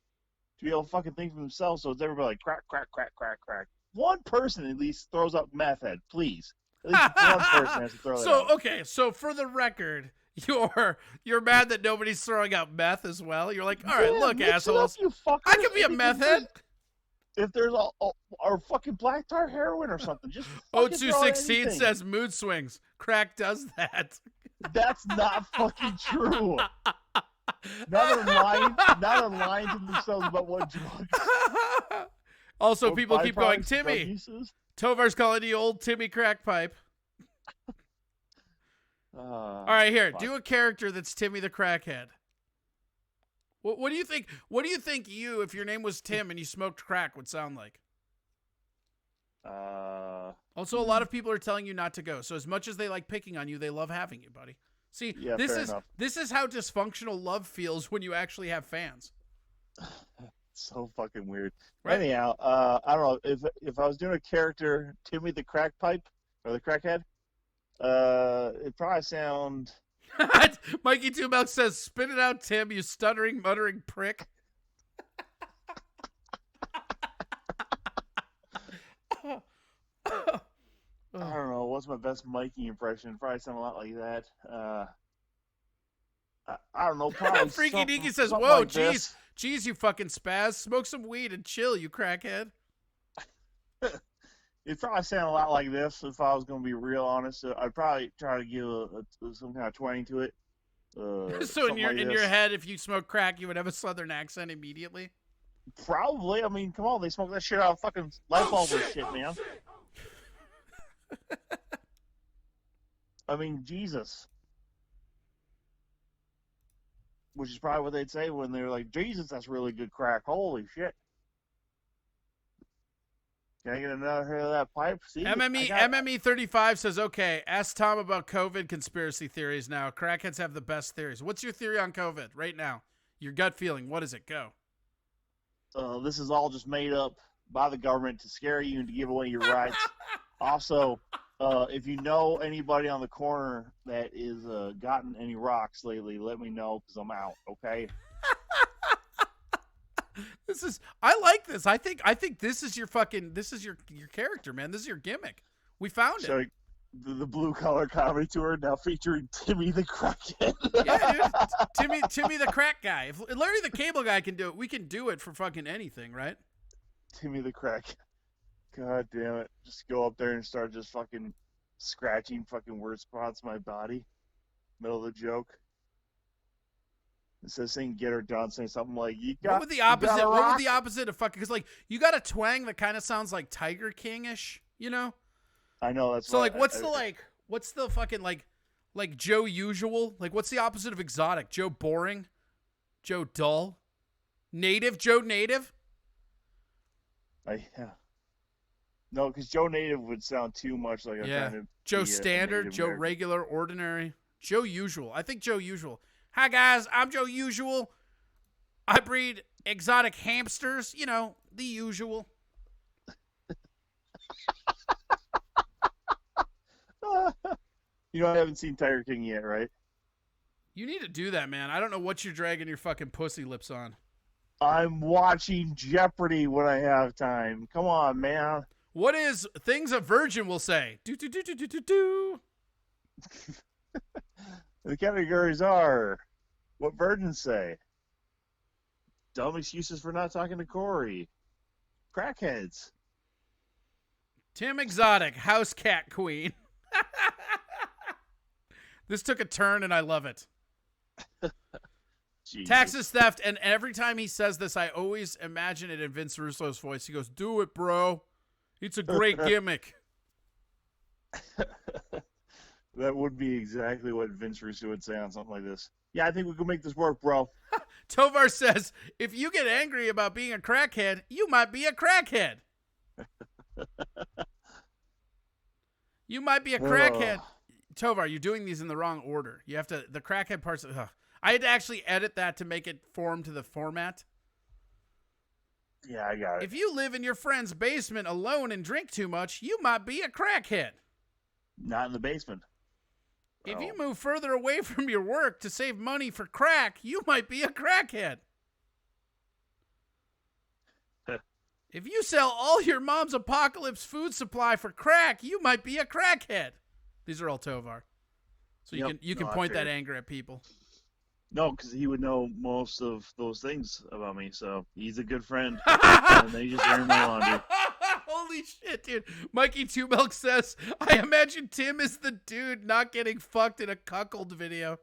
to be able to fucking think for themselves, so it's everybody like crack, crack, crack, crack, crack. One person at least throws up meth head, please. At least one person has to throw it out. Okay, so for the record, you're mad that nobody's throwing out meth as well. You're like, all right, look, mix it assholes, up, you fuckers. I could be a meth head. If there's a fucking black tar heroin or something, just fucking throw out 0216 anything. says mood swings. Crack does that. That's not fucking true. Not a line to themselves about what drugs. Also, or people keep going, byproducts Timmy. drug uses. Tovar's calling you old Timmy Crack Pipe. All right, here, do a character that's Timmy the Crackhead. What do you think? What do you think if your name was Tim and you smoked crack, would sound like? Also, a lot of people are telling you not to go. So as much as they like picking on you, they love having you, buddy. See, Yeah, this is how dysfunctional love feels when you actually have fans. So fucking weird. Right. Anyhow, I don't know if I was doing a character, Timmy the Crack Pipe or the Crackhead, it'd probably sound. Mikey Two Milk says, "Spit it out, Tim, you stuttering, muttering prick." I don't know. What's my best Mikey impression? Probably sound a lot like that. I don't know. Probably Freaky something- Deaky says, something "Whoa, like this. jeez, you fucking spaz. Smoke some weed and chill, you crackhead." It'd probably sound a lot like this if I was going to be real honest. I'd probably try to give some kind of twang to it. So in your head, if you smoke crack, you would have a southern accent immediately. Probably. I mean, come on, they smoke that shit out of fucking light bulbs and shit, man. I mean, Jesus. Which is probably what they'd say when they were like, Jesus, that's really good crack. Holy shit. Can I get another hit of that pipe? See, MME 35 says, "Okay, ask Tom about COVID conspiracy theories now. Crackheads have the best theories. What's your theory on COVID right now? Your gut feeling. What is it? Go." This is all just made up by the government to scare you and to give away your rights. Also, if you know anybody on the corner that is gotten any rocks lately, let me know because I'm out. Okay. I like this. I think this is your character, man. This is your gimmick. We found it. So the blue collar comedy tour now featuring Timmy the Crackhead. Yeah, dude. Timmy the Crack Guy. If Larry the Cable Guy can do it, we can do it for fucking anything, right? Timmy the Crack. God damn it. Just go up there and start just fucking scratching fucking word spots in my body. Middle of the joke. Instead of saying get her done, saying something like, what would the opposite of fucking, because like you got a twang that kind of sounds like Tiger King-ish, you know? I know, that's so like what's the fucking like Joe Usual? Like what's the opposite of exotic? Joe Boring? Joe Dull? Native? Joe Native? Yeah. No, because Joe Native would sound too much like Joe Standard, Joe Regular, Ordinary, Joe Usual. I think Joe Usual. Hi guys, I'm Joe Usual. I breed exotic hamsters, you know, the usual. You know, I haven't seen Tiger King yet, right? You need to do that, man. I don't know what you're dragging your fucking pussy lips on. I'm watching Jeopardy when I have time. Come on, man. What is things a virgin will say? Do do do do do do do. The categories are what virgins say, dumb excuses for not talking to Corey, crackheads, Tim Exotic, house cat queen. This took a turn and I love it. Jesus. Taxes theft, and every time he says this, I always imagine it in Vince Russo's voice. He goes, "Do it, bro. It's a great gimmick." That would be exactly what Vince Russo would say on something like this. Yeah, I think we can make this work, bro. Tovar says, "If you get angry about being a crackhead, you might be a crackhead. You might be a crackhead." Tovar, you're doing these in the wrong order. You have to, the crackhead parts. I had to actually edit that to make it form to the format. Yeah, I got it. If you live in your friend's basement alone and drink too much, you might be a crackhead. Not in the basement. If Well, you move further away from your work to save money for crack, you might be a crackhead. If you sell all your mom's apocalypse food supply for crack, you might be a crackhead. These are all Tovar. So you can I point that figured. anger at people. No, because he would know most of those things about me, so he's a good friend. And they just air my laundry. Holy shit, dude. Mikey Two Milk says, "I imagine Tim is the dude not getting fucked in a cuckold video."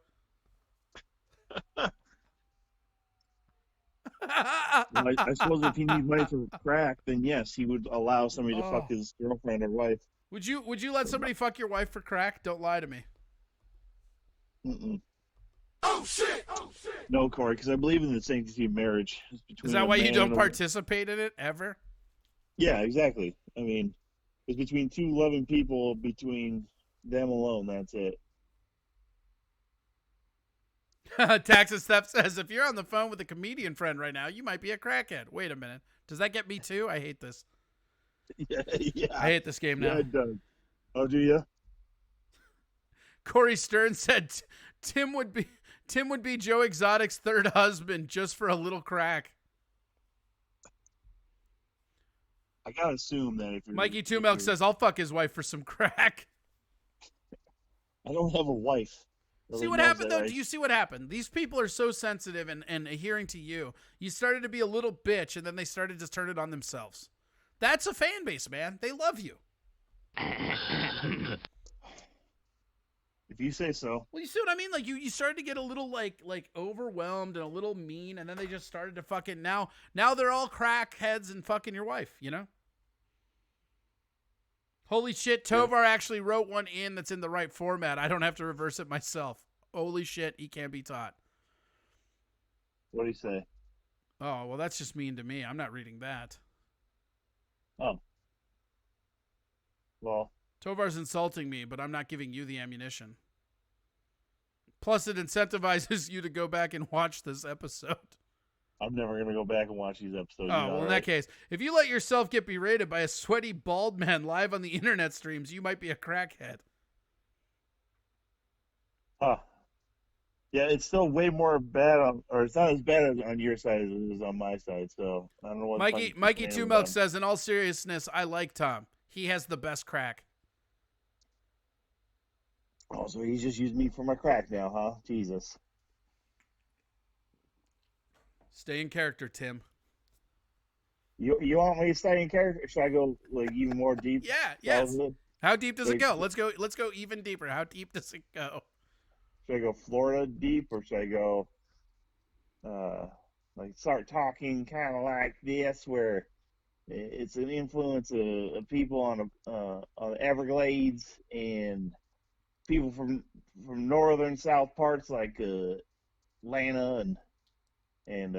Well, I suppose if he needs money for crack, then yes, he would allow somebody to Oh. fuck his girlfriend or wife. Would you let somebody fuck your wife for crack? Don't lie to me. Mm-mm. Oh shit! No, Corey, because I believe in the sanctity of marriage. It's Is between that a why you man don't and a- participate in it ever? Yeah, exactly. I mean, it's between two loving people, between them alone. That's it. Taxes Theft says, "If you're on the phone with a comedian friend right now, you might be a crackhead." Wait a minute. Does that get me too? I hate this. Yeah, yeah. I hate this game now. Yeah, it does. Oh, do you? Corey Stern said Tim would be Joe Exotic's third husband just for a little crack. I gotta assume that if you're Mikey Two if Milk you're- says, "I'll fuck his wife for some crack." I don't have a wife. See what happened, though? Do you see what happened? These people are so sensitive and adhering to you. You started to be a little bitch, and then they started to turn it on themselves. That's a fan base, man. They love you. If you say so. Well, you see what I mean? Like, you started to get a little, like overwhelmed and a little mean, and then they just started to fucking, now they're all crackheads and fucking your wife, you know? Holy shit, Tovar actually wrote one in that's in the right format. I don't have to reverse it myself. Holy shit, he can't be taught. What do you say? Oh, well, that's just mean to me. I'm not reading that. Oh. Well, Tovar's insulting me, but I'm not giving you the ammunition. Plus, it incentivizes you to go back and watch this episode. I'm never gonna go back and watch these episodes. Oh, well, in that case, if you let yourself get berated by a sweaty bald man live on the internet streams, you might be a crackhead. Huh. Yeah, it's still way more bad on, or it's not as bad on your side as it is on my side. So I don't know what. Mikey Two Milk says, "In all seriousness, I like Tom. He has the best crack." Oh, so he's just used me for my crack now, huh? Jesus. Stay in character, Tim. You want me to stay in character? Or should I go like even more deep? Yeah, yes. Childhood? How deep does it Wait. go? Let's go even deeper. How deep does it go? Should I go Florida deep, or should I go like start talking kind of like this, where it's an influence of people on the Everglades and people from northern south parts like Atlanta and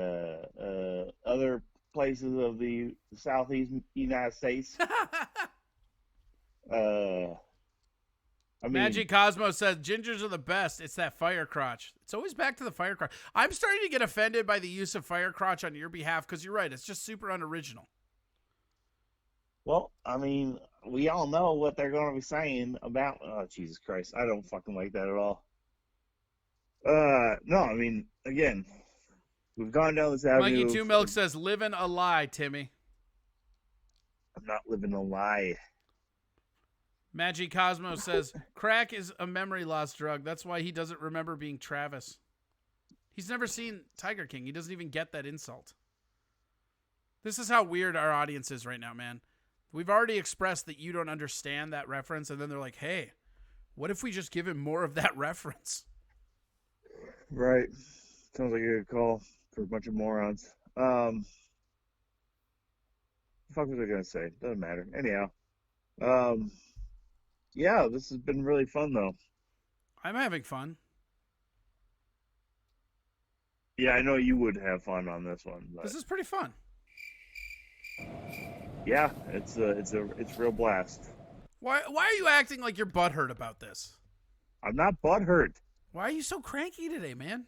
other places of the southeast United States. I mean, Magic Cosmo says, "Gingers are the best. It's that fire crotch." It's always back to the fire crotch. I'm starting to get offended by the use of fire crotch on your behalf because you're right. It's just super unoriginal. well, I mean, we all know what they're going to be saying about. Oh, Jesus Christ, I don't fucking like that at all. No, I mean, again, we've gone down this avenue. Mikey Two Milk says, "Living a lie, Timmy." I'm not living a lie. Magic Cosmo says, "Crack is a memory loss drug. That's why he doesn't remember being Travis. He's never seen Tiger King. He doesn't even get that insult." This is how weird our audience is right now, man. We've already expressed that you don't understand that reference, and then they're like, "Hey, what if we just give him more of that reference?" Right. Sounds like a good call for a bunch of morons. The fuck was I gonna say? Doesn't matter. Anyhow, um, yeah, this has been really fun though. I'm having fun. Yeah, I know you would have fun on this one, but This is pretty fun. yeah, it's a real blast. Why are you acting like you're butthurt about this? I'm not butthurt. Why are you so cranky today, man?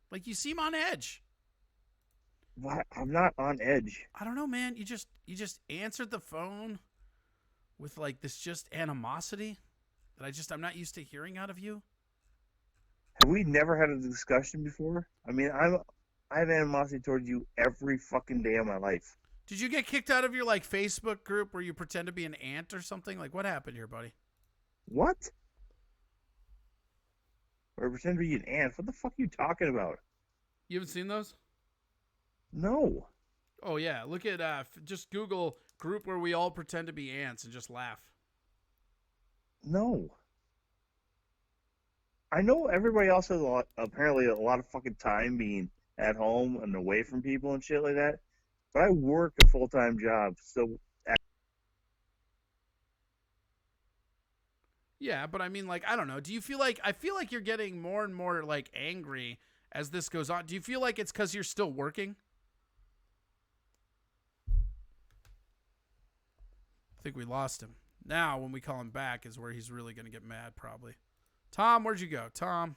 Like you seem on edge. Why? I'm not on edge. I don't know, man. You just answered the phone with like this just animosity that I'm not used to hearing out of you. Have we never had a discussion before? I mean, I have animosity towards you every fucking day of my life. Did you get kicked out of your like Facebook group where you pretend to be an ant or something? Like what happened here, buddy? What? Or pretend to be an ant? What the fuck are you talking about? You haven't seen those? No. Oh yeah, look at just Google group where we all pretend to be ants and just laugh. No. I know everybody else has apparently a lot of fucking time being at home and away from people and shit like that. But I work a full-time job, so Yeah, but I mean, like, I don't know. Do you feel like I feel like you're getting more and more like angry as this goes on? Do you feel like it's because you're still working? I think we lost him. Now, when we call him back, is where he's really going to get mad, probably. Tom, where'd you go? Tom.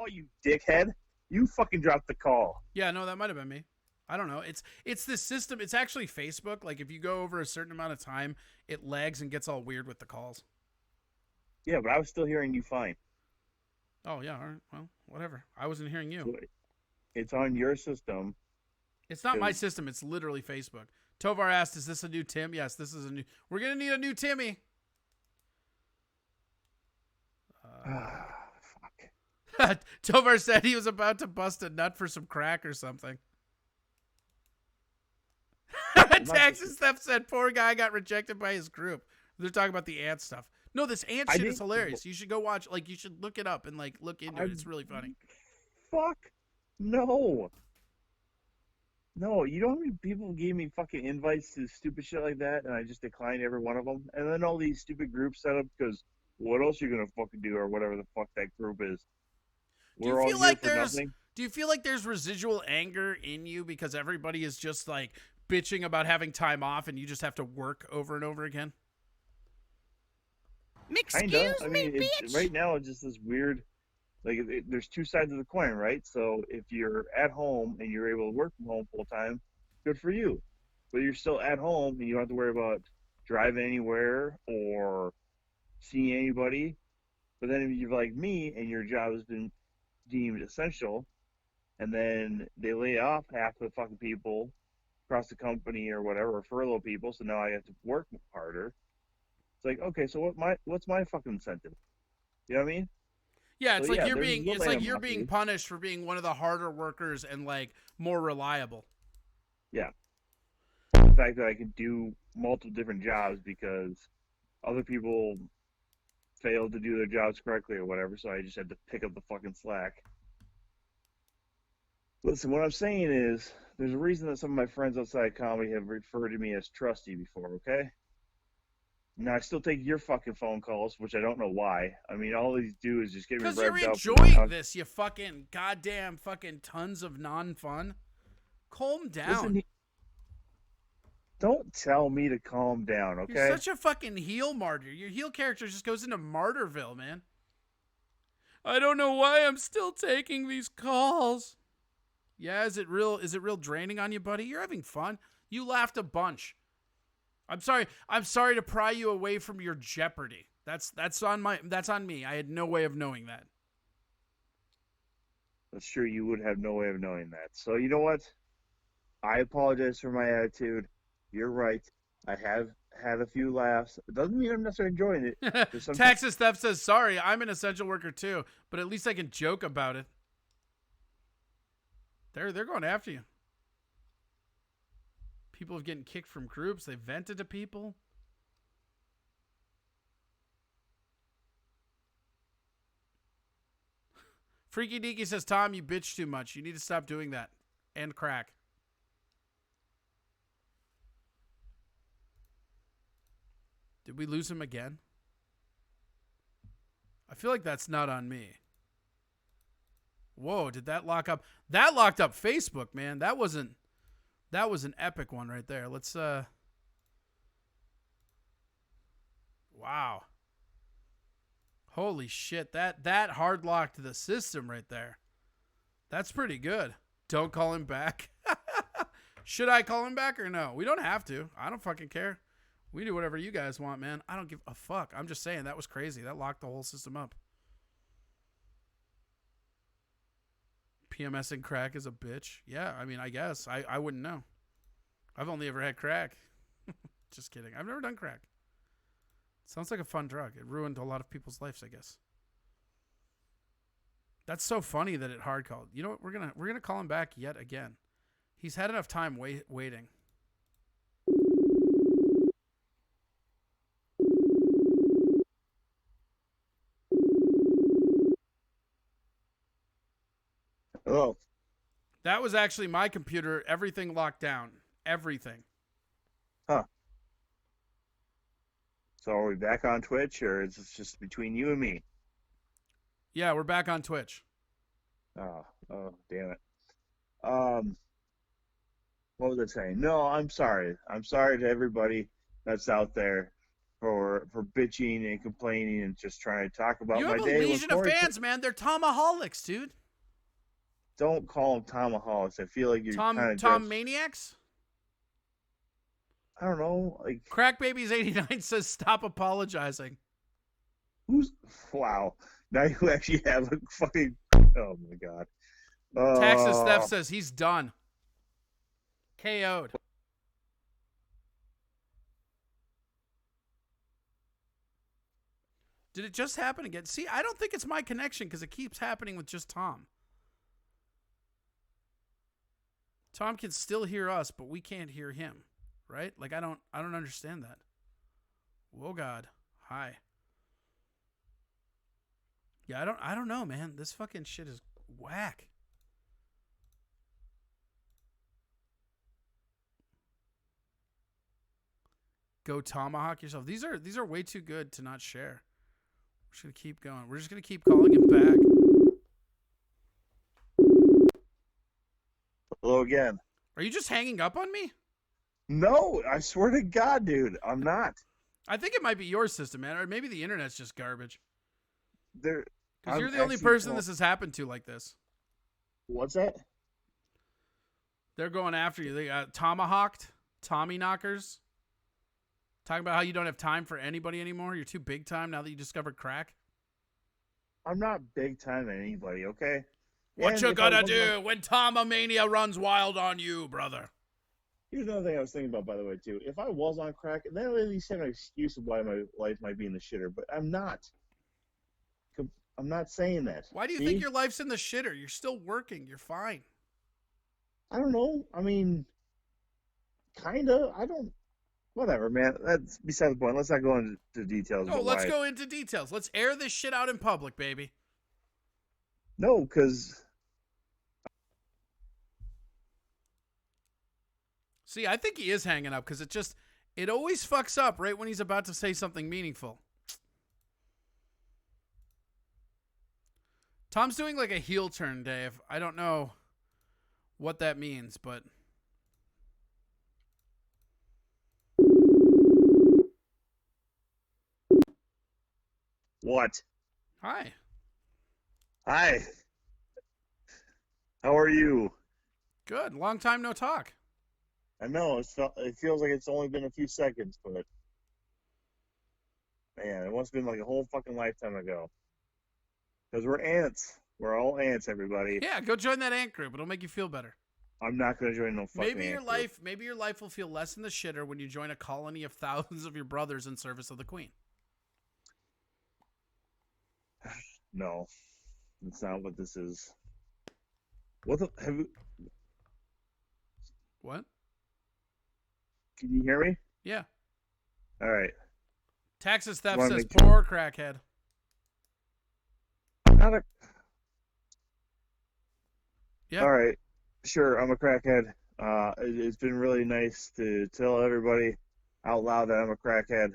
oh, you dickhead, you fucking dropped the call. Yeah, no, that might have been me. I don't know. It's this system. It's actually Facebook. Like if you go over a certain amount of time, it lags and gets all weird with the calls. Yeah, but I was still hearing you fine. Oh yeah, all right. Well, whatever. I wasn't hearing you. So it's on your system. It's not my system. It's literally Facebook. Tovar asked, "Is this a new Tim?" Yes, this is a new. We're gonna need a new Timmy. Fuck. Tovar said he was about to bust a nut for some crack or something. Texas Theft said, "Poor guy got rejected by his group." They're talking about the ant stuff. No, this ant shit is hilarious. You should go watch. Like, you should look it up and like look into it. It's really funny. Fuck. No. No, you know how many people gave me fucking invites to stupid shit like that, and I just declined every one of them? And then all these stupid groups set up because what else you gonna fucking do or whatever the fuck that group is. Do you feel like there's residual anger in you because everybody is just like bitching about having time off and you just have to work over and over again? Excuse me, bitch. Right now it's just this weird, like there's two sides of the coin, right? So if you're at home and you're able to work from home full time, good for you. But you're still at home and you don't have to worry about driving anywhere or seeing anybody. But then if you're like me and your job has been deemed essential, and then they lay off half the fucking people across the company or whatever, or furlough people, so now I have to work harder. It's like, okay, so what's my fucking incentive? You know what I me? Yeah, it's So, like yeah, you're being punished for being one of the harder workers and like more reliable. Yeah. The fact that I can do multiple different jobs because other people failed to do their jobs correctly or whatever, so I just had to pick up the fucking slack. Listen, what I'm saying is, there's a reason that some of my friends outside comedy have referred to me as Trusty before, okay? Now, I still take your fucking phone calls, which I don't know why. I mean, all these do is just get me revved up. Because you're enjoying this, you fucking goddamn fucking tons of non-fun. Calm down. Listen, don't tell me to calm down, okay? You're such a fucking heel martyr. Your heel character just goes into Martyrville, man. I don't know why I'm still taking these calls. Yeah, is it real draining on you, buddy? You're having fun. You laughed a bunch. I'm sorry to pry you away from your jeopardy. That's on me. I had no way of knowing that. That's true. You would have no way of knowing that. So you know what? I apologize for my attitude. You're right. I have had a few laughs. It doesn't mean I'm necessarily enjoying it. There's sometimes- Taxes Theft says, sorry, I'm an essential worker too, but at least I can joke about it. They're going after you. People are getting kicked from groups. They vented to people. Freaky Deaky says, Tom, you bitch too much. You need to stop doing that. And crack. Did we lose him again? I feel like that's not on me. Whoa, did that lock up? That locked up Facebook, man. That was an epic one right there. Let's wow. Holy shit. That hard locked the system right there. That's pretty good. Don't call him back. Should I call him back or no? We don't have to. I don't fucking care. We do whatever you guys want, man. I don't give a fuck. I'm just saying that was crazy. That locked the whole system up. PMS and crack is a bitch. Yeah, I mean, I guess. I wouldn't know. I've only ever had crack. Just kidding. I've never done crack. Sounds like a fun drug. It ruined a lot of people's lives, I guess. That's so funny that it hard called. You know what? We're gonna call him back yet again. He's had enough time waiting. Oh, That was actually my computer. Everything locked down. Everything. huh. So are we back on Twitch, or is this just between you and me? Yeah, we're back on Twitch. Oh, damn it. What was I saying? No, I'm sorry. I'm sorry to everybody that's out there for bitching and complaining and just trying to talk about You my have a day. legion of fans, man. They're Tomaholics, dude. Don't call them Tomahawks. I feel like you're kind of Tom Maniacs? I don't know, like Crack Babies 89 says stop apologizing. who's wow. Now you actually have a fucking oh my god. Texas Theft says he's done. KO'd. Did it just happen again? See, I don't think it's my connection because it keeps happening with just Tom. Tom can still hear us, but we can't hear him, right? Like I don't understand that. Whoa, God, hi. Yeah, I don't know, man. This fucking shit is whack. Go tomahawk yourself. These are way too good to not share. We're just gonna keep going. We're just gonna keep calling him back. Hello again. Are you just hanging up on me? No, I swear to God, dude, I'm not. I think it might be your system, man, or maybe the internet's just garbage. There, Because you're I'm the only actually person call- this has happened to like this. What's that? They're going after you. They got tomahawked, Tommy knockers. Talking about how you don't have time for anybody anymore. You're too big time now that you discovered crack. I'm not big time at anybody, okay? What And you if I gonna was do when Tomomania runs wild on you, brother? Here's another thing I was thinking about, by the way, too. If I was on crack, then I would at least have an excuse of why my life might be in the shitter, but I'm not. I'm not saying that. Why do you See? think your life's in the shitter? You're still working. You're fine. I don't know. I mean, kinda. I don't. Whatever, man. That's beside the point. Let's not go into details. No, about let's why. go into details. Let's air this shit out in public, baby. No, because See, I think he is hanging up because it always fucks up right when he's about to say something meaningful. Tom's doing like a heel turn, Dave. I don't know what that means, but what? hi. Hi. How are you? Good. Long time no talk. I know it feels like it's only been a few seconds, but man, it must have been like a whole fucking lifetime ago. Because we're ants. We're all ants, everybody. Yeah, go join that ant group. It'll make you feel better. I'm not gonna join no fucking. Maybe your life will feel less in the shitter when you join a colony of thousands of your brothers in service of the Queen. No, that's not what this is. What the have you? What? Can you hear me? Yeah. All right. Taxes theft Wanna says make sure- poor crackhead. Not a, Yeah. All right. Sure, I'm a crackhead. It's been really nice to tell everybody out loud that I'm a crackhead.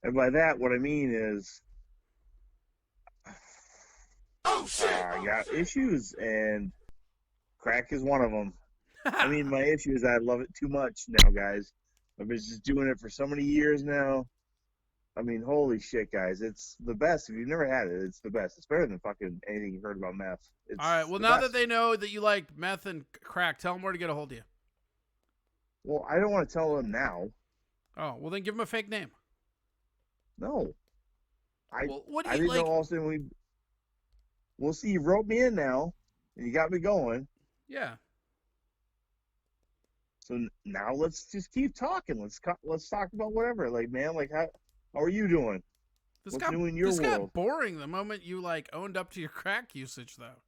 And by that, what I mean is, I got issues, and crack is one of them. I mean, my issue is I love it too much now, guys. I've been just doing it for so many years now. I mean, holy shit, guys. It's the best. If you've never had it, it's the best. It's better than fucking anything you've heard about meth. It's All right. Well, the now best. that they know that you like meth and crack, tell them where to get a hold of you. Well, I don't want to tell them now. Oh, well, then give them a fake name. No. Well, what do I you didn't like? know all of a sudden we'll see, you wrote me in now, and you got me going. Yeah. So now let's just keep talking. Let's talk about whatever. Like, man, like how are you doing? What's new in your this world? got boring the moment you like owned up to your crack usage, though.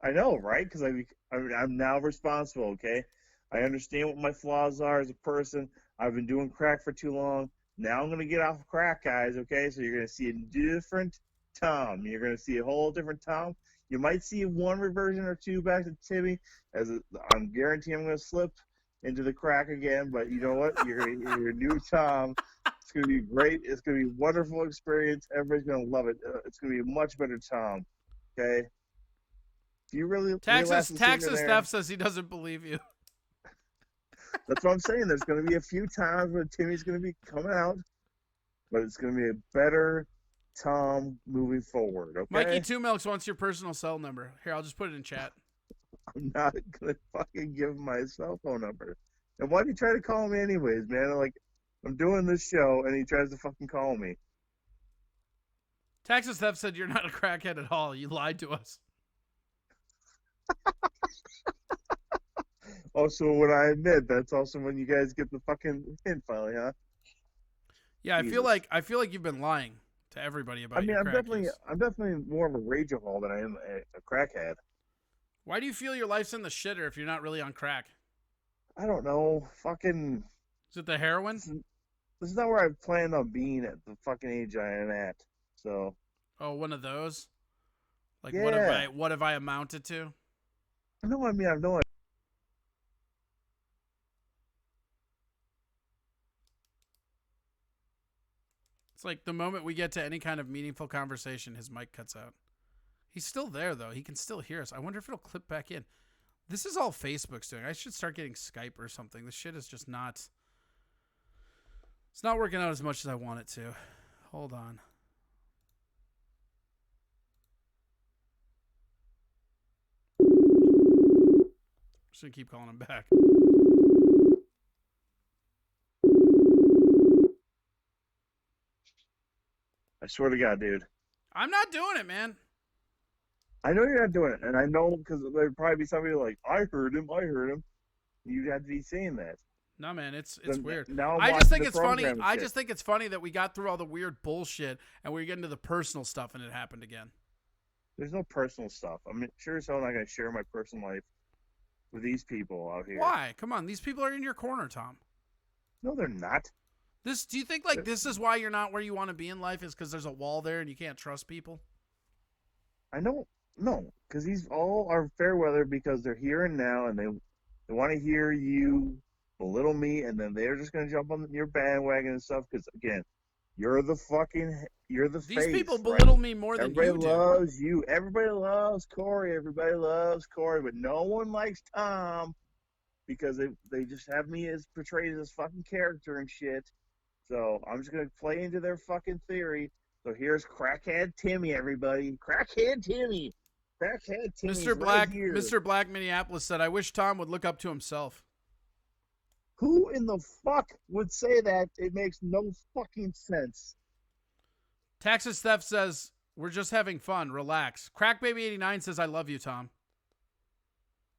I know, right? Because I'm now responsible. Okay, I understand what my flaws are as a person. I've been doing crack for too long. Now I'm gonna get off of crack, guys. Okay, so you're gonna see a different Tom. You're gonna see a whole different Tom. You might see one reversion or two back to Timmy. I'm guaranteeing I'm gonna slip into the crack again. But you know what? You're a new Tom. It's gonna be great. It's gonna be a wonderful experience. Everybody's gonna love it. It's gonna be a much better Tom. Okay. If you really Taxes there, theft says he doesn't believe you. that's what I'm saying. There's going to be a few times where Timmy's going to be coming out, but it's going to be a better Tom moving forward. Okay. Mikey Two Milks wants your personal cell number. Here, I'll just put it in chat. I'm not going to fucking give him my cell phone number. And why do you try to call me anyways, man? Like, I'm doing this show and he tries to fucking call me. Taxes theft said you're not a crackhead at all. You lied to us. Also, when I admit, that's also when you guys get the fucking hint finally, huh? Yeah, Jesus. I feel like you've been lying to everybody about. I mean, your I'm crack use. definitely more of a rageahol than I am a crackhead. Why do you feel your life's in the shitter if you're not really on crack? I don't know. Fucking. Is it the heroin? This is not where I planned on being at the fucking age I am at. So. Oh, one of those. Like Yeah. what have I amounted to? No, I mean I've no. It's like the moment we get to any kind of meaningful conversation, his mic cuts out. He's still there though. He can still hear us. I wonder if it'll clip back in. This is all Facebook's doing. I should start getting Skype or something. This shit is just not. It's not working out as much as I want it to. Hold on. Just gonna keep calling him back. I swear to God, dude. I'm not doing it, man. I know you're not doing it, and I know because there'd probably be somebody like, I heard him. You'd have to be saying that. No, man, it's Then weird. now I'm I just watching think the it's funny. program and I shit. just think it's funny that we got through all the weird bullshit and we get into the personal stuff and it happened again. There's no personal stuff. I'm sure as hell not going to share my personal life with these people out here. Why? Come on, these people are in your corner, Tom. No, they're not. Do you think like this is why you're not where you want to be in life is because there's a wall there and you can't trust people? I know. No, because these all are fair weather because they're here and now, and they want to hear you belittle me, and then they're just going to jump on your bandwagon and stuff. Because again, you're the These face, people right? belittle me more than Everybody you do. loves you. Everybody loves Corey. Everybody loves Corey, but no one likes Tom because they just have me as portrayed as this fucking character and shit. So I'm just gonna play into their fucking theory. So here's Crackhead Timmy, everybody. Crackhead Timmy. Crackhead Timmy. Mr. Black, Mr. Black Minneapolis said, "I wish Tom would look up to himself." Who in the fuck would say that? It makes no fucking sense. Taxes Theft says, "We're just having fun. Relax." Crack Baby 89 says, "I love you, Tom." Who in the fuck would say that? It makes no fucking sense. Taxes Theft says, we're just having fun. Relax. Crack Baby 89 says, we're just having fun. Relax. Crack Baby 89 says, I love you, Tom.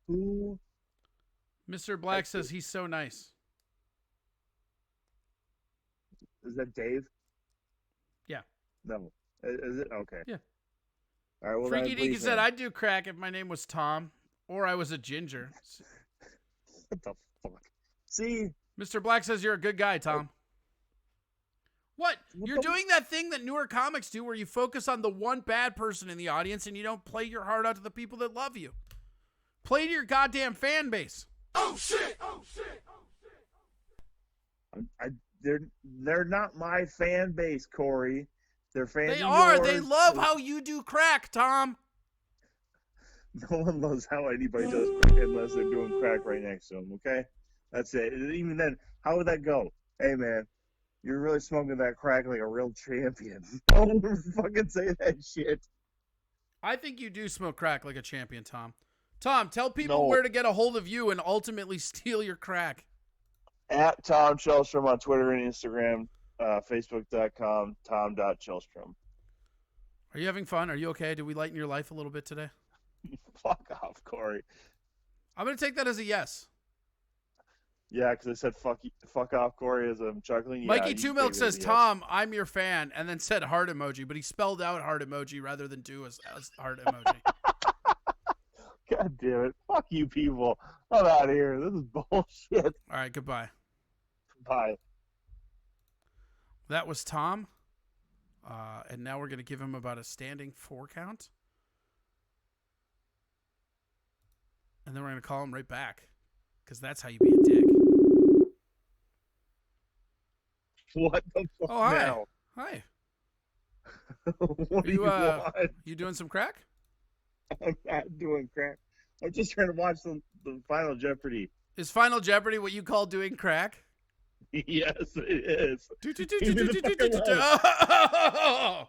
Who Mr. Black says he's so nice. is that? Dave? Yeah. No. Is it? Okay. Yeah. All right. Well, Freaky then, Deaky said, I'd do crack if my name was Tom or I was a ginger. What the fuck? See, Mr. Black says you're a good guy, Tom. What? You're doing that thing that newer comics do where you focus on the one bad person in the audience and you don't play your heart out to the people that love you. Play to your goddamn fan base. Oh shit! Oh shit! Oh shit! they're not my fan base, Corey. They're fans. They of are. yours. They love how you do crack, Tom. No one loves how anybody does crack unless they're doing crack right next to them. Okay, that's it. And even then, how would that go? Hey man, you're really smoking that crack like a real champion. Don't fucking say that shit. I think you do smoke crack like a champion, Tom. Tom, tell people No. where to get a hold of you and ultimately steal your crack. At Tom Chellstrom on Twitter and Instagram, Facebook.com, tom.chellstrom. Are you having fun? Are you okay? Did we lighten your life a little bit today? Fuck off, Corey. I'm going to take that as a yes. Yeah, because I said fuck off, Corey, as I'm chuckling. Mikey you Two can Milk take it as says, a yes. Tom, I'm your fan, and then said heart emoji, but he spelled out heart emoji rather than do as heart emoji. God damn it. Fuck you people. I'm out of here. This is bullshit. All right, goodbye. Bye. That was Tom. And now we're going to give him about a standing 4 count. And then we're going to call him right back. Because that's how you be a dick. What the fuck Oh, hi. now? Hi. What do you want? You doing some crack? I'm not doing crack. I'm just trying to watch the Final Jeopardy. Is Final Jeopardy what you call doing crack? Yes, it is. Oh!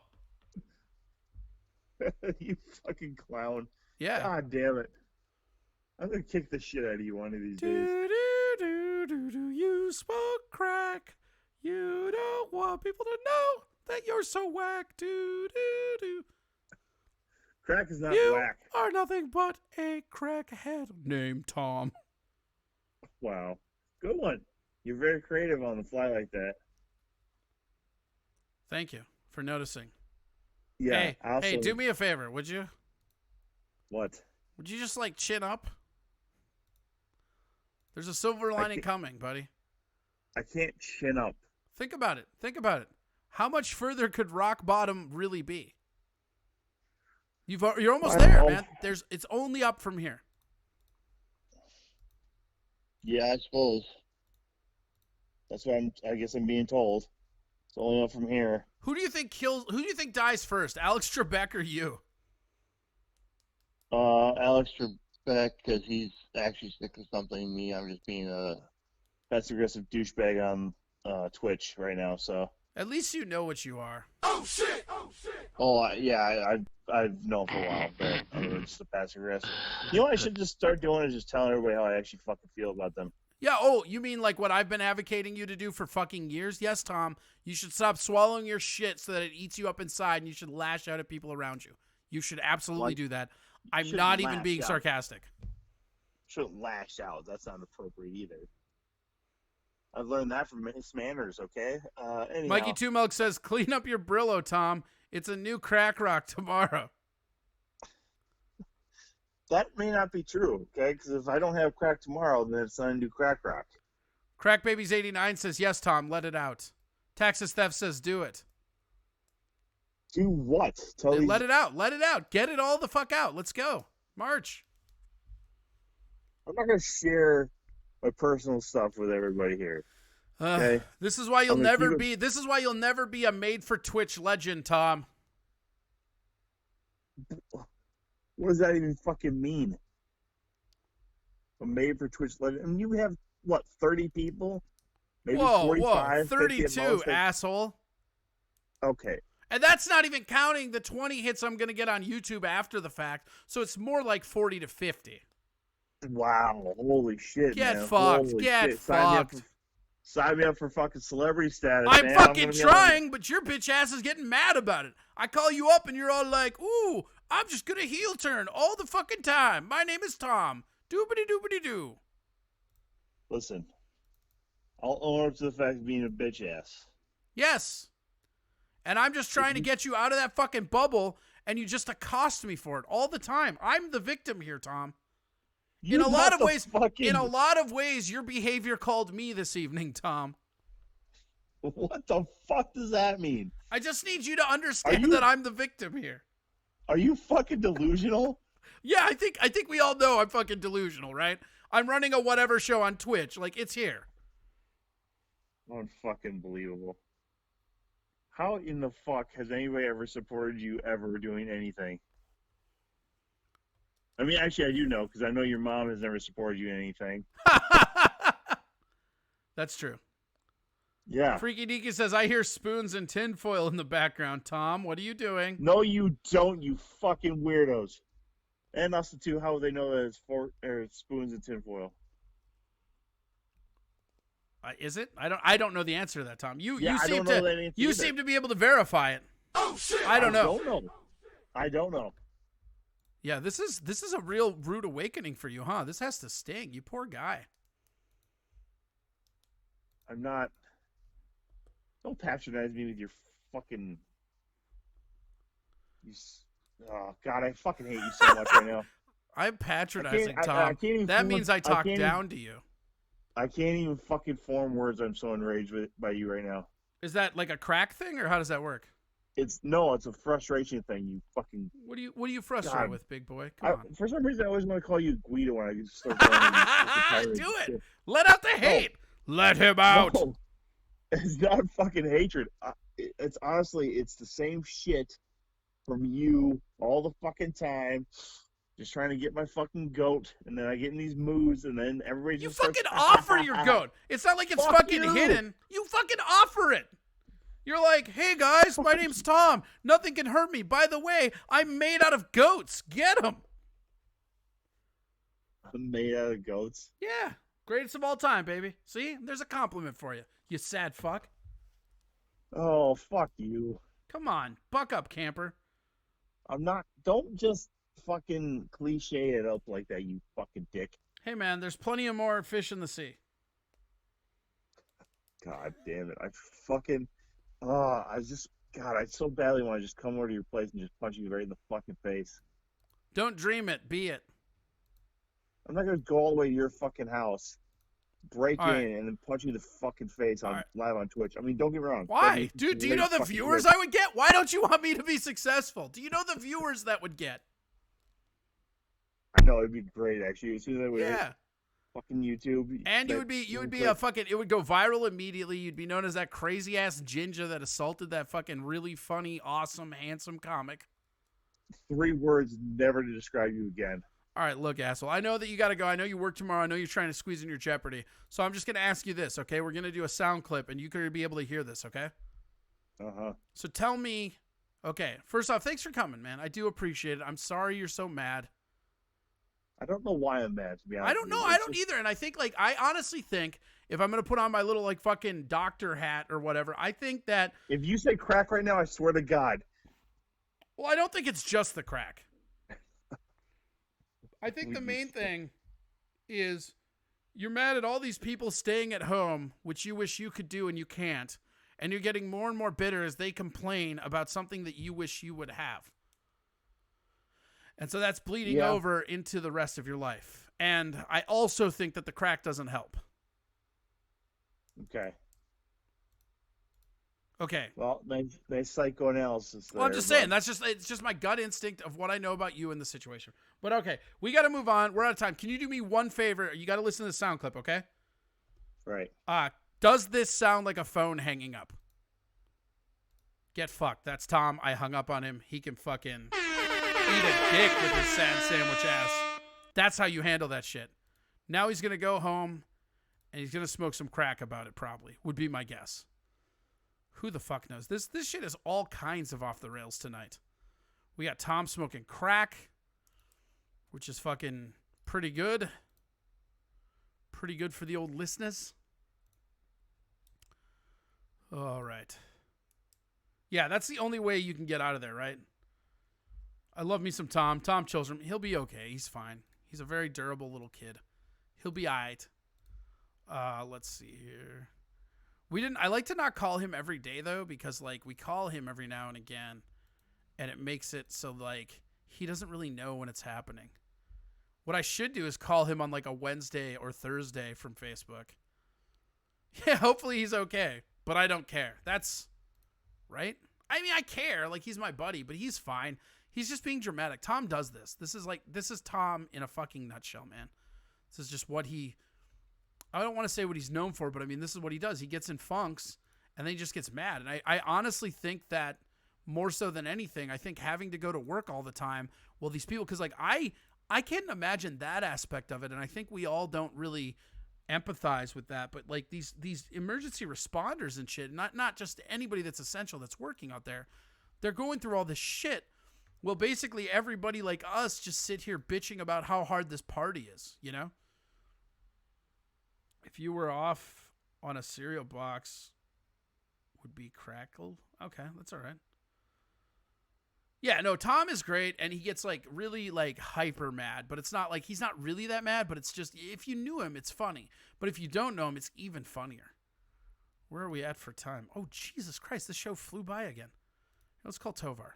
You fucking clown. Yeah. God damn it. I'm going to kick the shit out of you one of these days. You smoke crack. You don't want people to know that you're so whack. Crack is not You whack. are nothing but a crackhead named Tom. Wow. Good one. You're very creative on the fly like that. Thank you for noticing. Yeah. Hey, do me a favor, would you? What? Would you just like chin up? There's a silver lining coming, buddy. I can't chin up. Think about it. Think about it. How much further could rock bottom really be? You're almost there, man. It's only up from here. Yeah, I suppose. That's what I guess I'm being told. It's only up from here. Who do you think dies first, Alex Trebek or you? Alex Trebek, because he's actually sick of something. Me, I'm just being a passive aggressive douchebag on Twitch right now. So At least you know what you are. Oh shit! Oh shit! Oh, yeah, I've known for a while, but I'm just a passive aggressive. You know what I should just start doing is just telling everybody how I actually fucking feel about them. Yeah, oh, you mean like what I've been advocating you to do for fucking years? Yes, Tom, you should stop swallowing your shit so that it eats you up inside, and you should lash out at people around you. You should absolutely do that. I'm not even being sarcastic. Shouldn't lash out. That's not appropriate either. I've learned that from Miss Manners, okay? Anyhow. Mikey Two Milk says, clean up your Brillo, Tom. It's a new crack rock tomorrow. That may not be true, okay? Because if I don't have crack tomorrow, then it's not a new crack rock. Crack Babies 89 says, yes, Tom, let it out. Taxes Theft says, do it. Do what? Let it out. Let it out. Get it all the fuck out. Let's go. March. I'm not going to share my personal stuff with everybody here. Okay? This is why you'll never be. This is why you'll never be a made for Twitch legend, Tom. What does that even fucking mean? A made for Twitch legend? I mean, you have what, 30 people? Maybe 45, 32, asshole. Okay. And that's not even counting the 20 hits I'm going to get on YouTube after the fact. So it's more like 40 to 50. Wow. Holy shit, Get man. fucked. Holy Get shit. fucked. Sign me up for fucking celebrity status, I'm man. fucking trying, but your bitch ass is getting mad about it. I call you up and you're all like, ooh, I'm just going to heel turn all the fucking time. My name is Tom. Doobity doobity doo. Listen, I'll own up to the fact of being a bitch ass. Yes. And I'm just trying to get you out of that fucking bubble, and you just accost me for it all the time. I'm the victim here, Tom. In a lot of ways, your behavior called me this evening, Tom. What the fuck does that mean? I just need you to understand that I'm the victim here. Are you fucking delusional? Yeah, I think we all know I'm fucking delusional, right? I'm running a whatever show on Twitch. Like, it's here. Unfucking believable. How in the fuck has anybody ever supported you ever doing anything? I mean, actually, I do know, because I know your mom has never supported you in anything. That's true. Yeah. Freaky Deaky says, I hear spoons and tinfoil in the background. Tom, what are you doing? No, you don't, you fucking weirdos. And also, too, how would they know that it's spoons and tinfoil? Is it? I don't know the answer to that, Tom. You seem to be able to verify it. Oh shit! I don't know. I don't know. Yeah, this is a real rude awakening for you, huh? This has to sting. You poor guy. I'm not. Don't patronize me with your fucking. Oh God, I fucking hate you so much right now. I'm patronizing, Tom. That means I talk down to you. I can't even fucking form words. I'm so enraged by you right now. Is that like a crack thing, or how does that work? It's a frustration thing. You fucking. What are you frustrated with, big boy? Come on. For some reason, I always want to call you Guido when I start going. Do it. Let out the hate. Let him out. No, it's not fucking hatred. It's honestly, it's the same shit from you all the fucking time. Just trying to get my fucking goat, and then I get in these moods, and then everybody just fucking offer your goat. It's not like it's fucking hidden. You fucking offer it. You're like, hey guys, my name's Tom. Nothing can hurt me. By the way, I'm made out of goats. Get them. I'm made out of goats. Yeah, greatest of all time, baby. See, there's a compliment for you. You sad fuck. Oh, fuck you. Come on, buck up, camper. I'm not. Don't just fucking cliche it up like that, you fucking dick. Hey man, there's plenty of more fish in the sea. God damn it. I so badly want to just come over to your place and just punch you right in the fucking face. Don't dream it, be it. I'm not gonna go all the way to your fucking house, break in, right, and then punch you in the fucking face live on Twitch. I mean, don't get me wrong. Why? Dude, do you know the viewers I would get? Why don't you want me to be successful? Do you know the viewers that would get? I know, it'd be great, actually. As soon as I would hit fucking YouTube. And you would be a fucking, it would go viral immediately. You'd be known as that crazy ass ginger that assaulted that fucking really funny, awesome, handsome comic. 3 words never to describe you again. All right, look, asshole. I know that you got to go. I know you work tomorrow. I know you're trying to squeeze in your Jeopardy. So I'm just going to ask you this, okay? We're going to do a sound clip, and you're going to be able to hear this, okay? Uh-huh. So tell me, okay, first off, thanks for coming, man. I do appreciate it. I'm sorry you're so mad. I don't know why I'm mad, to be honest. I don't know. I don't either. And I think, like, I honestly think if I'm going to put on my little, like, fucking doctor hat or whatever, I think that. If you say crack right now, I swear to God. Well, I don't think it's just the crack. I think the main thing is you're mad at all these people staying at home, which you wish you could do and you can't. And you're getting more and more bitter as they complain about something that you wish you would have. And so that's bleeding over into the rest of your life. And I also think that the crack doesn't help. Okay. Well, nice psychoanalysis there. Well, I'm just saying, it's just my gut instinct of what I know about you in the situation. But okay, we got to move on. We're out of time. Can you do me one favor? You got to listen to the sound clip, okay? Right. Does this sound like a phone hanging up? Get fucked. That's Tom. I hung up on him. He can fucking eat a dick with his sad sandwich ass. That's how you handle that shit. Now he's going to go home and he's going to smoke some crack about it, probably, would be my guess. Who the fuck knows? This shit is all kinds of off the rails tonight. We got Tom smoking crack, which is fucking pretty good. Pretty good for the old listeners. All right. Yeah, that's the only way you can get out of there, right? I love me some Tom. Tom Chilstrom. He'll be okay. He's fine. He's a very durable little kid. He'll be all right. Let's see here. I like to not call him every day, though, because, like, we call him every now and again, and it makes it so, like, he doesn't really know when it's happening. What I should do is call him on, like, a Wednesday or Thursday from Facebook. Yeah, hopefully he's okay, but I don't care. That's right. I mean, I care. Like, he's my buddy, but he's fine. He's just being dramatic. Tom does this. This is Tom in a fucking nutshell, man. This is just what I don't want to say what he's known for, but I mean, this is what he does. He gets in funks and then he just gets mad. And I honestly think that more so than anything, I think having to go to work all the time, well, these people, because, like, I can't imagine that aspect of it. And I think we all don't really empathize with that, but like these emergency responders and shit, not just anybody that's essential that's working out there, they're going through all this shit. Well, basically everybody like us just sit here bitching about how hard this party is, you know? If you were off on a cereal box, would be crackled. Okay, that's all right. Yeah, no, Tom is great, and he gets, like, really, like, hyper mad. But it's not, like, he's not really that mad, but it's just, if you knew him, it's funny. But if you don't know him, it's even funnier. Where are we at for time? Oh, Jesus Christ, this show flew by again. Let's call Tovar.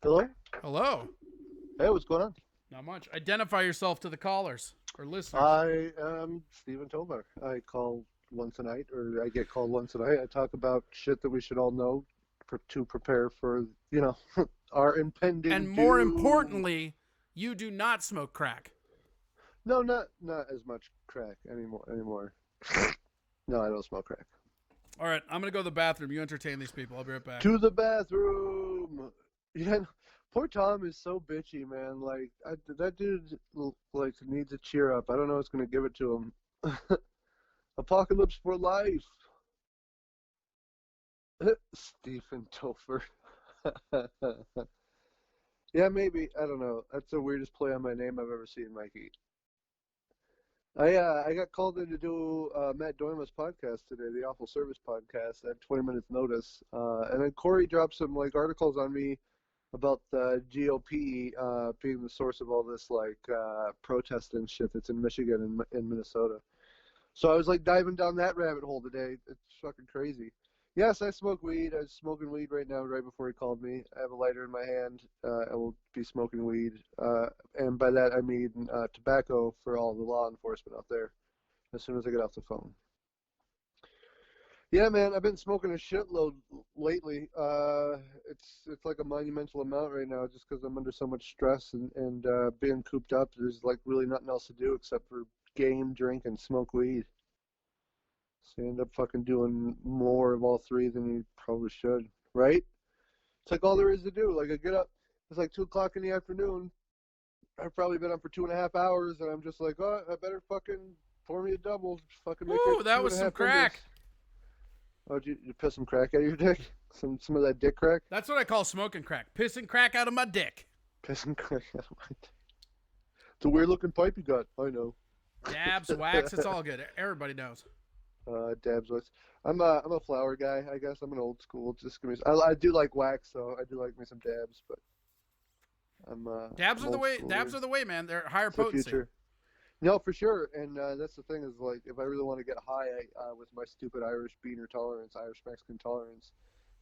Hello? Hello. Hey, what's going on? Not much. Identify yourself to the callers or listeners. I am Stephen Tovar. I call once a night, or I get called once a night. I talk about shit that we should all know to prepare for, you know, our impending and more doom. importantly, you do not smoke crack. No, not as much crack anymore. No, I don't smoke crack. All right, I'm going to go to the bathroom. You entertain these people. I'll be right back. To the bathroom! Yeah, poor Tom is so bitchy, man. Like, that dude, like, needs a cheer up. I don't know what's going to give it to him. Apocalypse for life. Stephen Topher. Yeah, maybe. I don't know. That's the weirdest play on my name I've ever seen, Mikey. I got called in to do Matt Doima's podcast today, the Awful Service podcast, at 20 minutes notice. And then Corey dropped some, like, articles on me about the GOP being the source of all this, like, protest and shit that's in Michigan and Minnesota. So I was, like, diving down that rabbit hole today. It's fucking crazy. Yes, I smoke weed. I'm smoking weed right now, right before he called me. I have a lighter in my hand. I will be smoking weed. And by that, I mean tobacco for all the law enforcement out there as soon as I get off the phone. Yeah, man, I've been smoking a shitload lately. It's like a monumental amount right now just because I'm under so much stress and being cooped up. There's, like, really nothing else to do except for game, drink, and smoke weed. So you end up fucking doing more of all three than you probably should, right? It's like all there is to do. Like, I get up, it's like 2 o'clock in the afternoon. I've probably been up for 2.5 hours, and I'm just like, oh, I better fucking pour me a double. Fucking make Ooh, it that was some 2.5 crack. fingers. Oh, did you piss some crack out of your dick? Some of that dick crack? That's what I call smoking crack. Pissing crack out of my dick. Pissing crack out of my dick. It's a weird looking pipe you got. I know. Dabs, wax, it's all good. Everybody knows. Dabs wax. I'm a flower guy, I guess. I'm an old school. Just give me. I do like wax, though. I do like me some dabs, but I'm Dabs I'm are the old way. school Dabs here. are the way, man. They're higher It's the potency. future. No, for sure. And that's the thing is, like, if I really want to get high, with my stupid Irish beaner tolerance, Irish Mexican tolerance,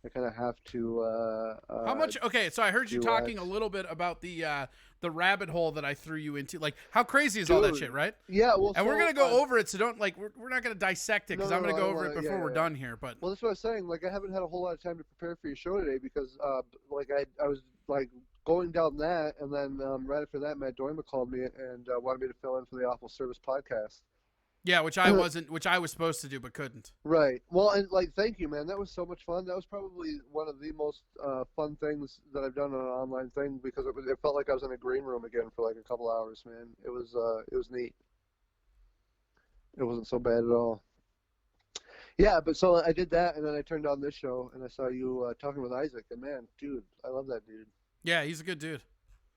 I kind of have to. How much? Okay, so I heard you do talking wax. a little bit about the rabbit hole that I threw you into. Like, how crazy is all that Dude, shit, right? Yeah, well, And we're so, gonna go over it, so don't like we're not gonna dissect it because No, I'm no, gonna I go don't over it wanna- before yeah, we're yeah. done here. But Well, that's what I was saying. Like, I haven't had a whole lot of time to prepare for your show today because, like, I was like going down that, and then right after that, Matt Doima called me and wanted me to fill in for the Awful Service podcast. yeah, which I was supposed to do but couldn't. Right. Well, and, like, thank you, man. That was so much fun. That was probably one of the most fun things that I've done on an online thing because it felt like I was in a green room again for like a couple hours, man. It was neat. It wasn't so bad at all. Yeah, but so I did that, and then I turned on this show, and I saw you talking with Isaac, and man, dude, I love that dude. Yeah, he's a good dude.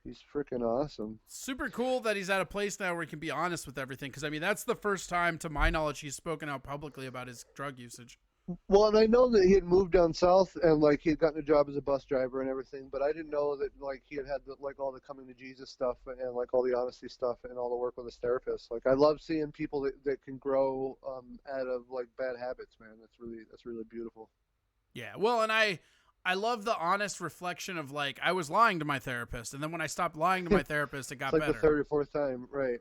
He's freaking awesome. Super cool that he's at a place now where he can be honest with everything. Because, I mean, that's the first time, to my knowledge, he's spoken out publicly about his drug usage. Well, and I know that he had moved down south and like he had gotten a job as a bus driver and everything, but I didn't know that like he had like all the coming to Jesus stuff and like all the honesty stuff and all the work with his therapist. Like I love seeing people that can grow out of like bad habits, man. That's really beautiful. Yeah, well, and I love the honest reflection of like I was lying to my therapist, and then when I stopped lying to my therapist, it got It's like better. the third or fourth time, right.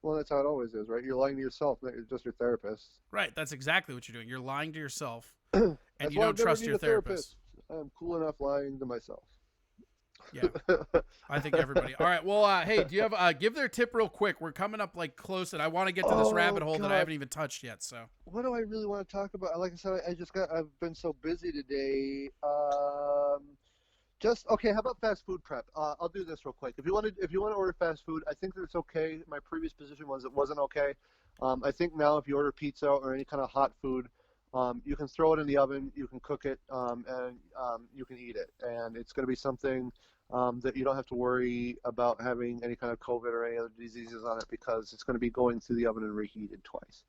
Well, that's how it always is, right? You're lying to yourself, not just your therapist. Right, that's exactly what you're doing. You're lying to yourself, and That's you why don't I never trust need your a therapist. I'm cool enough lying to myself. Yeah, I think everybody. All right, well, hey, do you have give their tip real quick? We're coming up like close, and I want to get to this rabbit hole that I God. haven't even touched yet. So What do I really want to talk about? Like I said, I've been so busy today. Okay. How about fast food prep? I'll do this real quick. If you want to order fast food, I think that it's okay. My previous position was it wasn't okay. I think now if you order pizza or any kind of hot food, you can throw it in the oven, you can cook it, and you can eat it, and it's going to be something that you don't have to worry about having any kind of COVID or any other diseases on it because it's going to be going through the oven and reheated twice.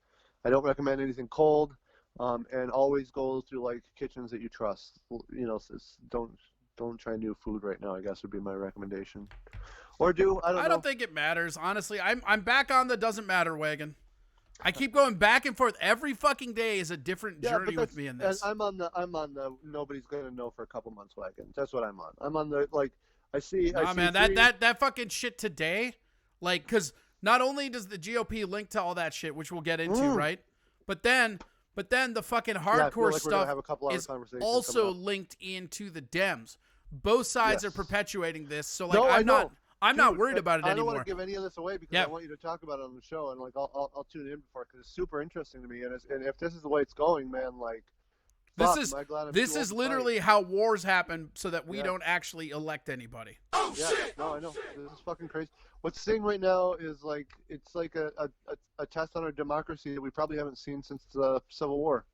I don't recommend anything cold, and always go through like kitchens that you trust. You know, don't try new food right now, I guess would be my recommendation. Or I don't know. I don't think it matters, honestly. I'm back on the doesn't matter wagon. I keep going back and forth. Every fucking day is a different journey with me in this. I'm on the nobody's gonna know for a couple months wagon. That's what I'm on. I'm on the like I see. Nah, man, that fucking shit today, like, because not only does the GOP link to all that shit, which we'll get into, right? But then the fucking hardcore stuff is also linked into the Dems. Both sides are perpetuating this, so like I'm not worried about it anymore. I don't want to give any of this away because I want you to talk about it on the show, and like I'll tune in for it because it's super interesting to me. And if this is the way it's going, man, like this is literally how wars happen, so that we don't actually elect anybody. Oh shit! No, I know this is fucking crazy. What's seeing right now is like it's like a test on our democracy that we probably haven't seen since the Civil War.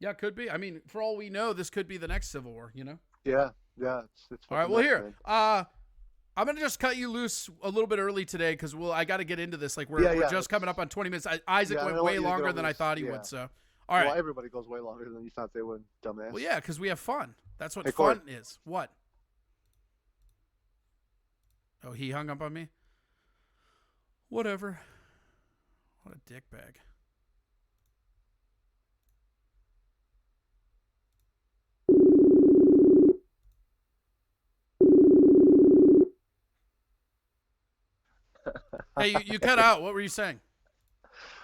Yeah, it could be. I mean, for all we know, this could be the next Civil War. You know? Yeah. It's all right. Well, here, I'm gonna just cut you loose a little bit early today because I got to get into this. Like we're just coming up on 20 minutes. Isaac went way longer than I thought he would. So, all right. Well, everybody goes way longer than you thought they would, dumbass. Well, yeah, because we have fun. That's what fun is. What? Oh, he hung up on me? Whatever. What a dickbag. Hey, you cut out. What were you saying?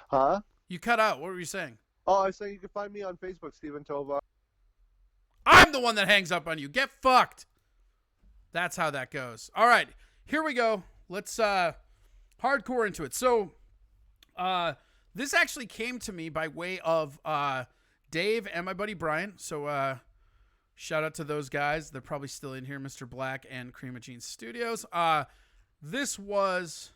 Huh? You cut out. What were you saying? Oh, I was saying you can find me on Facebook, Steven Tovar. I'm the one that hangs up on you. Get fucked. That's how that goes. All right, here we go. Let's hardcore into it. So, this actually came to me by way of Dave and my buddy Brian. So, shout out to those guys. They're probably still in here, Mr. Black and Cream of Jeans Studios. This was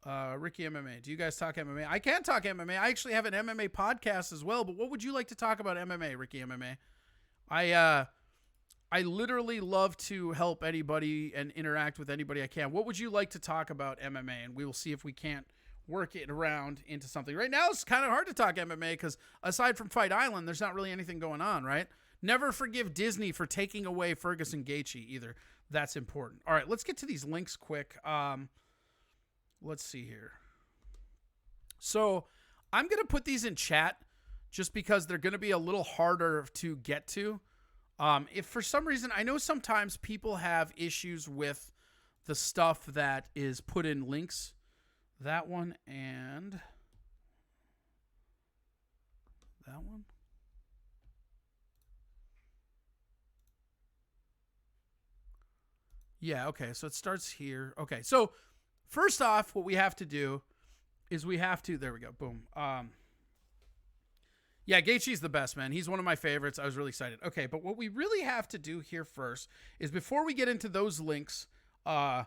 Ricky MMA. Do you guys talk MMA? I can talk MMA. I actually have an MMA podcast as well. But what would you like to talk about MMA, Ricky MMA? I literally love to help anybody and interact with anybody I can. What would you like to talk about MMA? And we will see if we can't work it around into something. Right now, it's kind of hard to talk MMA because aside from Fight Island, there's not really anything going on, right? Never forgive Disney for taking away Ferguson Gaethje either. That's important. All right, let's get to these links quick. Let's see here. So I'm going to put these in chat just because they're going to be a little harder to get to. If for some reason, I know sometimes people have issues with the stuff that is put in links. That one and that one. Yeah, okay, so it starts here. Okay, so first off, what we have to do is there we go, boom. Yeah, Gaethje's the best, man. He's one of my favorites. I was really excited. Okay, but what we really have to do here first is before we get into those links, I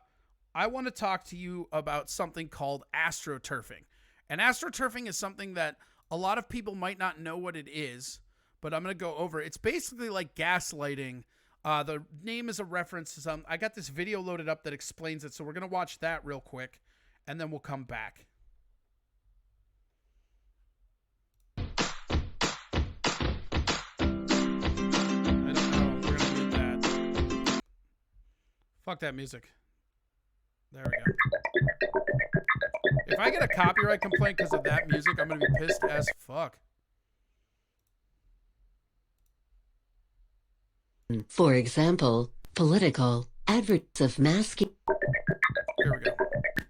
want to talk to you about something called astroturfing. And astroturfing is something that a lot of people might not know what it is, but I'm going to go over. It's basically like gaslighting The name is a reference to some. I got this video loaded up that explains it, so we're gonna watch that real quick, and then we'll come back. I don't know. We're gonna mute that. Fuck that music. There we go. If I get a copyright complaint because of that music, I'm gonna be pissed as fuck. For example, political adverts of masking. Here we go.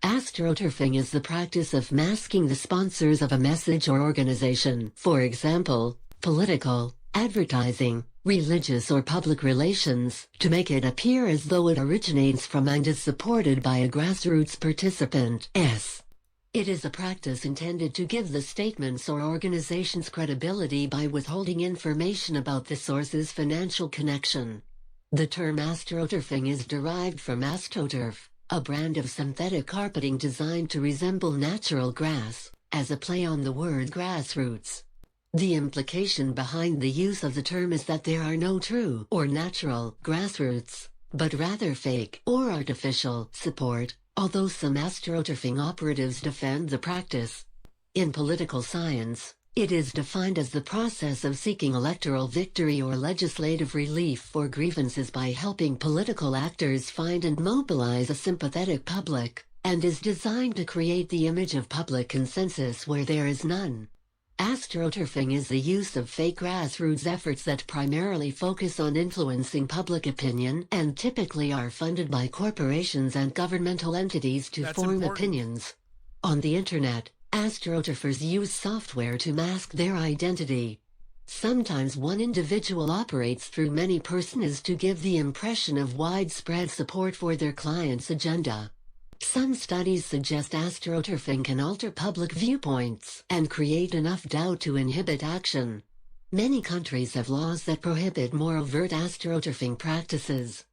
Astroturfing is the practice of masking the sponsors of a message or organization. For example, political, advertising, religious or public relations, to make it appear as though it originates from and is supported by a grassroots participant. It is a practice intended to give the statements or organization's credibility by withholding information about the source's financial connection. The term astroturfing is derived from AstroTurf, a brand of synthetic carpeting designed to resemble natural grass, as a play on the word grassroots. The implication behind the use of the term is that there are no true or natural grassroots, but rather fake or artificial support, although some astroturfing operatives defend the practice. In political science, it is defined as the process of seeking electoral victory or legislative relief for grievances by helping political actors find and mobilize a sympathetic public, and is designed to create the image of public consensus where there is none. Astroturfing is the use of fake grassroots efforts that primarily focus on influencing public opinion and typically are funded by corporations and governmental entities to That's form important. opinions. On the internet, astroturfers use software to mask their identity. Sometimes one individual operates through many personas to give the impression of widespread support for their client's agenda. Some studies suggest astroturfing can alter public viewpoints and create enough doubt to inhibit action. Many countries have laws that prohibit more overt astroturfing practices.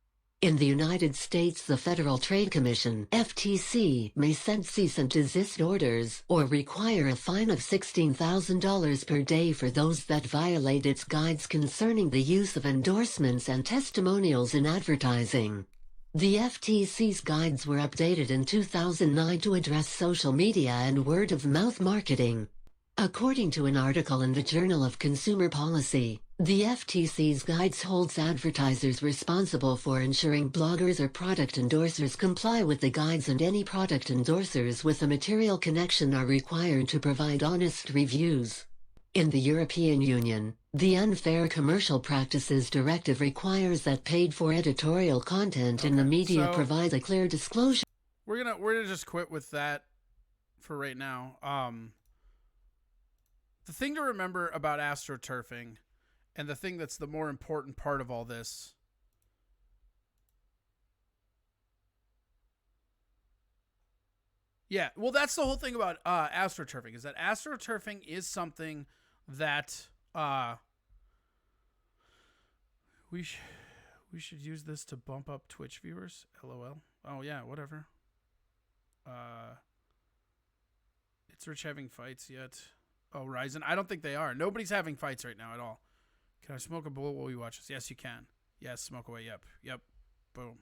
In the United States, the Federal Trade Commission (FTC) may send cease and desist orders or require a fine of $16,000 per day for those that violate its guides concerning the use of endorsements and testimonials in advertising. The FTC's guides were updated in 2009 to address social media and word-of-mouth marketing. According to an article in the Journal of Consumer Policy, the FTC's guides holds advertisers responsible for ensuring bloggers or product endorsers comply with the guides, and any product endorsers with a material connection are required to provide honest reviews. In the European Union, the Unfair Commercial Practices Directive requires that paid-for editorial content in the media so- provide a clear disclosure. We're gonna just quit with that for right now. The thing to remember about astroturfing, and the thing that's the more important part of all this, yeah, well, that's the whole thing about astroturfing, is that astroturfing is something that we should use this to bump up Twitch viewers. LOL. Oh yeah, whatever. It's Rich having fights yet? Oh, Ryzen. I don't think they are. Nobody's having fights right now at all. Can I smoke a bullet while you watch this? Yes, you can. Yes, smoke away. Yep. Boom.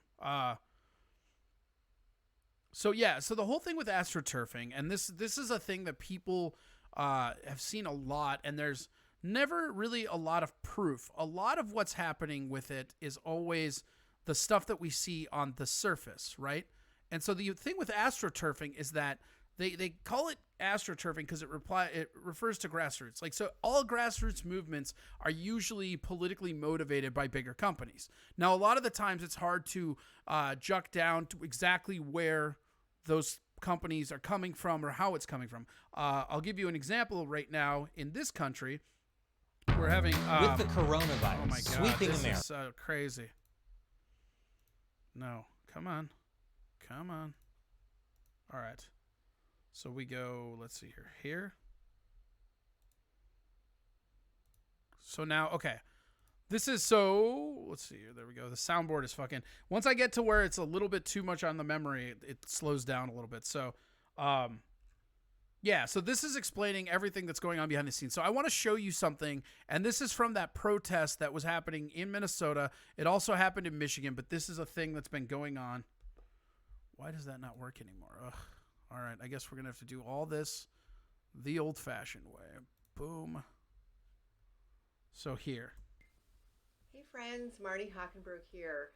So yeah, so the whole thing with astroturfing, and this is a thing that people have seen a lot, and there's never really a lot of proof. A lot of what's happening with it is always the stuff that we see on the surface, right? And so the thing with astroturfing is that they call it astroturfing because it refers to grassroots. Like, so all grassroots movements are usually politically motivated by bigger companies. Now, a lot of the times it's hard to juck down to exactly where those companies are coming from or how it's coming from. I'll give you an example right now. In this country, we're having with the coronavirus oh my God, sweeping this America. is so crazy. No, come on. All right. So we go, let's see here. So now, okay. This is let's see here. There we go. The soundboard is fucking, once I get to where it's a little bit too much on the memory, it slows down a little bit. So, Yeah, so this is explaining everything that's going on behind the scenes. So I want to show you something, and this is from that protest that was happening in Minnesota. It also happened in Michigan, but this is a thing that's been going on. Why does that not work anymore? Ugh. All right, I guess we're going to have to do all this the old-fashioned way. Boom. So here. Hey friends, Marty Hockenberg here.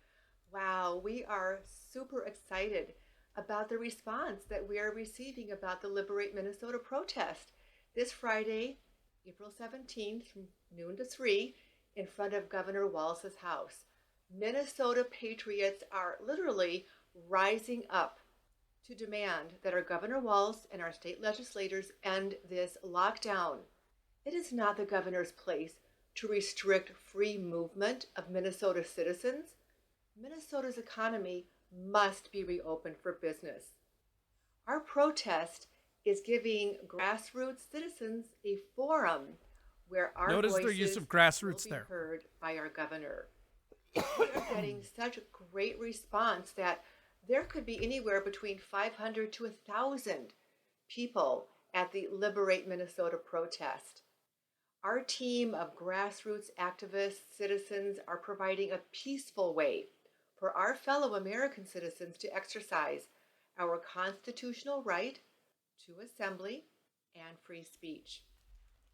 Wow, we are super excited about the response that we are receiving about the Liberate Minnesota protest this Friday, April 17th from noon to 3 in front of Governor Walz's house. Minnesota patriots are literally rising up to demand that our Governor Walz and our state legislators end this lockdown. It is not the governor's place to restrict free movement of Minnesota citizens. Minnesota's economy must be reopened for business. Our protest is giving grassroots citizens a forum where our Notice voices their use of grassroots will be there. heard by our governor. We are getting such a great response that there could be anywhere between 500 to 1,000 people at the Liberate Minnesota protest. Our team of grassroots activists, citizens, are providing a peaceful way for our fellow American citizens to exercise our constitutional right to assembly and free speech.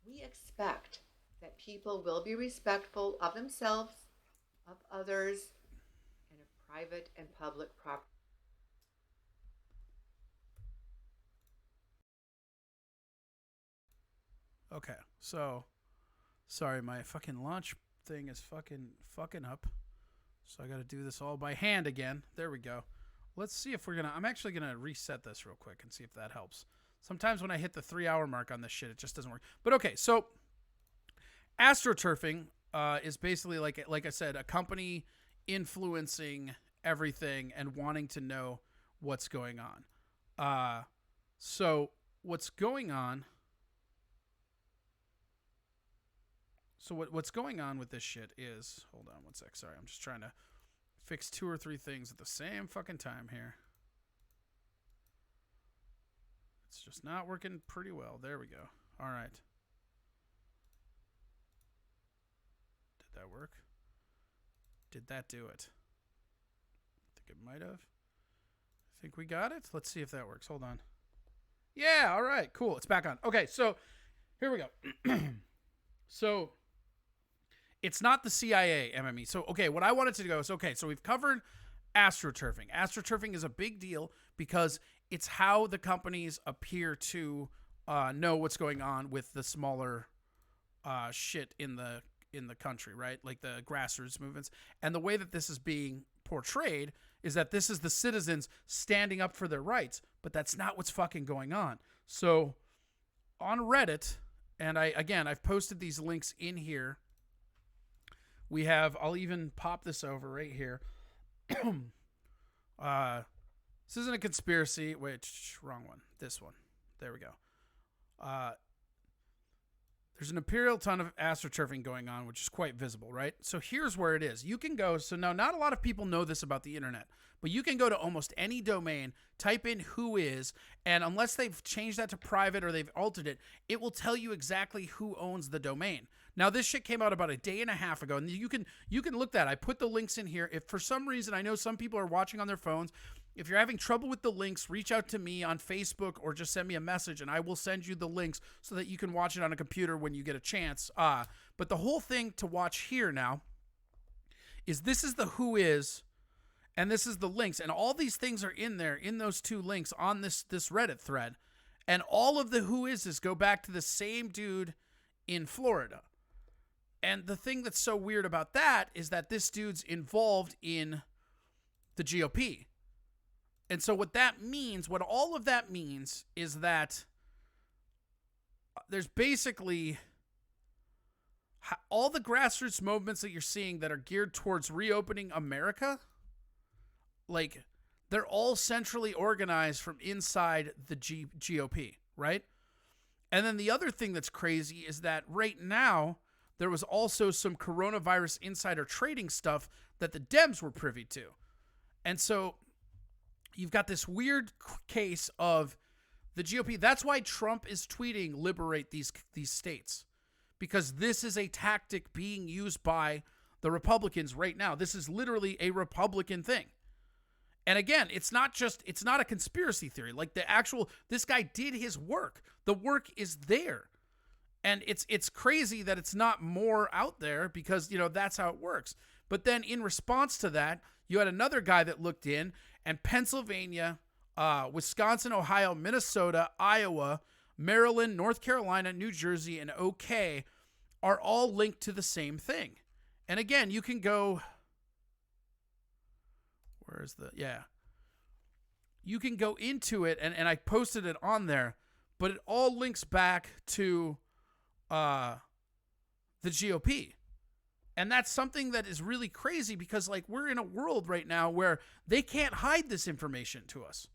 We expect that people will be respectful of themselves, of others, and of private and public property. Okay, so sorry, my fucking launch thing is fucking up. So I got to do this all by hand again. There we go. Let's see if we're going to... I'm actually going to reset this real quick and see if that helps. Sometimes when I hit the 3-hour mark on this shit, it just doesn't work. But okay, so astroturfing is basically, like I said, a company influencing everything and wanting to know what's going on. So what's going on... So what's going on with this shit is... Hold on one sec. Sorry, I'm just trying to fix 2 or 3 things at the same fucking time here. It's just not working pretty well. There we go. All right. Did that work? Did that do it? I think it might have. I think we got it. Let's see if that works. Hold on. Yeah, all right. Cool. It's back on. Okay, so here we go. So... It's not the CIA, MME. So, okay, what I wanted to go is, okay, so we've covered astroturfing. Astroturfing is a big deal because it's how the companies appear to know what's going on with the smaller shit in the country, right? Like the grassroots movements. And the way that this is being portrayed is that this is the citizens standing up for their rights, but that's not what's fucking going on. So, on Reddit, and I've posted these links in here. We have, I'll even pop this over right here. This isn't a conspiracy, wrong one. This one. There we go. There's an imperial ton of astroturfing going on, which is quite visible, right? So here's where it is. You can go, so now not a lot of people know this about the internet, but you can go to almost any domain, type in who is, and unless they've changed that to private or they've altered it, it will tell you exactly who owns the domain. Now, this shit came out about a day and a half ago, and you can look that. I put the links in here. If for some reason, I know some people are watching on their phones. If you're having trouble with the links, reach out to me on Facebook or just send me a message, and I will send you the links so that you can watch it on a computer when you get a chance. But the whole thing to watch here now is this is the who is, and this is the links, and all these things are in there, in those 2 links on this Reddit thread. And all of the who is go back to the same dude in Florida. And the thing that's so weird about that is that this dude's involved in the GOP. And so what all of that means is that there's basically all the grassroots movements that you're seeing that are geared towards reopening America, like they're all centrally organized from inside the GOP, right? And then the other thing that's crazy is that right now, there was also some coronavirus insider trading stuff that the Dems were privy to. And so you've got this weird case of The GOP, that's why Trump is tweeting liberate these states, because this is a tactic being used by the Republicans right now. This is literally a Republican thing. And again, it's not a conspiracy theory. Like this guy did his work. The work is there. And it's crazy that it's not more out there because, that's how it works. But then in response to that, you had another guy that looked in, and Pennsylvania, Wisconsin, Ohio, Minnesota, Iowa, Maryland, North Carolina, New Jersey, and OK are all linked to the same thing. And again, you can go... You can go into it, and I posted it on there, but it all links back to the GOP. And that's something that is really crazy because, we're in a world right now where they can't hide this information to us.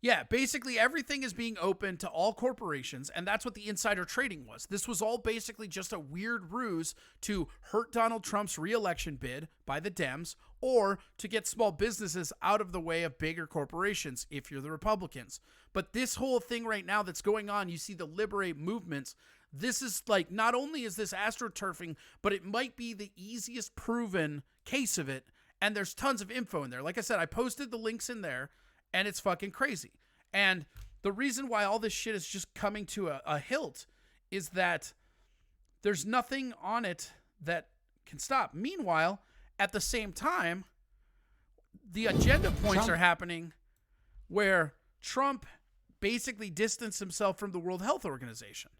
Yeah, basically everything is being open to all corporations, and that's what the insider trading was. This was all basically just a weird ruse to hurt Donald Trump's re-election bid by the Dems, or to get small businesses out of the way of bigger corporations if you're the Republicans. But this whole thing right now that's going on, you see the liberate movements, this is not only is this astroturfing, but it might be the easiest proven case of it, and there's tons of info in there. Like I said, I posted the links in there, and it's fucking crazy. And the reason why all this shit is just coming to a hilt is that there's nothing on it that can stop. Meanwhile, at the same time, the agenda points are happening where Trump basically distanced himself from the World Health Organization.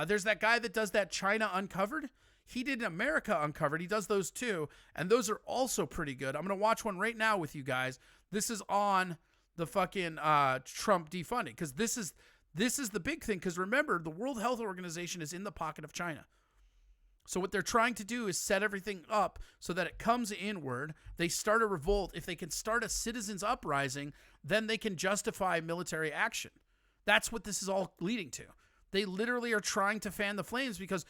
There's that guy that does that China Uncovered. He did America Uncovered. He does those too, and those are also pretty good. I'm going to watch one right now with you guys. This is on the fucking Trump defunding, because this is the big thing, because remember, the World Health Organization is in the pocket of China. So what they're trying to do is set everything up so that it comes inward. They start a revolt. If they can start a citizens' uprising, then they can justify military action. That's what this is all leading to. They literally are trying to fan the flames, because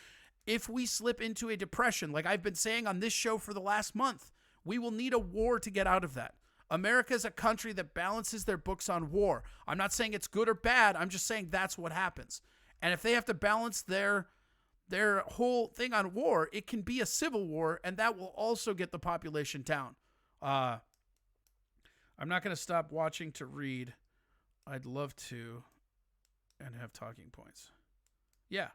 if we slip into a depression, like I've been saying on this show for the last month, we will need a war to get out of that. America is a country that balances their books on war. I'm not saying it's good or bad. I'm just saying that's what happens. And if they have to balance their whole thing on war, it can be a civil war, and that will also get the population down. I'm not going to stop watching to read. I'd love to and have talking points. Yeah.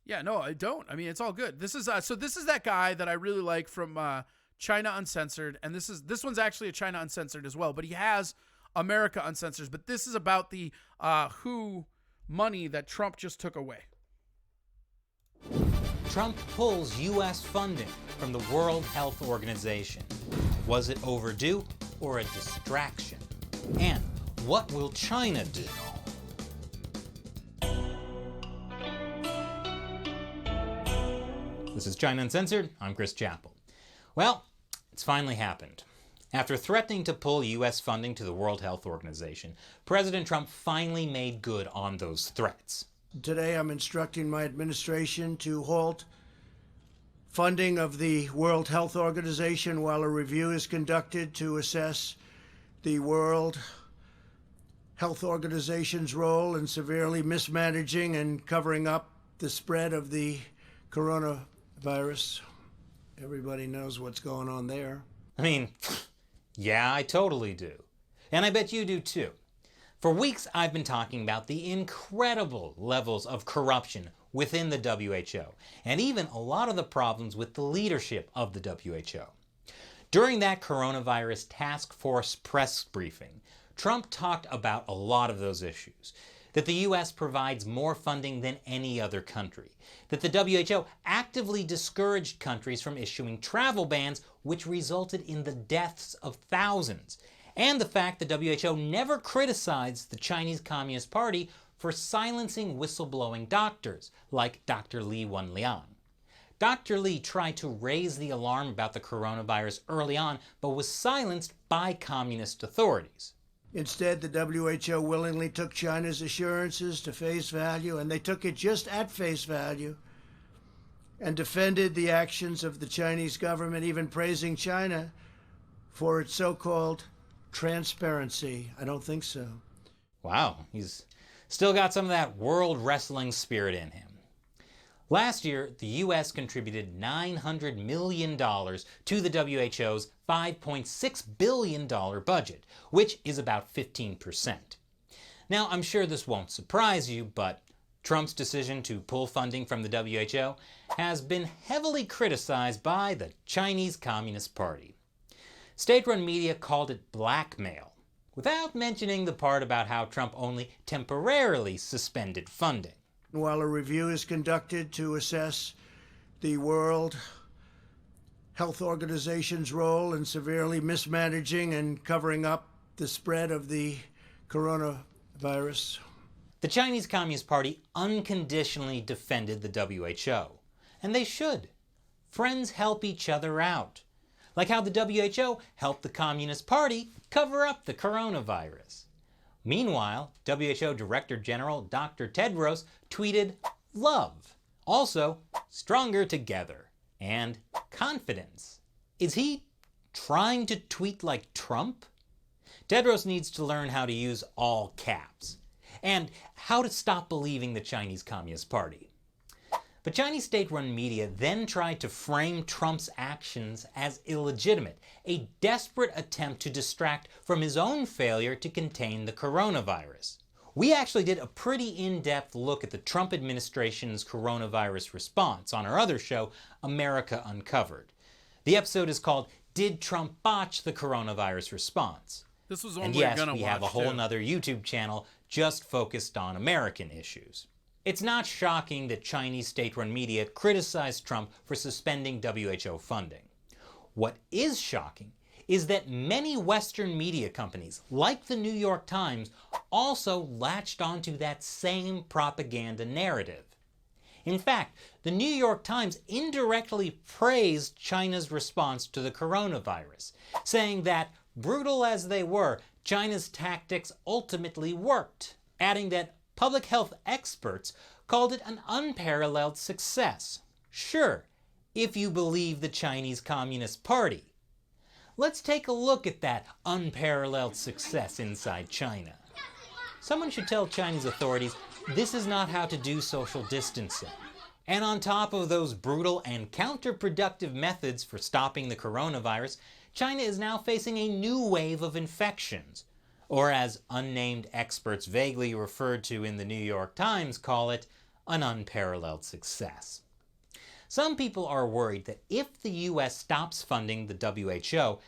Yeah, no, I don't. I mean, it's all good. This is that guy that I really like from China Uncensored, and this one's actually a China Uncensored as well, but he has America Uncensored, but this is about the WHO money that Trump just took away. Trump pulls U.S. funding from the World Health Organization. Was it overdue or a distraction? And what will China do? This is China Uncensored. I'm Chris Chappell. Well, it's finally happened. After threatening to pull U.S. funding to the World Health Organization, President Trump finally made good on those threats. Today I'm instructing my administration to halt funding of the World Health Organization while a review is conducted to assess the World Health Organization's role in severely mismanaging and covering up the spread of the coronavirus. Everybody knows what's going on there. I mean, yeah, I totally do. And I bet you do too. For weeks, I've been talking about the incredible levels of corruption within the WHO, and even a lot of the problems with the leadership of the WHO. During that coronavirus task force press briefing, Trump talked about a lot of those issues. That the US provides more funding than any other country. That the WHO actively discouraged countries from issuing travel bans, which resulted in the deaths of thousands. And the fact the WHO never criticized the Chinese Communist Party for silencing whistleblowing doctors, like Dr. Li Wenliang. Dr. Li tried to raise the alarm about the coronavirus early on, but was silenced by communist authorities. Instead, the WHO willingly took China's assurances to face value, and they took it just at face value, and defended the actions of the Chinese government, even praising China for its so-called transparency. I don't think so. Wow, he's still got some of that world wrestling spirit in him. Last year, the U.S. contributed $900 million to the WHO's $5.6 billion budget, which is about 15%. Now, I'm sure this won't surprise you, but Trump's decision to pull funding from the WHO has been heavily criticized by the Chinese Communist Party. State-run media called it blackmail, without mentioning the part about how Trump only temporarily suspended funding. While a review is conducted to assess the World Health Organization's role in severely mismanaging and covering up the spread of the coronavirus. The Chinese Communist Party unconditionally defended the WHO, and they should. Friends help each other out, like how the WHO helped the Communist Party cover up the coronavirus. Meanwhile, WHO Director General Dr. Tedros tweeted, "Love. Also, stronger together." And confidence. Is he trying to tweet like Trump? Tedros needs to learn how to use all caps and how to stop believing the Chinese Communist Party. But Chinese state-run media then tried to frame Trump's actions as illegitimate, a desperate attempt to distract from his own failure to contain the coronavirus. We actually did a pretty in-depth look at the Trump administration's coronavirus response on our other show, America Uncovered. The episode is called "Did Trump Botch the Coronavirus Response?" This was one And we're yes, gonna we watch have a whole too. nother YouTube channel just focused on American issues. It's not shocking that Chinese state-run media criticized Trump for suspending WHO funding. What is shocking is that many Western media companies, like the New York Times, also latched onto that same propaganda narrative. In fact, the New York Times indirectly praised China's response to the coronavirus, saying that, brutal as they were, China's tactics ultimately worked, adding that public health experts called it an unparalleled success. Sure, if you believe the Chinese Communist Party. Let's take a look at that unparalleled success inside China. Someone should tell Chinese authorities this is not how to do social distancing. And on top of those brutal and counterproductive methods for stopping the coronavirus, China is now facing a new wave of infections, or as unnamed experts vaguely referred to in the New York Times call it, an unparalleled success. Some people are worried that if the US stops funding the WHO,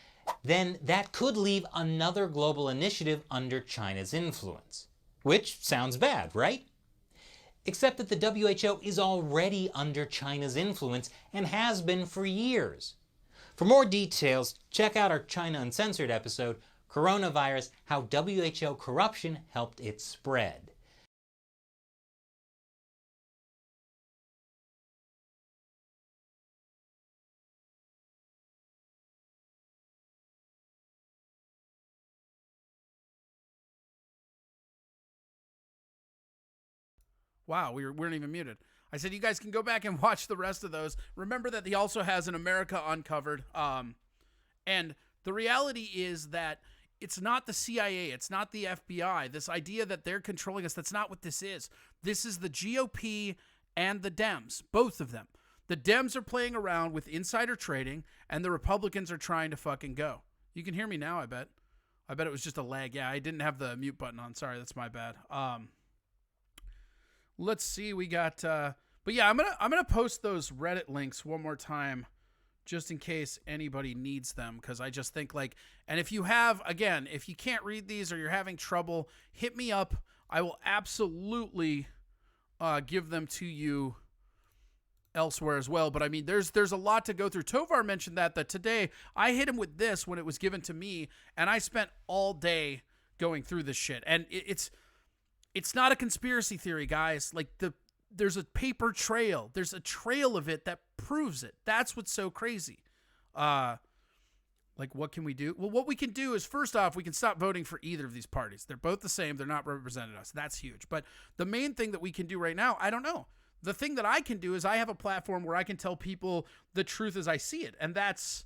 then that could leave another global initiative under China's influence. Which sounds bad, right? Except that the WHO is already under China's influence and has been for years. For more details, check out our China Uncensored episode, Coronavirus, How WHO Corruption Helped It Spread. Wow, we weren't even muted. I said you guys can go back and watch the rest of those. Remember that he also has an America Uncovered. And the reality is that it's not the CIA, it's not the FBI. This idea that they're controlling us, that's not what this is. This is the GOP and the Dems, both of them. The Dems are playing around with insider trading, and the Republicans are trying to fucking go. You can hear me now, I bet. I bet it was just a lag. Yeah, I didn't have the mute button on. Sorry, that's my bad. Let's see, we got but yeah, I'm gonna post those Reddit links one more time just in case anybody needs them, because I just think like, and if you have, again, if you can't read these or you're having trouble, hit me up. I will absolutely give them to you elsewhere as well. But I mean, there's a lot to go through. Tovar mentioned that today I hit him with this when it was given to me, and I spent all day going through this shit, and it's not a conspiracy theory, guys. Like, there's a paper trail. There's a trail of it that proves it. That's what's so crazy. Like, what can we do? Well, what we can do is, first off, we can stop voting for either of these parties. They're both the same. They're not representing us. That's huge. But the main thing that we can do right now, I don't know. The thing that I can do is I have a platform where I can tell people the truth as I see it. And that's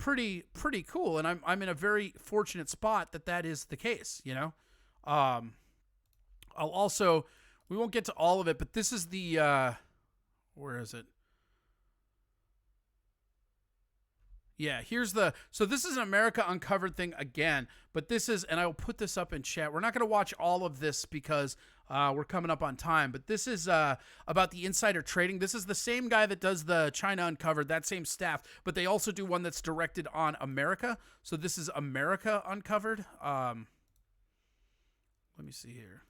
pretty cool, and I'm in a very fortunate spot that is the case. I'll also, we won't get to all of it, but this is the where is it? Yeah, so this is an America Uncovered thing again, but this is, and I will put this up in chat. We're not going to watch all of this because we're coming up on time, but this is about the insider trading. This is the same guy that does the China Uncovered, that same staff, but they also do one that's directed on America. So this is America Uncovered. Let me see here.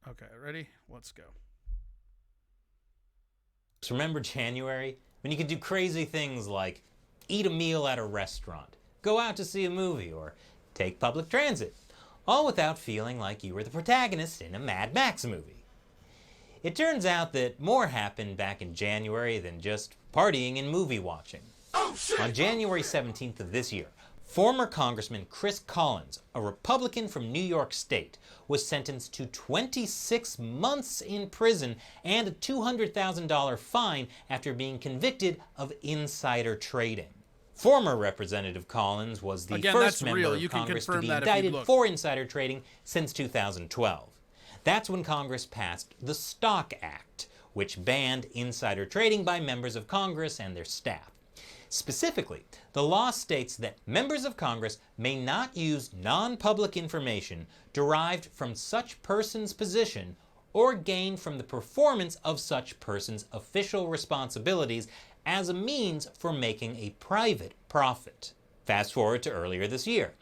Okay, ready? Let's go. Remember January? When you could do crazy things like eat a meal at a restaurant, go out to see a movie, or take public transit, all without feeling like you were the protagonist in a Mad Max movie. It turns out that more happened back in January than just partying and movie watching. On January 17th of this year, former Congressman Chris Collins, a Republican from New York State, was sentenced to 26 months in prison and a $200,000 fine after being convicted of insider trading. Former Representative Collins was the first member of Congress to be indicted for insider trading since 2012. That's when Congress passed the Stock Act, which banned insider trading by members of Congress and their staff. Specifically, the law states that members of Congress may not use non-public information derived from such person's position or gained from the performance of such person's official responsibilities as a means for making a private profit. Fast forward to earlier this year.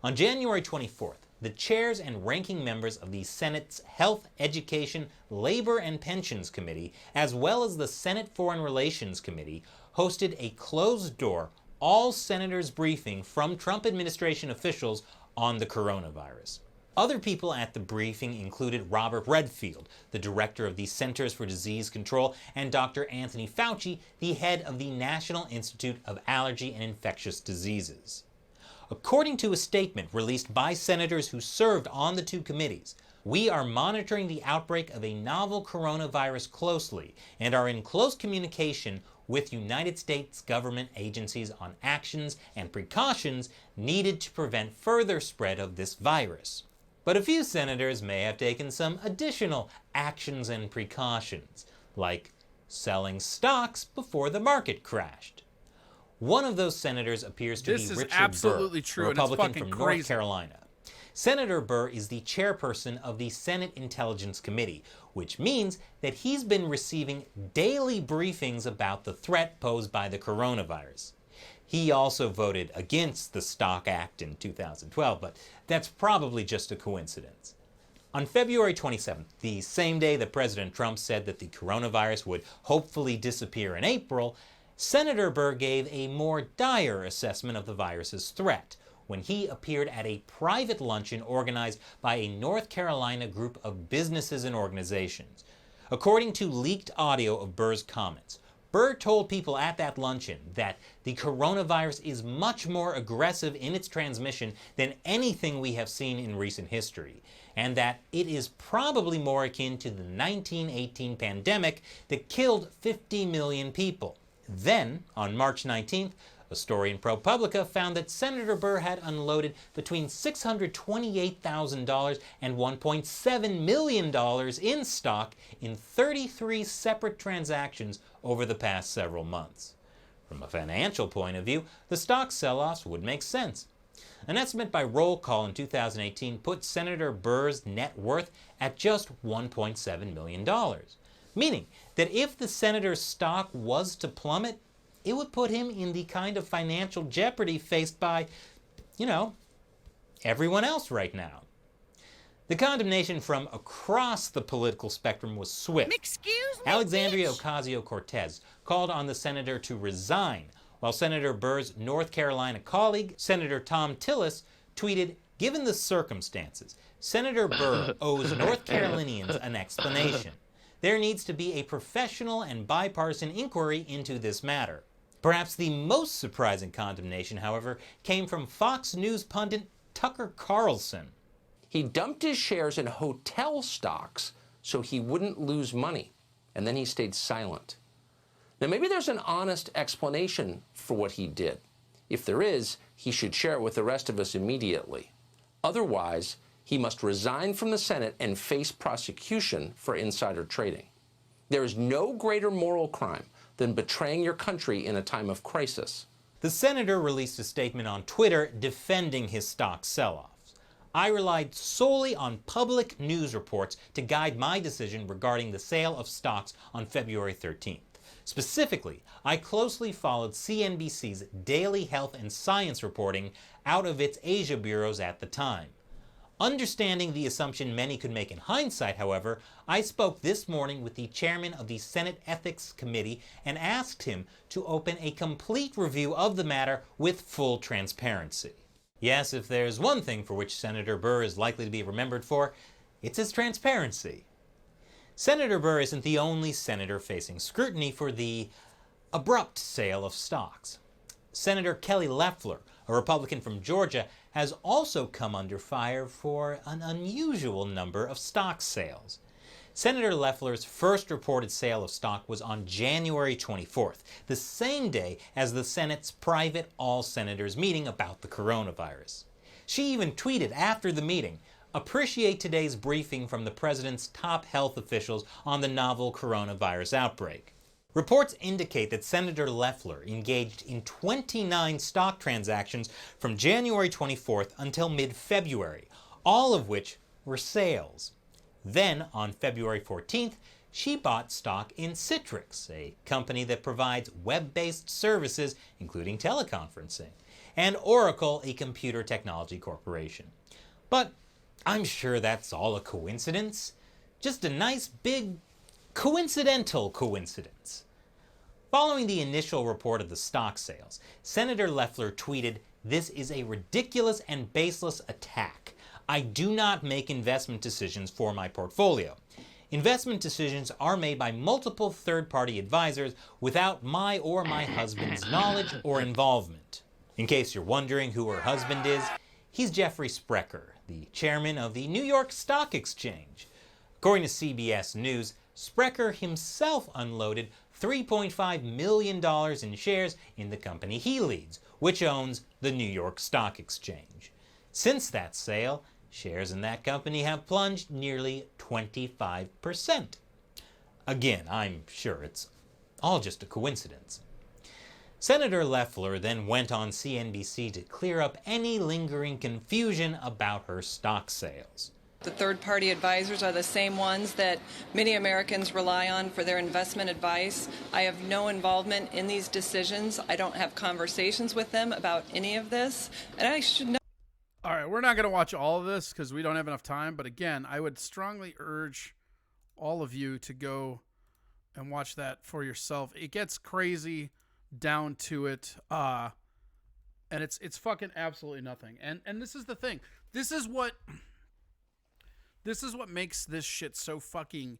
On January 24th, the chairs and ranking members of the Senate's Health, Education, Labor, and Pensions Committee, as well as the Senate Foreign Relations Committee, hosted a closed-door, all-senators briefing from Trump administration officials on the coronavirus. Other people at the briefing included Robert Redfield, the director of the Centers for Disease Control, and Dr. Anthony Fauci, the head of the National Institute of Allergy and Infectious Diseases. According to a statement released by senators who served on the two committees, we are monitoring the outbreak of a novel coronavirus closely and are in close communication with United States government agencies on actions and precautions needed to prevent further spread of this virus. But a few senators may have taken some additional actions and precautions, like selling stocks before the market crashed. One of those senators appears to be Richard absolutely Burr, true, a Republican and it's from fucking North crazy. Carolina. Senator Burr is the chairperson of the Senate Intelligence Committee, which means that he's been receiving daily briefings about the threat posed by the coronavirus. He also voted against the Stock Act in 2012, but that's probably just a coincidence. On February 27th, the same day that President Trump said that the coronavirus would hopefully disappear in April, Senator Burr gave a more dire assessment of the virus's threat when he appeared at a private luncheon organized by a North Carolina group of businesses and organizations. According to leaked audio of Burr's comments, Burr told people at that luncheon that the coronavirus is much more aggressive in its transmission than anything we have seen in recent history, and that it is probably more akin to the 1918 pandemic that killed 50 million people. Then, on March 19th, a story in ProPublica found that Senator Burr had unloaded between $628,000 and $1.7 million in stock in 33 separate transactions over the past several months. From a financial point of view, the stock sell-offs would make sense. An estimate by Roll Call in 2018 put Senator Burr's net worth at just $1.7 million, meaning that if the senator's stock was to plummet, it would put him in the kind of financial jeopardy faced by, everyone else right now. The condemnation from across the political spectrum was swift. Excuse me, Alexandria Ocasio-Cortez called on the senator to resign, while Senator Burr's North Carolina colleague, Senator Tom Tillis, tweeted, "Given the circumstances, Senator Burr owes North Carolinians an explanation. There needs to be a professional and bipartisan inquiry into this matter." Perhaps the most surprising condemnation, however, came from Fox News pundit Tucker Carlson. He dumped his shares in hotel stocks so he wouldn't lose money, and then he stayed silent. Now, maybe there's an honest explanation for what he did. If there is, he should share it with the rest of us immediately. Otherwise, he must resign from the Senate and face prosecution for insider trading. There is no greater moral crime than betraying your country in a time of crisis. The senator released a statement on Twitter defending his stock sell-offs. I relied solely on public news reports to guide my decision regarding the sale of stocks on February 13th. Specifically, I closely followed CNBC's daily health and science reporting out of its Asia bureaus at the time. Understanding the assumption many could make in hindsight, however, I spoke this morning with the chairman of the Senate Ethics Committee and asked him to open a complete review of the matter with full transparency. Yes, if there's one thing for which Senator Burr is likely to be remembered for, it's his transparency. Senator Burr isn't the only senator facing scrutiny for the abrupt sale of stocks. Senator Kelly Loeffler, a Republican from Georgia, has also come under fire for an unusual number of stock sales. Senator Loeffler's first reported sale of stock was on January 24th, the same day as the Senate's private all-senators meeting about the coronavirus. She even tweeted after the meeting, "Appreciate today's briefing from the president's top health officials on the novel coronavirus outbreak." Reports indicate that Senator Loeffler engaged in 29 stock transactions from January 24th until mid-February, all of which were sales. Then, on February 14th, she bought stock in Citrix, a company that provides web-based services, including teleconferencing, and Oracle, a computer technology corporation. But I'm sure that's all a coincidence. Just a nice big coincidental coincidence. Following the initial report of the stock sales, Senator Loeffler tweeted, "This is a ridiculous and baseless attack. I do not make investment decisions for my portfolio. Investment decisions are made by multiple third-party advisors without my or my husband's knowledge or involvement." In case you're wondering who her husband is, he's Jeffrey Sprecher, the chairman of the New York Stock Exchange. According to CBS News, Sprecher himself unloaded $3.5 million in shares in the company he leads, which owns the New York Stock Exchange. Since that sale, shares in that company have plunged nearly 25%. Again, I'm sure it's all just a coincidence. Senator Loeffler then went on CNBC to clear up any lingering confusion about her stock sales. The third-party advisors are the same ones that many Americans rely on for their investment advice. I have no involvement in these decisions. I don't have conversations with them about any of this, and I should know. All right, we're not going to watch all of this because we don't have enough time. But again, I would strongly urge all of you to go and watch that for yourself. It gets crazy down to it, and it's fucking absolutely nothing. And this is the thing. This is what makes this shit so fucking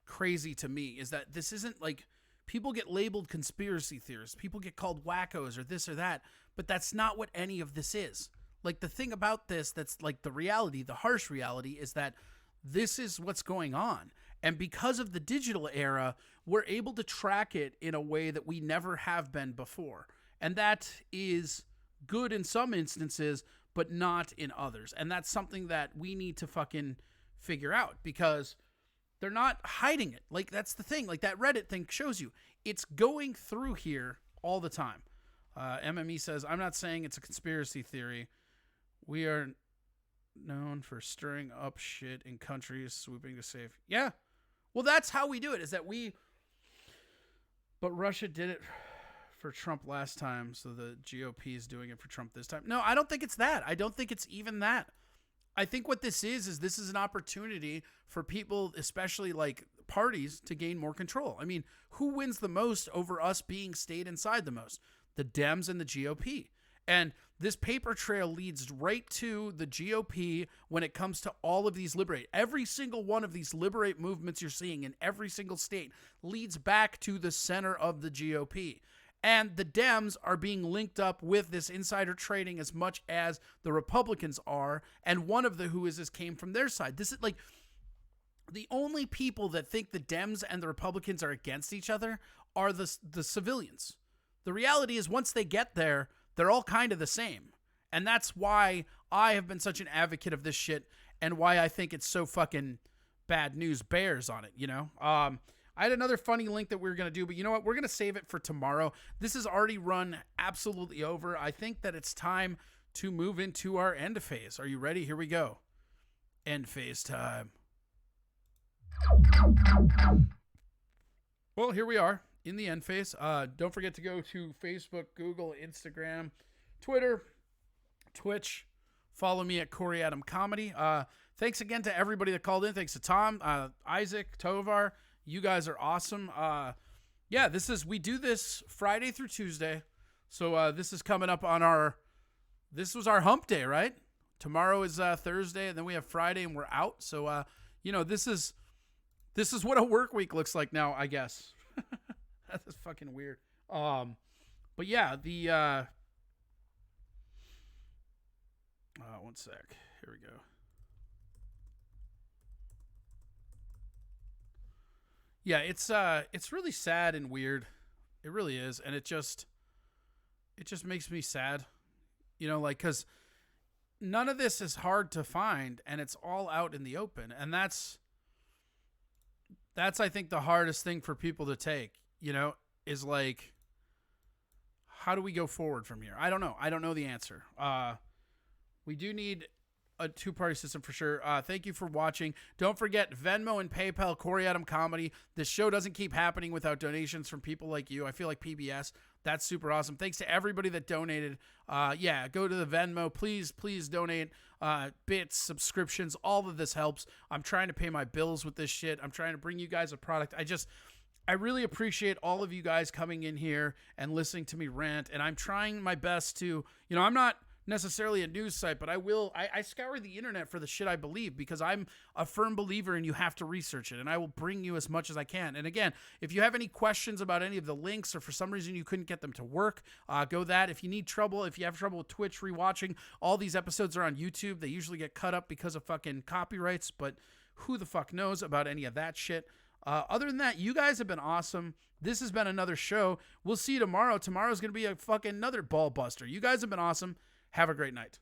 crazy to me, is that this isn't like people get labeled conspiracy theorists, people get called wackos or this or that, but that's not what any of this is. Like, the thing about this that's like the reality, the harsh reality, is that this is what's going on. And because of the digital era, we're able to track it in a way that we never have been before. And that is good in some instances, but not in others. And that's something that we need to fucking figure out, because they're not hiding it. Like, that's the thing. Like, that Reddit thing shows you. It's going through here all the time. MME says, "I'm not saying it's a conspiracy theory. We are known for stirring up shit in countries swooping to save." Yeah. Well, that's how we do it, is that but Russia did it for Trump last time, so the GOP is doing it for Trump this time. No, I don't think it's that. I don't think it's even that. I think what this is this is an opportunity for people, especially like parties, to gain more control. I mean, who wins the most over us being stayed inside the most? The Dems and the GOP. And this paper trail leads right to the GOP when it comes to all of these liberate. Every single one of these liberate movements you're seeing in every single state leads back to the center of the GOP. And the Dems are being linked up with this insider trading as much as the Republicans are. And one of the whois's came from their side. This is like, the only people that think the Dems and the Republicans are against each other are the civilians. The reality is once they get there, they're all kind of the same. And that's why I have been such an advocate of this shit and why I think it's so fucking bad news bears on it, you know? I had another funny link that we were going to do, but you know what? We're going to save it for tomorrow. This has already run absolutely over. I think that it's time to move into our end phase. Are you ready? Here we go. End phase time. Well, here we are in the end phase. Don't forget to go to Facebook, Google, Instagram, Twitter, Twitch. Follow me at Corey Adam Comedy. Thanks again to everybody that called in. Thanks to Tom, Isaac, Tovar. You guys are awesome. Yeah, we do this Friday through Tuesday. So this is coming up on this was our hump day, right? Tomorrow is Thursday, and then we have Friday, and we're out. So, this is what a work week looks like now, I guess. That's fucking weird. But yeah, one sec. Here we go. Yeah, it's really sad and weird. It really is, and it just makes me sad. Cuz none of this is hard to find, and it's all out in the open, and that's I think the hardest thing for people to take, is like, how do we go forward from here? I don't know. I don't know the answer. We do need a two-party system for sure. Thank you for watching. Don't forget Venmo and PayPal, Corey Adam Comedy. This show doesn't keep happening without donations from people like you. I feel like PBS. That's super awesome. Thanks to everybody that donated. Yeah, go to the Venmo. Please donate. Bits, subscriptions, all of this helps. I'm trying to pay my bills with this shit. I'm trying to bring you guys a product. I really appreciate all of you guys coming in here and listening to me rant. And I'm trying my best to, I'm not necessarily a news site, but I scour the internet for the shit I believe, because I'm a firm believer and you have to research it, and I will bring you as much as I can. And again, if you have any questions about any of the links, or for some reason you couldn't get them to work, go that. If you have trouble with Twitch rewatching, all these episodes are on YouTube. They usually get cut up because of fucking copyrights, but who the fuck knows about any of that shit. Other than that, you guys have been awesome. This has been another show. We'll see you tomorrow. Tomorrow's going to be a fucking another ball buster. You guys have been awesome. Have a great night.